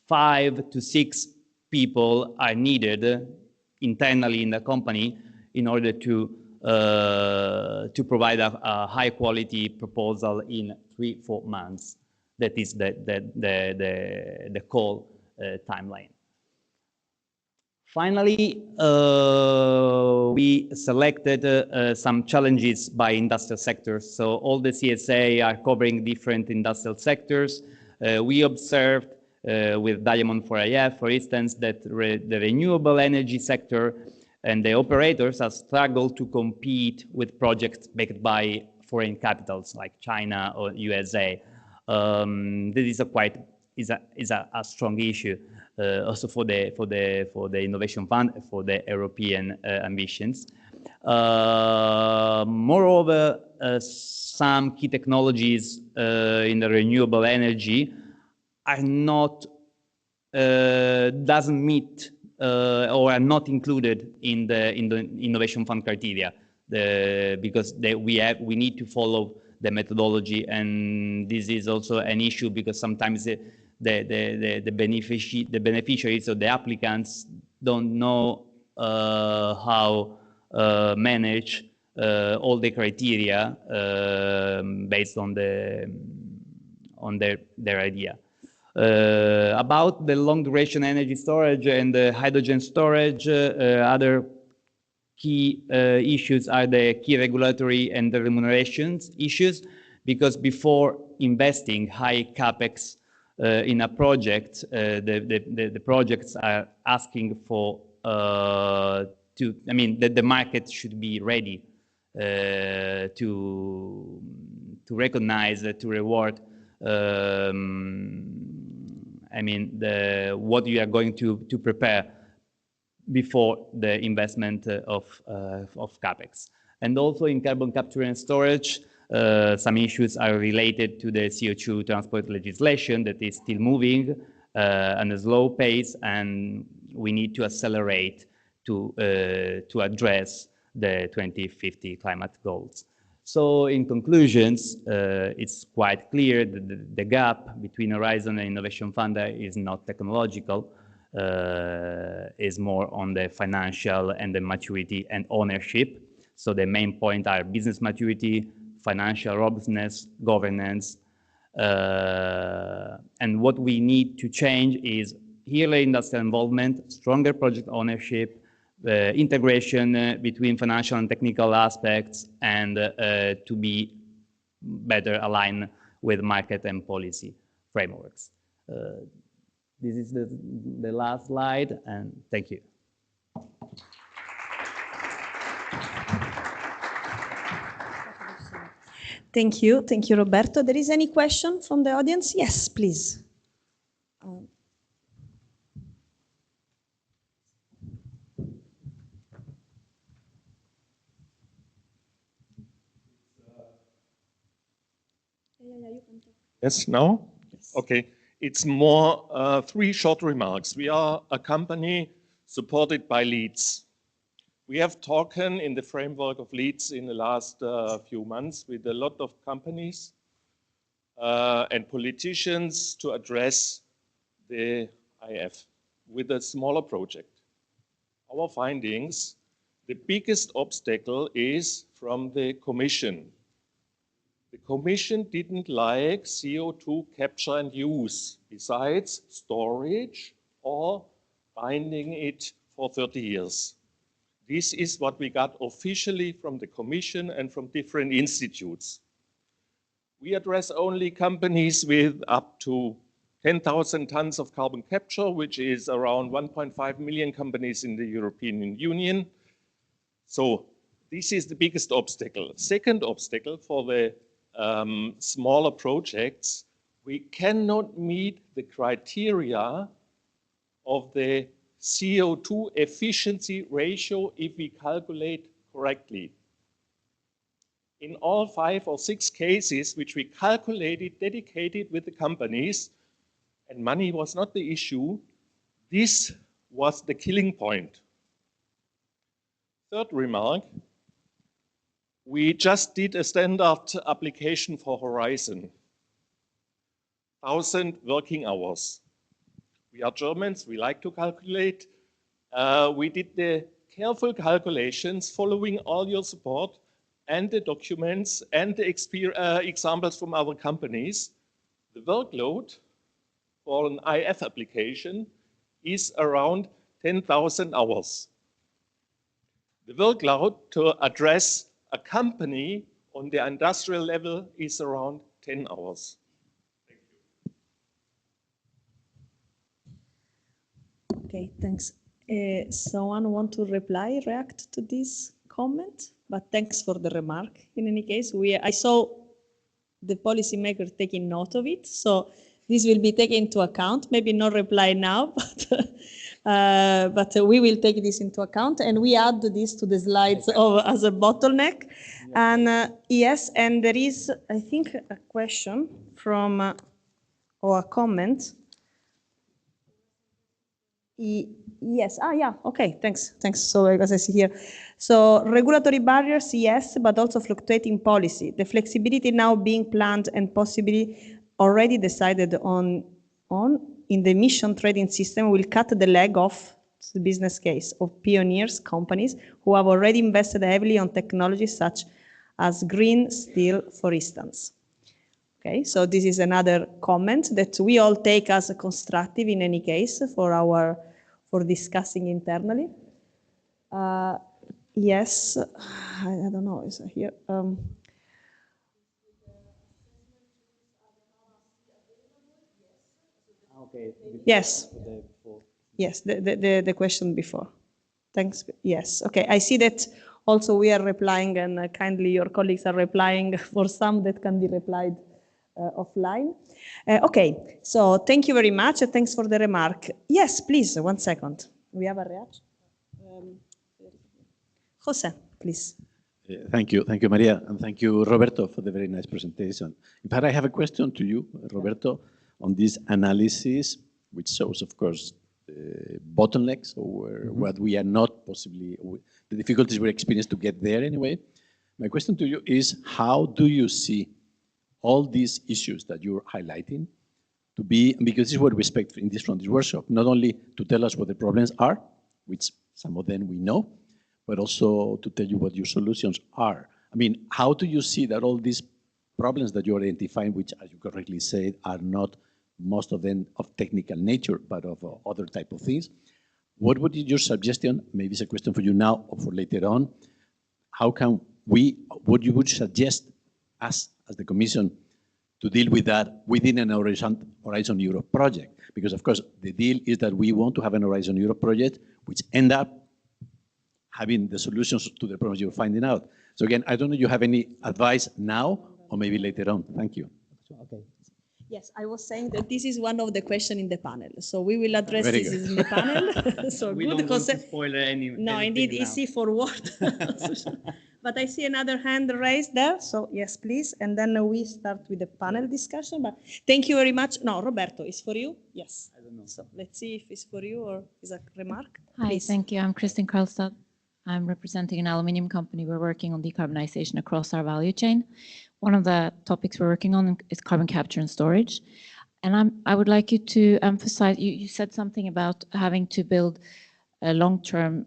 5 to 6 people are needed internally in the company in order to provide a high quality proposal in 3-4 months. That is the call timeline. Finally, we selected some challenges by industrial sectors. So all the CSA are covering different industrial sectors. We observed with Diamond 4IF, for instance, that the renewable energy sector and the operators have struggled to compete with projects backed by foreign capitals like China or USA. This is a strong issue. Also for the innovation fund, for the European ambitions. Moreover, some key technologies in the renewable energy are not doesn't meet or are not included in the innovation fund criteria because we need to follow the methodology, and this is also an issue because sometimes the beneficiaries or the applicants don't know how manage all the criteria based on their idea. About the long duration energy storage and the hydrogen storage, other key issues are the key regulatory and the remunerations issues, because before investing high capex in a project, the projects are asking for the market should be ready to recognize, to reward what you are going to prepare before the investment of capex. And also in carbon capture and storage, some issues are related to the CO2 transport legislation that is still moving at a slow pace, and we need to accelerate to address the 2050 climate goals. So in conclusions, it's quite clear that the gap between Horizon and Innovation Fund is not technological, is more on the financial and the maturity and ownership. So the main point are business maturity, financial robustness, governance, and what we need to change is early industrial involvement, stronger project ownership, integration between financial and technical aspects, and to be better aligned with market and policy frameworks. This is the last slide, and thank you. Thank you, Roberto. There is any question from the audience? Yes, please. Yes, now? Yes. Okay. It's more 3 short remarks. We are a company supported by leads. We have talked in the framework of leads in the last few months with a lot of companies and politicians to address the IF with a smaller project. our findings, the biggest obstacle is from the Commission. The Commission didn't like CO2 capture and use, besides storage or binding it for 30 years. This is what we got officially from the Commission and from different institutes. We address only companies with up to 10,000 tons of carbon capture, which is around 1.5 million companies in the European Union. So this is the biggest obstacle. Second obstacle for the smaller projects, we cannot meet the criteria of the CO2 efficiency ratio if we calculate correctly. In all 5 or 6 cases which we calculated, dedicated with the companies, and money was not the issue, this was the killing point. Third remark, we just did a standard application for Horizon. 1,000 working hours. We are Germans, we like to calculate. We did the careful calculations following all your support and the documents and the examples from our companies. The workload for an IF application is around 10,000 hours. The workload to address a company on the industrial level is around 10 hours. Okay, thanks. Someone want to react to this comment? But thanks for the remark. In any case, I saw the policymaker taking note of it, so this will be taken into account. Maybe not reply now, but we will take this into account, and we add this to the slides as a bottleneck. And yes, and there is, I think, a question from or a comment. Yes, yeah, okay, thanks. So as I see here. So regulatory barriers, yes, but also fluctuating policy. The flexibility now being planned and possibly already decided on in the emission trading system will cut the leg off the business case of pioneers companies who have already invested heavily on technologies such as green steel, for instance. Okay, so this is another comment that we all take as a constructive in any case for discussing internally. Yes, I don't know, is it here? Okay. Yes. Yes, the question before. Thanks. Yes. Okay. I see that also we are replying, and kindly your colleagues are replying for some that can be replied offline. Okay. So thank you very much. Thanks for the remark. Yes, please. 1 second. We have a reaction. Jose, please. Thank you, Maria, and thank you, Roberto, for the very nice presentation. In fact, I have a question to you, Roberto, on this analysis, which shows, of course, bottlenecks or what we are not possibly, the difficulties we experience to get there anyway. My question to you is, how do you see all these issues that you're highlighting to be, because this is what we expect from this workshop, not only to tell us what the problems are, which some of them we know, but also to tell you what your solutions are. I mean, how do you see that all these problems that you're identifying, which, as you correctly said, are not most of them of technical nature, but of other type of things? What would be your suggestion? Maybe it's a question for you now or for later on. How can we, what you would suggest us as the Commission to deal with that within an Horizon Europe project? Because of course, the deal is that we want to have an Horizon Europe project which end up having the solutions to the problems you're finding out. So again, I don't know if you have any advice now or maybe later on. Thank you. Okay. Yes, I was saying that this is one of the questions in the panel. So we will address Very this good. in the panel. So We good don't want to spoil any. No, indeed, easy forward. But I see another hand raised there. So yes, please. And then we start with the panel discussion. But thank you very much. No, Roberto, is for you? Yes. I don't know. So let's see if it's for you or is a remark. Hi, Please. thank you. I'm Kristin Karlstad. I'm representing an aluminium company. We're working on decarbonization across our value chain. One of the topics we're working on is carbon capture and storage. And I would like you to emphasize, you said something about having to build a long-term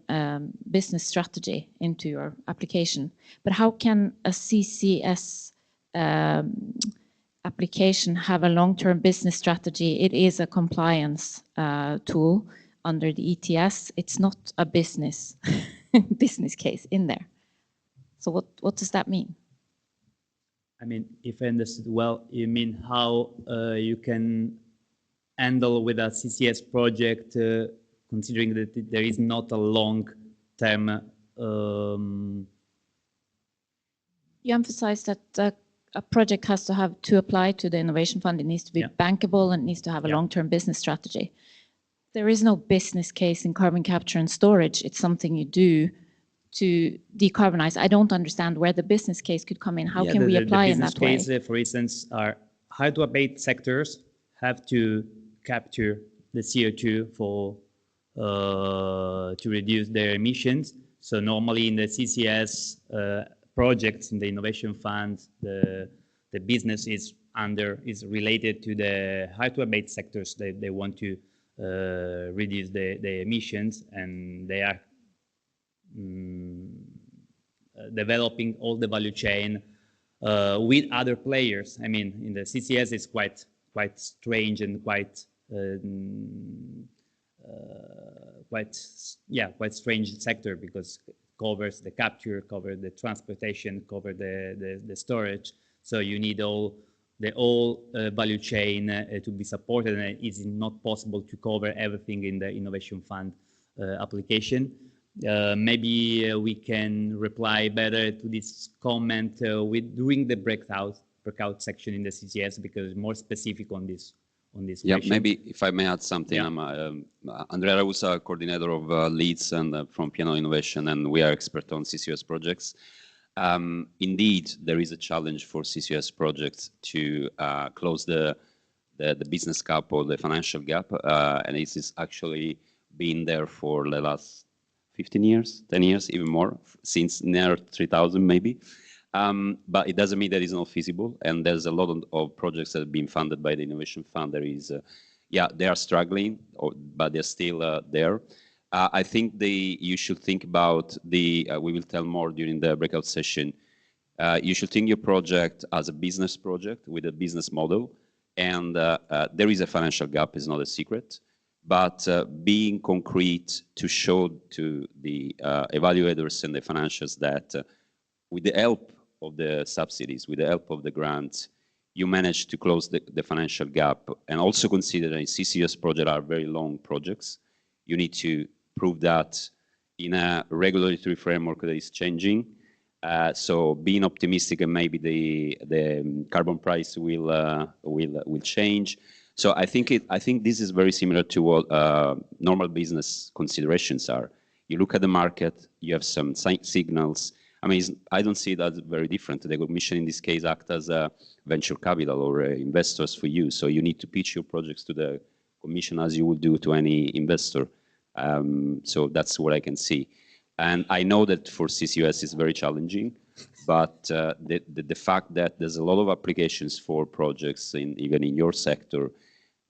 business strategy into your application. But how can a CCS application have a long-term business strategy? It is a compliance tool under the ETS. It's not a business business case in there. So what does that mean? I mean, if I understood well, you mean how you can handle with a CCS project, considering that there is not a long-term. You emphasize that a project has to have to apply to the Innovation Fund. It needs to be bankable and it needs to have a long-term business strategy. There is no business case in carbon capture and storage. It's something you do to decarbonize. I don't understand where the business case could come in. How can we apply in that way? The business case, for instance, are hard-to-abate sectors have to capture the CO2 for to reduce their emissions. So normally in the CCS projects in the Innovation Fund, the business is related to the hard-to-abate sectors. They want to reduce the emissions, and they are developing all the value chain with other players. I mean, in the CCS, it's quite strange and quite strange sector, because it covers the capture, covers the transportation, covers the storage. So you need the whole value chain to be supported, and it is not possible to cover everything in the Innovation Fund application. Maybe we can reply better to this comment during the breakout section in the CCS, because more specific on this. Yeah, question. Maybe if I may add something. Yeah. Andrea Ragusa, coordinator of Leeds and from Piano Innovation, and we are expert on CCS projects. Indeed, there is a challenge for CCS projects to close the business gap or the financial gap, and this is actually been there for the last 15 years, 10 years, even more, since near 3000 maybe. But it doesn't mean that it's not feasible, and there's a lot of projects that have been funded by the Innovation Fund. There is, they are struggling, but they're still there. I think you should think about we will tell more during the breakout session. You should think your project as a business project with a business model, and there is a financial gap, is not a secret, but being concrete to show to the evaluators and the financials that with the help of the subsidies, with the help of the grants, you manage to close the financial gap. And also considering CCS projects are very long projects, you need to prove that in a regulatory framework that is changing. So being optimistic, and maybe the carbon price will change. So I think this is very similar to what normal business considerations are. You look at the market, you have some signals. I mean, I don't see that very different. The Commission in this case act as a venture capital or investors for you. So you need to pitch your projects to the Commission as you would do to any investor. So that's what I can see. And I know that for CCUS is very challenging, but the fact that there's a lot of applications for projects even in your sector,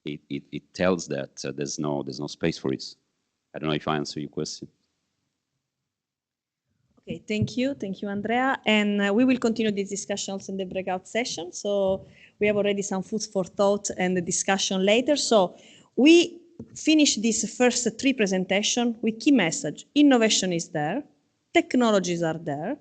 it tells that there's no space for it. I don't know if I answer your question. Okay, thank you, Andrea. And we will continue these discussions in the breakout session. So we have already some food for thought and the discussion later. So we finish this first three presentations with key message. Innovation is there, technologies are there,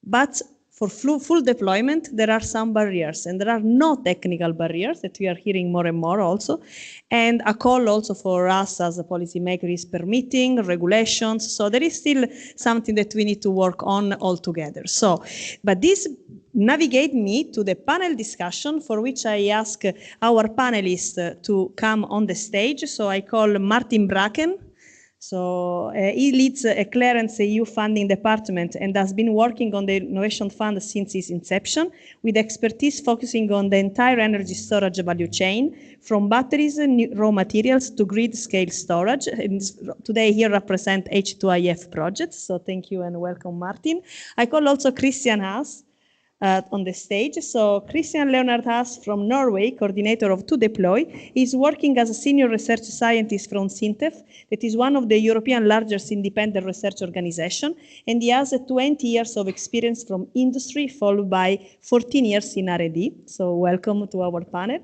but for full deployment, there are some barriers, and there are no technical barriers that we are hearing more and more also. And a call also for us as a policymaker is permitting, regulations. So there is still something that we need to work on all together. So, but this navigate me to the panel discussion, for which I ask our panelists to come on the stage. So I call Martin Bracken. So he leads a Clarence EU funding department and has been working on the Innovation Fund since its inception, with expertise focusing on the entire energy storage value chain, from batteries and raw materials to grid-scale storage. And today he represents H2IF projects. So thank you and welcome, Martin. I call also Christian Haas, on the stage. So Christian Leonard Haas from Norway, coordinator of To Deploy, is working as a senior research scientist from SINTEF, that is one of the European largest independent research organization, and he has 20 years of experience from industry, followed by 14 years in R&D. So welcome to our panel.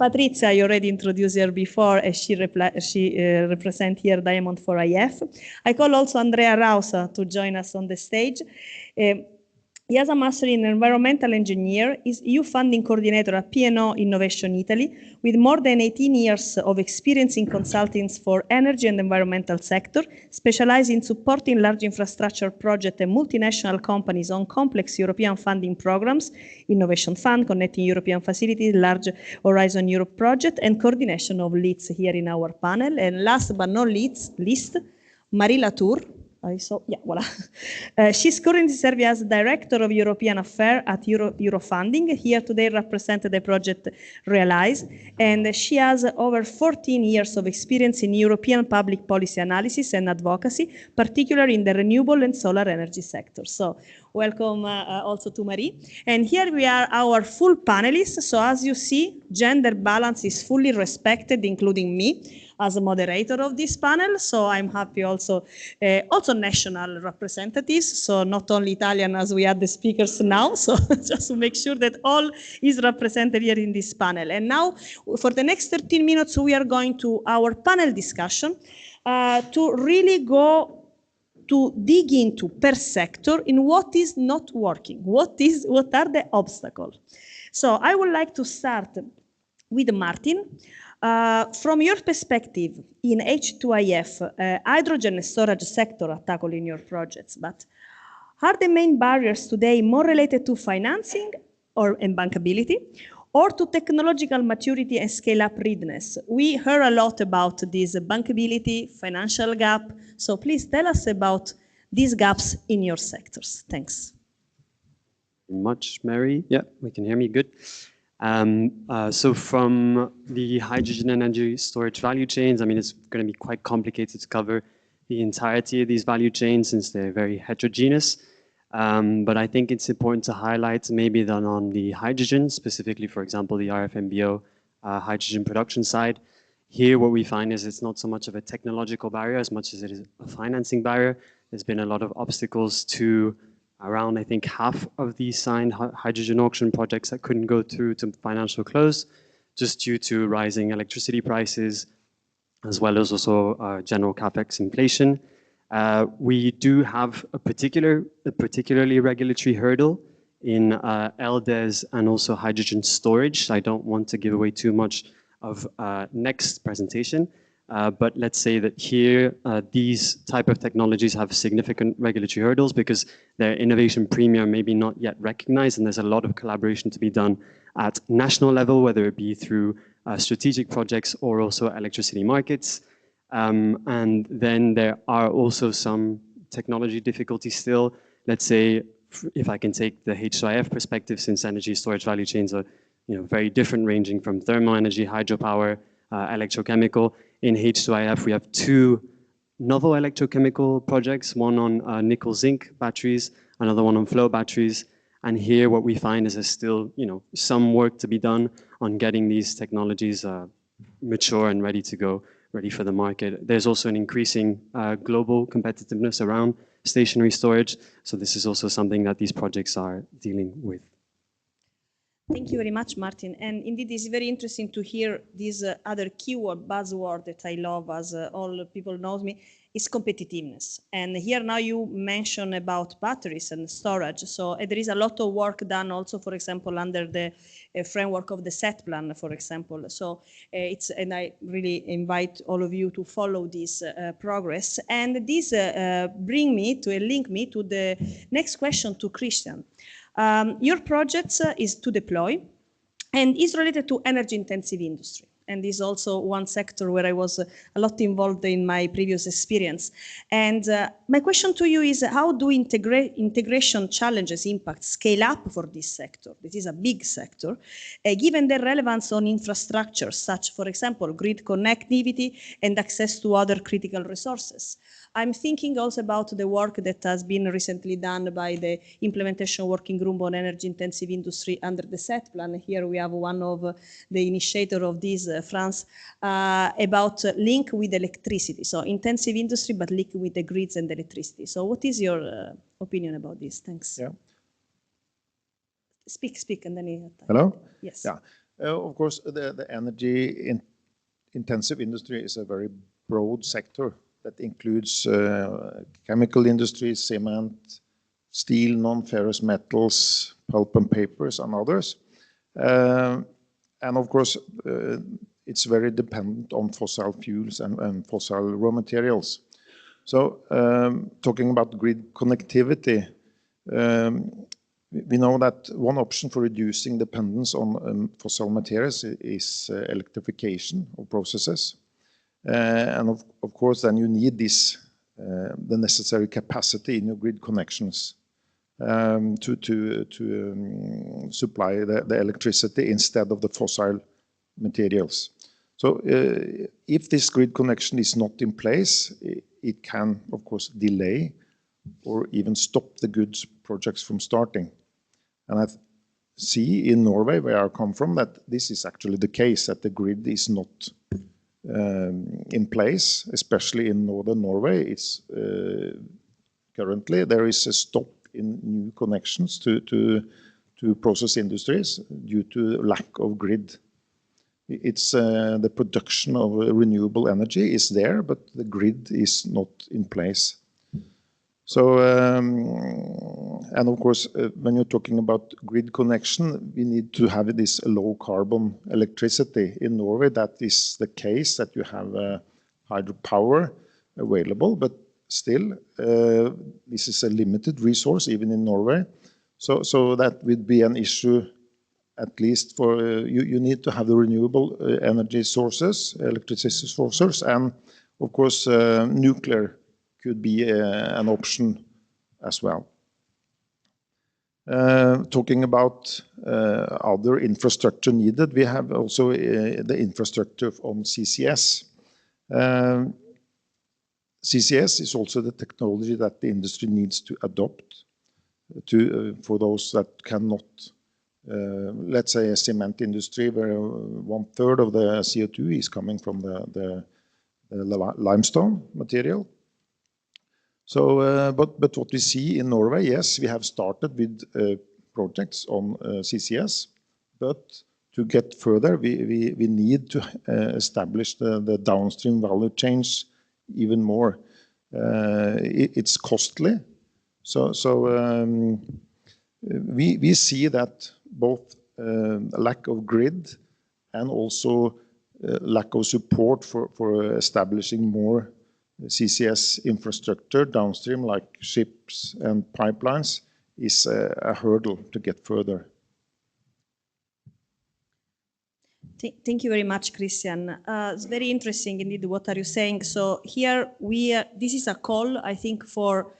Patrizia, I already introduced her before, as she represents here Diamond for IF. I call also Andrea Rausa to join us on the stage. He has a master in environmental engineer, is EU funding coordinator at P&O Innovation Italy, with more than 18 years of experience in consulting for energy and environmental sector, specialized in supporting large infrastructure projects and multinational companies on complex European funding programs, Innovation Fund, Connecting European Facilities, Large Horizon Europe project, and coordination of leads here in our panel. And last but not least, Marie Latour. She's currently serving as Director of European Affairs at Eurofunding. Here today represented the project Realize, and she has over 14 years of experience in European public policy analysis and advocacy, particularly in the renewable and solar energy sector. So welcome also to Marie. And here we are, our full panelists. So as you see, gender balance is fully respected, including me as a moderator of this panel. So I'm happy also national representatives, so not only Italian as we had the speakers now, so just to make sure that all is represented here in this panel. And now for the next 13 minutes, we are going to our panel discussion to really go to dig into per sector in what is not working, what are the obstacles. So I would like to start with Martin. From your perspective in H2IF, hydrogen storage sector are tackled in your projects, but are the main barriers today more related to financing and bankability, or to technological maturity and scale-up readiness? We heard a lot about this bankability, financial gap, so please tell us about these gaps in your sectors. Thanks. Much, Mary. Yeah, we can hear me good. So from the hydrogen energy storage value chains, I mean, it's going to be quite complicated to cover the entirety of these value chains since they're very heterogeneous. But I think it's important to highlight maybe that on the hydrogen, specifically, for example, the RFMBO hydrogen production side, here what we find is it's not so much of a technological barrier as much as it is a financing barrier. There's been a lot of obstacles to around, I think, half of the signed hydrogen auction projects that couldn't go through to financial close, just due to rising electricity prices, as well as also general capex inflation. We do have a particularly regulatory hurdle in LDES and also hydrogen storage. I don't want to give away too much of next presentation, but let's say that here, these type of technologies have significant regulatory hurdles because their innovation premium may be not yet recognized, and there's a lot of collaboration to be done at national level, whether it be through strategic projects or also electricity markets. And then there are also some technology difficulties still. Let's say, if I can take the H2IF perspective, since energy storage value chains are very different, ranging from thermal energy, hydropower, electrochemical. In H2IF, we have two novel electrochemical projects, one on nickel zinc batteries, another one on flow batteries. And here what we find is there's still some work to be done on getting these technologies mature and ready to go, ready for the market. There's also an increasing global competitiveness around stationary storage. So this is also something that these projects are dealing with. Thank you very much, Martin. And indeed, it's very interesting to hear this other keyword, buzzword that I love, as all people know me, is competitiveness. And here now you mention about batteries and storage. So there is a lot of work done also, for example, under the framework of the SET plan, for example. So and I really invite all of you to follow this progress. And this link me to the next question to Christian. Your project is To Deploy and is related to energy intensive industry. and is also one sector where I was a lot involved in my previous experience. And my question to you is, how do integration challenges impact scale up for this sector? This is a big sector, given their relevance on infrastructure, such, for example, grid connectivity and access to other critical resources. I'm thinking also about the work that has been recently done by the Implementation Working Group on Energy-Intensive Industry under the SET plan. Here we have one of the initiator of this, France, about link with electricity. So intensive industry, but link with the grids and electricity. So what is your opinion about this? Thanks. Yeah. Speak, and then you have time. Hello? Yes. Yeah. Of course, the energy-intensive industry is a very broad sector that includes chemical industry, cement, steel, non-ferrous metals, pulp and papers, and others. And of course, it's very dependent on fossil fuels and fossil raw materials. So talking about grid connectivity, we know that one option for reducing dependence on fossil materials is electrification of processes. And of course, then you need this, the necessary capacity in your grid connections to supply the electricity instead of the fossil materials. So if this grid connection is not in place, it can, of course, delay or even stop the goods projects from starting. And I see in Norway, where I come from, that this is actually the case, that the grid is not in place, especially in northern Norway. It's currently there is a stop in new connections to process industries due to lack of grid. It's the production of renewable energy is there, but the grid is not in place. So, and of course, when you're talking about grid connection, we need to have this low carbon electricity. In Norway, that is the case, that you have hydropower available, but still, this is a limited resource, even in Norway. So that would be an issue, at least for, you need to have the renewable energy sources, electricity sources, and of course, nuclear could be an option as well. Talking about other infrastructure needed, we have also the infrastructure on CCS. CCS is also the technology that the industry needs to adopt for those that cannot, let's say a cement industry where 1/3 of the CO2 is coming from the limestone material. So, but what we see in Norway, yes, we have started with projects on CCS, but to get further, we need to establish the downstream value chains even more. It's costly, so we see that both lack of grid and also lack of support for establishing more CCS infrastructure downstream, like ships and pipelines, is a hurdle to get further. Thank you very much, Christian. It's very interesting indeed. What are you saying? So here this is a call, I think, for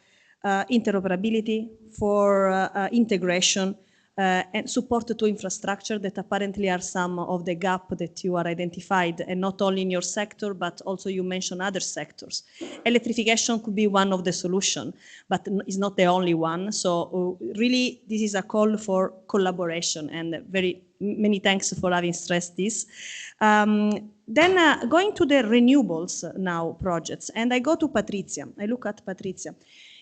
interoperability, for integration, and support to infrastructure that apparently are some of the gap that you are identified, and not only in your sector, but also you mentioned other sectors. Electrification could be one of the solution, but it's not the only one. So really, this is a call for collaboration, and very many thanks for having stressed this. Then going to the renewables now projects, and I go to Patrizia. I look at Patrizia.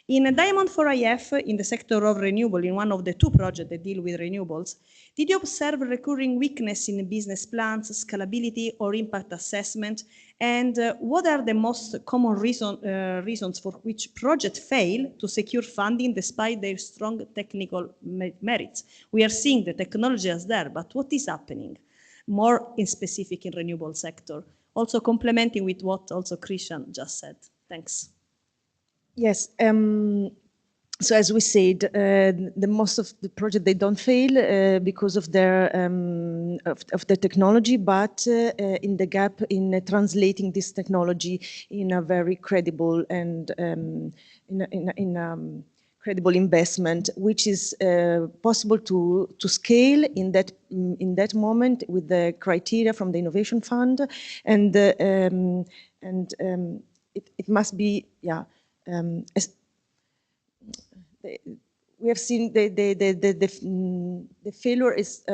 In Diamond 4IF, in the sector of renewable, in one of the two projects that deal with renewables, did you observe recurring weakness in business plans, scalability, or impact assessment? And what are the most common reasons for which projects fail to secure funding despite their strong technical merits? We are seeing the technology is there, but what is happening? More in specific in renewable sector. Also complementing with what also Christian just said. Thanks. Yes, So as we said, the most of the project, they don't fail because of their of the technology, but in the gap in translating this technology in a very credible and credible investment, which is possible to scale in that moment with the criteria from the Innovation Fund, and it must be we have seen the failure is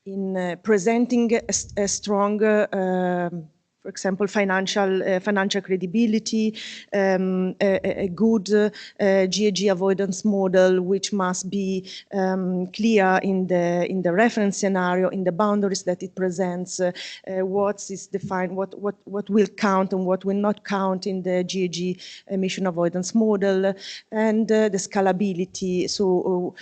in presenting a strong, for example, financial credibility, a good GHG avoidance model, which must be clear in the reference scenario, in the boundaries that it presents, what is defined, what will count and what will not count in the GHG emission avoidance model, and the scalability. So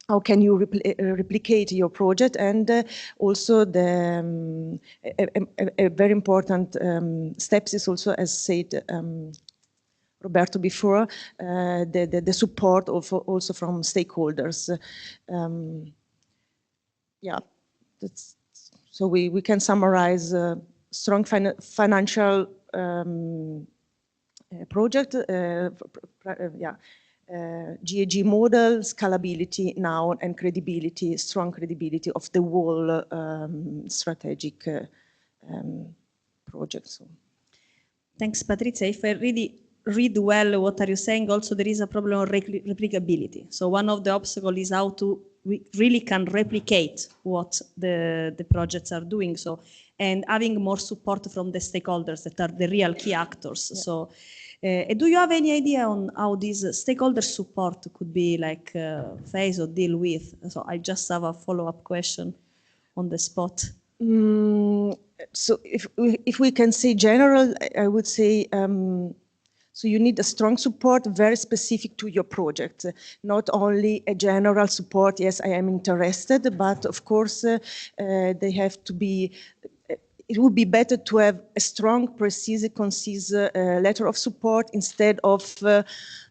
how can you replicate your project, and also the a very important steps is also, as said Roberto before, the support of also from stakeholders. Yeah, so we can summarize strong financial project. GHG model, scalability now, and credibility, strong credibility of the whole strategic project. So. Thanks, Patrizia. If I really read well what are you saying, also there is a problem of replicability. So one of the obstacles is how we really can replicate what the projects are doing. So, and having more support from the stakeholders that are the real key actors. Yeah. So. Do you have any idea on how this stakeholder support could be like phase or deal with? So I just have a follow-up question on the spot. So if we can say general, I would say, so you need a strong support very specific to your project, not only a general support, yes, I am interested, but of course they have to be, it would be better to have a strong, precise, concise letter of support instead of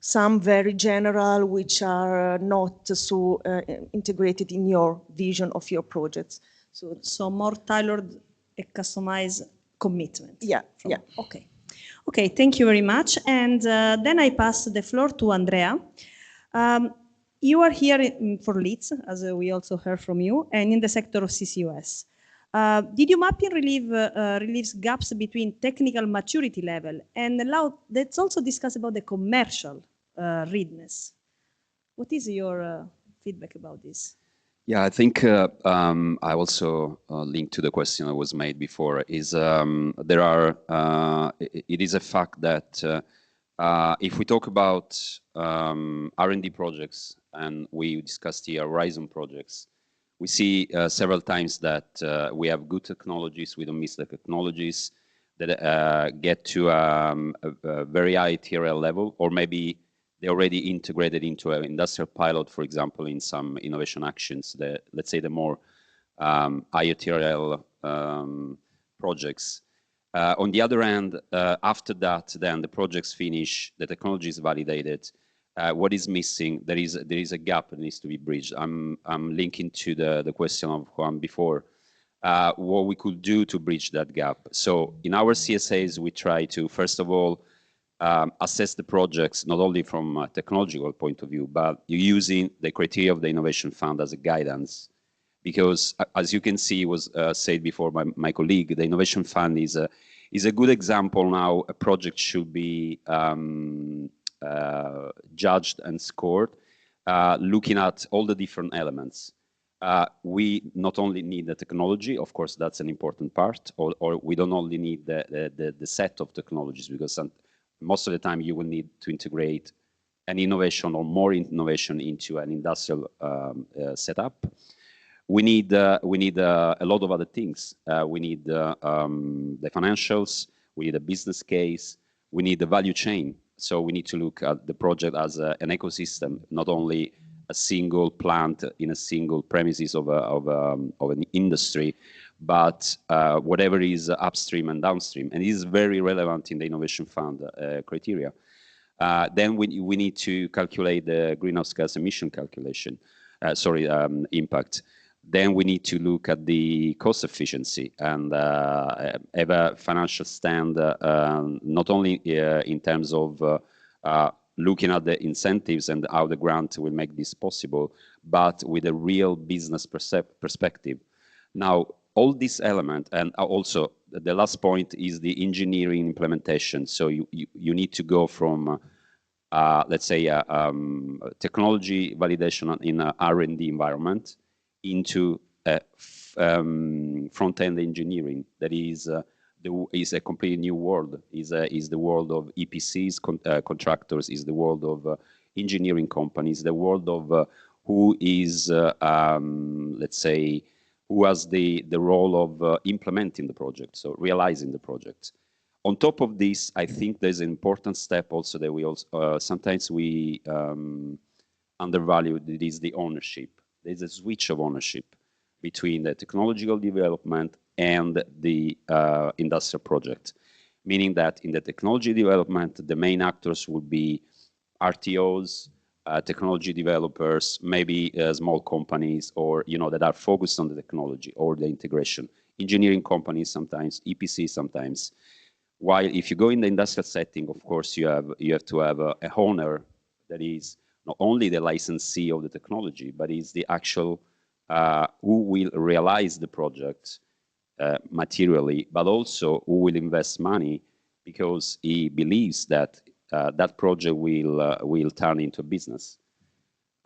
some very general, which are not so integrated in your vision of your projects. So more tailored and customized commitment. Yeah, yeah. Okay. Okay, thank you very much. And then I pass the floor to Andrea. You are here for Leeds, as we also heard from you, and in the sector of CCUS. Did you map in relieves gaps between technical maturity level and let's also discuss about the commercial readiness. What is your feedback about this? Yeah, I think I also link to the question that was made before. Is there are it is a fact that if we talk about R&D projects, and we discussed here Horizon projects, we see several times that we have good technologies, we don't miss the technologies that get to a very high TRL level, or maybe they already integrated into an industrial pilot, for example, in some innovation actions, let's say the more higher TRL projects. On the other hand, after that, then the projects finish, the technology is validated. What is missing? There is a gap that needs to be bridged. I'm linking to the question of Juan before. What we could do to bridge that gap. So in our CSAs, we try to, first of all, assess the projects, not only from a technological point of view, but using the criteria of the Innovation Fund as a guidance. Because as you can see, was said before by my colleague, the Innovation Fund is a good example now. A project should be judged and scored, looking at all the different elements. We not only need the technology, of course, that's an important part, or we don't only need the set of technologies, because most of the time you will need to integrate an innovation or more innovation into an industrial setup. We need a lot of other things. We need the financials, we need a business case, we need the value chain. So we need to look at the project as an ecosystem, not only a single plant in a single premises of an industry, but whatever is upstream and downstream. And this is very relevant in the Innovation Fund criteria. Then we need to calculate the greenhouse gas emission calculation, impact. Then we need to look at the cost efficiency and have a financial stand, not only in terms of looking at the incentives and how the grant will make this possible, but with a real business perspective. Now, all these elements, and also the last point is the engineering implementation. So you need to go from, let's say, technology validation in an R&D environment into front-end engineering. That is a completely new world. Is the world of EPCs, contractors. Is the world of engineering companies. The world of who is, let's say, who has the role of implementing the project, so realizing the project. On top of this, I think there's an important step also that we also sometimes we undervalue. That is the ownership. There's a switch of ownership between the technological development and the industrial project, meaning that in the technology development, the main actors would be RTOs, technology developers, maybe small companies, or that are focused on the technology or the integration. Engineering companies sometimes, EPC sometimes. While if you go in the industrial setting, of course, you have to have a owner that is not only the licensee of the technology, but is the actual who will realize the project materially, but also who will invest money because he believes that that project will turn into a business.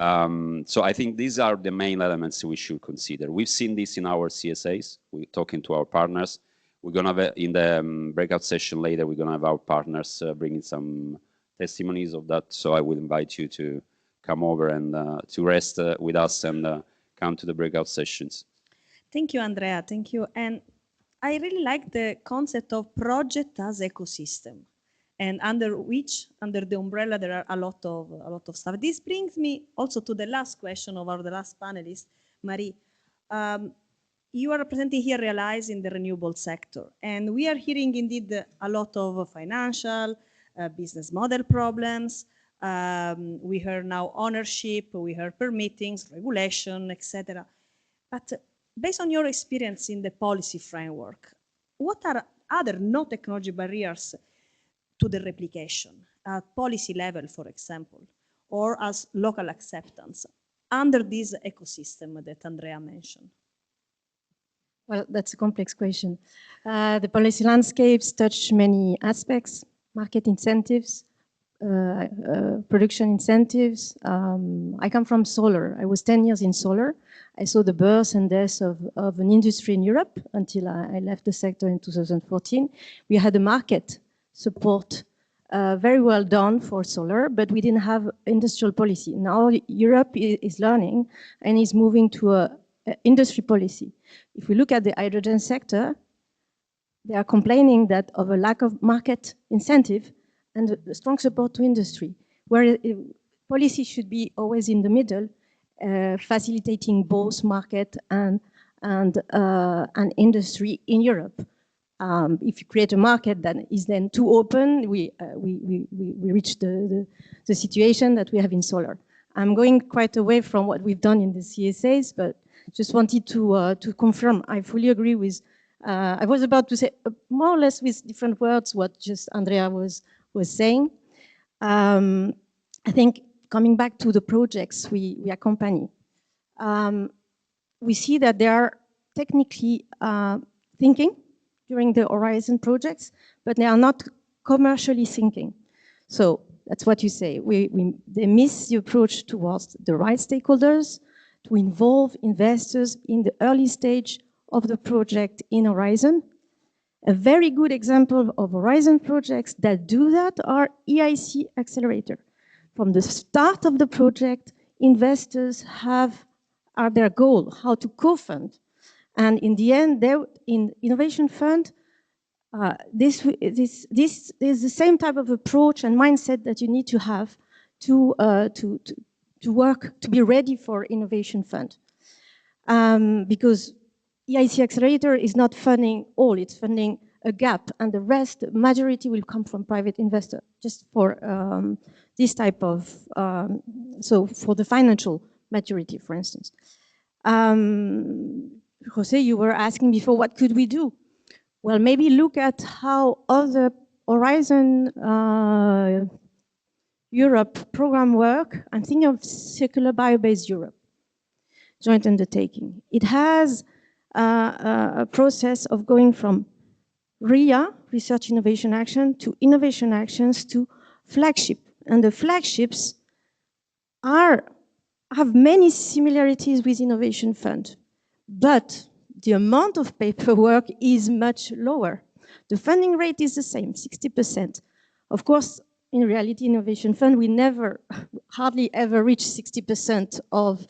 So I think these are the main elements we should consider. We've seen this in our CSAs. We're talking to our partners. We're going to have, in the breakout session later, we're going to have our partners bringing some testimonies of that. So I will invite you to come over and to rest with us and come to the breakout sessions. Thank you, Andrea. Thank you. And I really like the concept of project as ecosystem, and under the umbrella there are a lot of stuff. This brings me also to the last question of the last panelist, Marie. You are representing here Realize in the renewable sector, and we are hearing indeed a lot of financial, business model problems. We heard now ownership, we heard permittings, regulation, etc. But based on your experience in the policy framework, what are other no-technology barriers to the replication at policy level, for example, or as local acceptance under this ecosystem that Andrea mentioned? Well, that's a complex question. The policy landscapes touch many aspects: market incentives, production incentives. I come from solar. I was 10 years in solar. I saw the birth and death of an industry in Europe until I left the sector in 2014. We had a market support very well done for solar, but we didn't have industrial policy. Now Europe is learning and is moving to a industry policy. If we look at the hydrogen sector, they are complaining that of a lack of market incentive and a strong support to industry, where policy should be always in the middle, facilitating both market and industry in Europe. If you create a market that is then too open, we reach the situation that we have in solar. I'm going quite away from what we've done in the CSAs, but just wanted to confirm. I fully agree with. I was about to say more or less with different words what just Andrea was saying. I think coming back to the projects we accompany, we see that they are technically thinking during the Horizon projects, but they are not commercially thinking. So that's what you say. They miss the approach towards the right stakeholders, to involve investors in the early stage of the project in Horizon. A very good example of Horizon projects that do that are EIC Accelerator. From the start of the project, investors are their goal, how to co-fund. And in the end, in Innovation Fund, this is the same type of approach and mindset that you need to have to work, to be ready for Innovation Fund. Because EIC Accelerator is not funding all, it's funding a gap, and the rest, majority will come from private investor, just for this type of, so for the financial maturity, for instance. Jose, you were asking before, what could we do? Well, maybe look at how other Horizon Europe program work. I'm thinking of Circular Biobased Europe, joint undertaking. It has a process of going from RIA, Research Innovation Action, to Innovation Actions to flagship. And the flagships have many similarities with Innovation Fund, but the amount of paperwork is much lower. The funding rate is the same, 60%. Of course, in reality, Innovation Fund, we hardly ever reach 60% of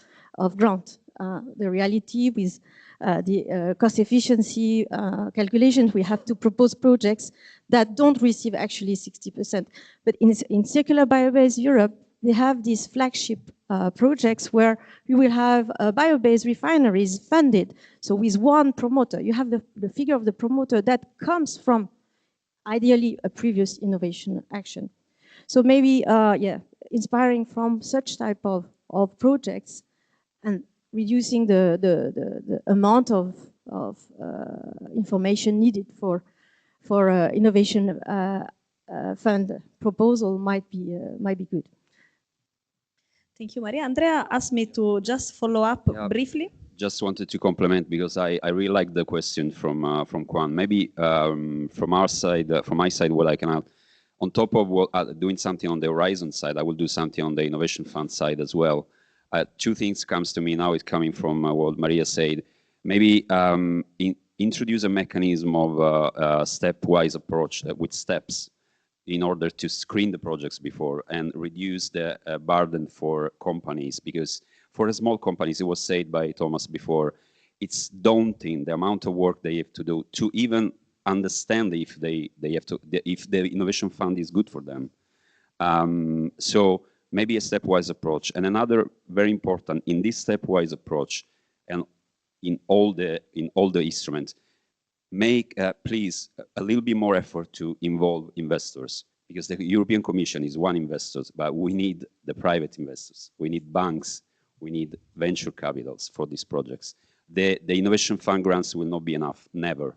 grant. The reality with the cost efficiency calculations, we have to propose projects that don't receive actually 60%. But in Circular Biobased Europe, they have these flagship projects where you will have bio-based refineries funded. So with one promoter, you have the figure of the promoter that comes from ideally a previous innovation action. So maybe, inspiring from such type of projects and reducing the amount of information needed for innovation fund proposal might be good. Thank you, Maria. Andrea asked me to just follow up briefly. Just wanted to complement because I really like the question from Kwan. Maybe from our side, from my side, what I can add, on top of doing something on the Horizon side, I will do something on the Innovation Fund side as well. Two things comes to me now. It's coming from what Maria said. Maybe introduce a mechanism of a stepwise approach with steps in order to screen the projects before and reduce the burden for companies. Because for the small companies, it was said by Thomas before, it's daunting the amount of work they have to do to even understand if if the Innovation Fund is good for them. So maybe a stepwise approach. And another very important in this stepwise approach and in all the instruments, make, please, a little bit more effort to involve investors, because the European Commission is one investor, but we need the private investors. We need banks. We need venture capitals for these projects. The Innovation Fund grants will not be enough, never.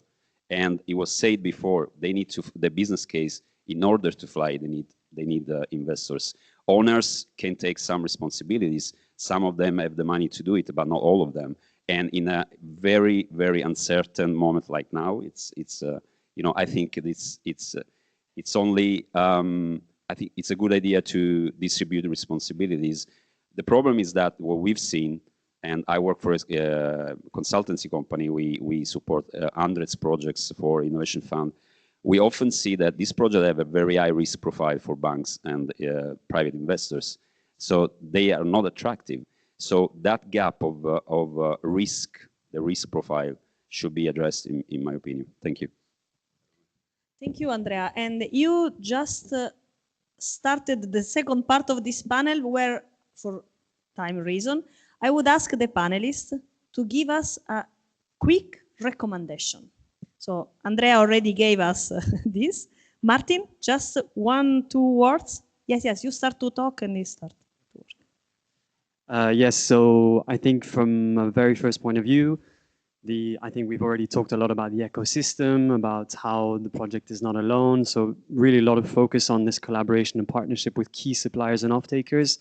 And it was said before, they need to, the business case, in order to fly, they need investors. Owners can take some responsibilities. Some of them have the money to do it, but not all of them. And in a very, very uncertain moment like now, you know, I think it's only, I think it's a good idea to distribute responsibilities. The problem is that what we've seen, and I work for a consultancy company, we support hundreds of projects for Innovation Fund. We often see that these projects have a very high risk profile for banks and private investors. So they are not attractive. So that gap of risk, the risk profile, should be addressed in my opinion. Thank you. Thank you, Andrea. And you just started the second part of this panel where, for time reason, I would ask the panelists to give us a quick recommendation. So Andrea already gave us this. Martin, just 1-2 words. Yes, you start to talk and you start to work. Yes, so I think from a very first point of view, I think we've already talked a lot about the ecosystem, about how the project is not alone. So really a lot of focus on this collaboration and partnership with key suppliers and off-takers.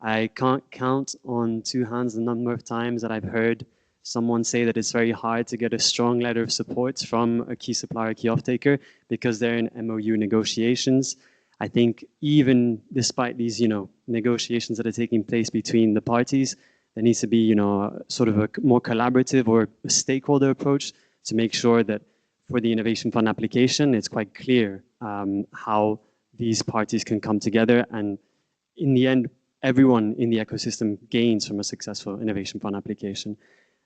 I can't count on two hands the number of times that I've heard someone say that it's very hard to get a strong letter of support from a key supplier, key off-taker, because they're in MOU negotiations. I think even despite these, negotiations that are taking place between the parties, there needs to be, sort of a more collaborative or a stakeholder approach to make sure that for the Innovation Fund application, it's quite clear how these parties can come together, and in the end, everyone in the ecosystem gains from a successful Innovation Fund application.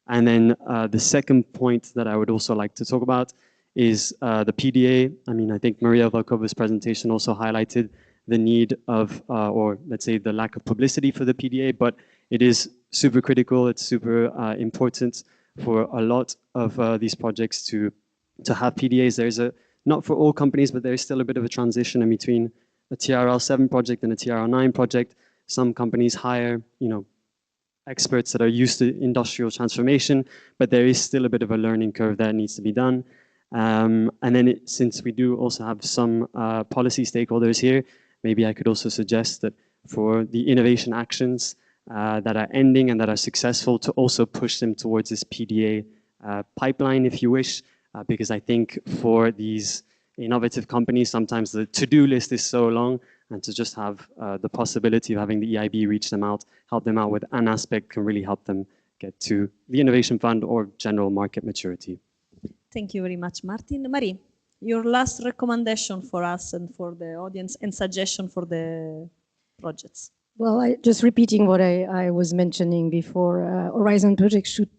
And then the second point that I would also like to talk about is the PDA. I mean, I think Maria Valkova's presentation also highlighted the need of, or let's say the lack of publicity for the PDA, but it is super critical. It's super important for a lot of these projects to to have PDAs. There's not for all companies, but there is still a bit of a transition in between a TRL7 project and a TRL9 project. Some companies hire, experts that are used to industrial transformation, but there is still a bit of a learning curve that needs to be done. And then since we do also have some policy stakeholders here, maybe I could also suggest that for the innovation actions that are ending and that are successful, to also push them towards this PDA pipeline, if you wish, because I think for these innovative companies, sometimes the to-do list is so long, and to just have the possibility of having the EIB reach them out, help them out with an aspect, can really help them get to the Innovation Fund or general market maturity. Thank you very much, Martin. Marie, your last recommendation for us and for the audience and suggestion for the projects. Well, just repeating what I was mentioning before, Horizon projects should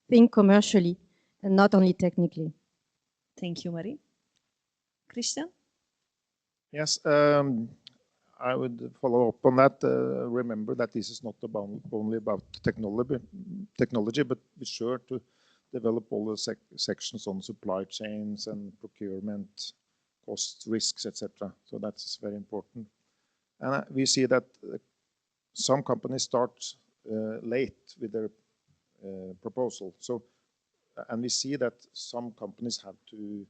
think commercially and not only technically. Thank you, Marie. Christian? Yes, I would follow up on that. Remember that this is not only about technology, but be sure to develop all the sections on supply chains and procurement, cost, risks, etc. So that's very important. And we see that some companies start late with their proposal. So, and we see that some companies have to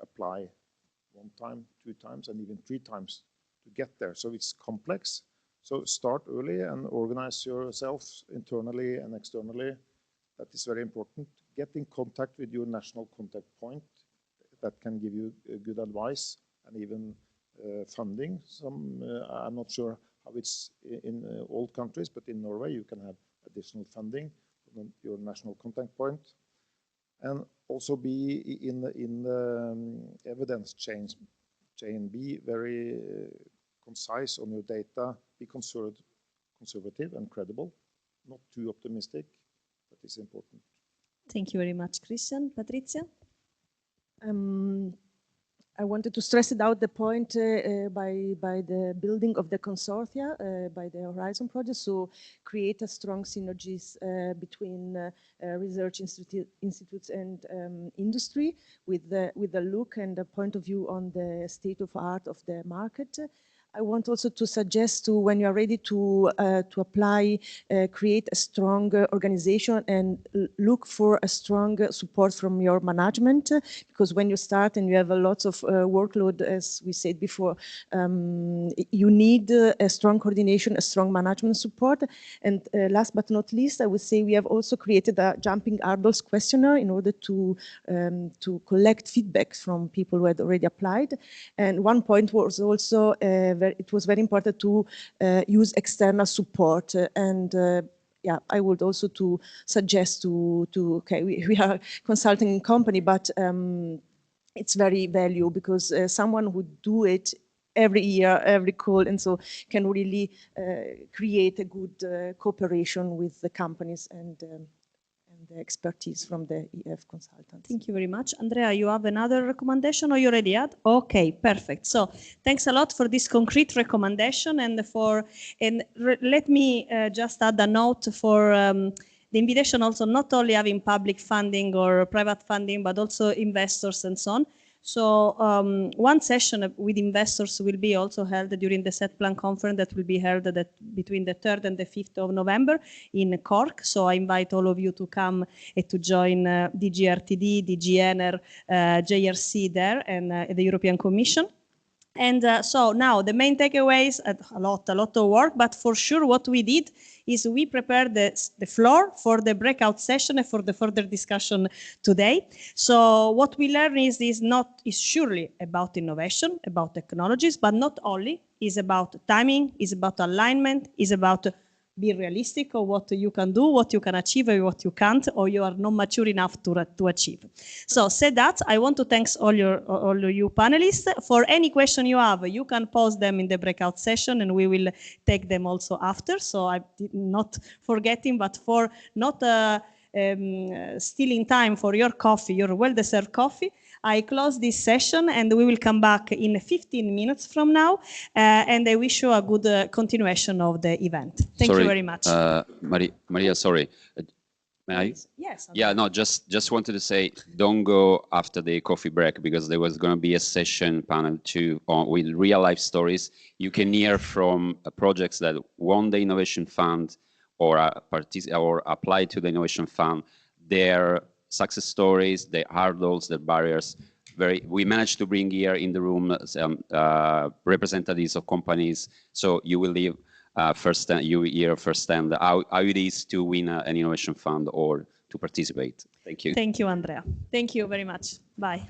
apply 1 time, 2 times, and even 3 times to get there. So it's complex. So start early and organize yourself internally and externally. That is very important. Get in contact with your national contact point that can give you good advice and even funding. I'm not sure how it's in all countries, but in Norway you can have additional funding from your national contact point. And also be in the evidence chain. Be very concise on your data. Be conservative and credible, not too optimistic. That is important. Thank you very much, Christian. Patricia? I wanted to stress it out the point by the building of the consortia, by the Horizon project, so create a strong synergies between research institutes and industry with the look and the point of view on the state of art of the market. I want also to suggest to, when you are ready to apply, create a strong organization and look for a strong support from your management, because when you start and you have a lot of workload, as we said before, you need a strong coordination, a strong management support. And last but not least, I would say we have also created a jumping hurdles questionnaire in order to collect feedback from people who had already applied. And one point was also it was very important to use external support yeah, I would also to suggest okay, we are a consulting company, but it's very valuable because someone who do it every year, every call, and so can really create a good cooperation with the companies and the expertise from the EF consultants. Thank you very much. Andrea, you have another recommendation or you already had? Okay, perfect. So thanks a lot for this concrete recommendation and let me just add a note for the invitation also not only having public funding or private funding, but also investors and so on. So one session with investors will be also held during the Set Plan conference that will be held between the 3rd and the 5th of November in Cork. So I invite all of you to come and to join DG RTD, DG ENER, JRC there and the European Commission. And so now the main takeaways, a lot of work, but for sure what we did is we prepared the floor for the breakout session and for the further discussion today. So what we learn is surely about innovation, about technologies, but not only, is about timing, is about alignment, is about be realistic of what you can do, what you can achieve, and what you can't, or you are not mature enough to achieve. So said that, I want to thank all you panelists. For any question you have, you can pose them in the breakout session, and we will take them also after. So I'm not forgetting, but for not stealing time for your coffee, your well-deserved coffee, I close this session and we will come back in 15 minutes from now. And I wish you a good continuation of the event. Thank you very much. Maria, sorry. May I? Yes. Yeah, no, just wanted to say, don't go after the coffee break because there was going to be a session panel too with real life stories. You can hear from projects that won the Innovation Fund or applied to the Innovation Fund, their success stories, their hurdles, their barriers. We managed to bring here in the room representatives of companies, so you will leave you hear firsthand how it is to win an innovation fund or to participate. Thank you. Thank you, Andrea. Thank you very much. Bye.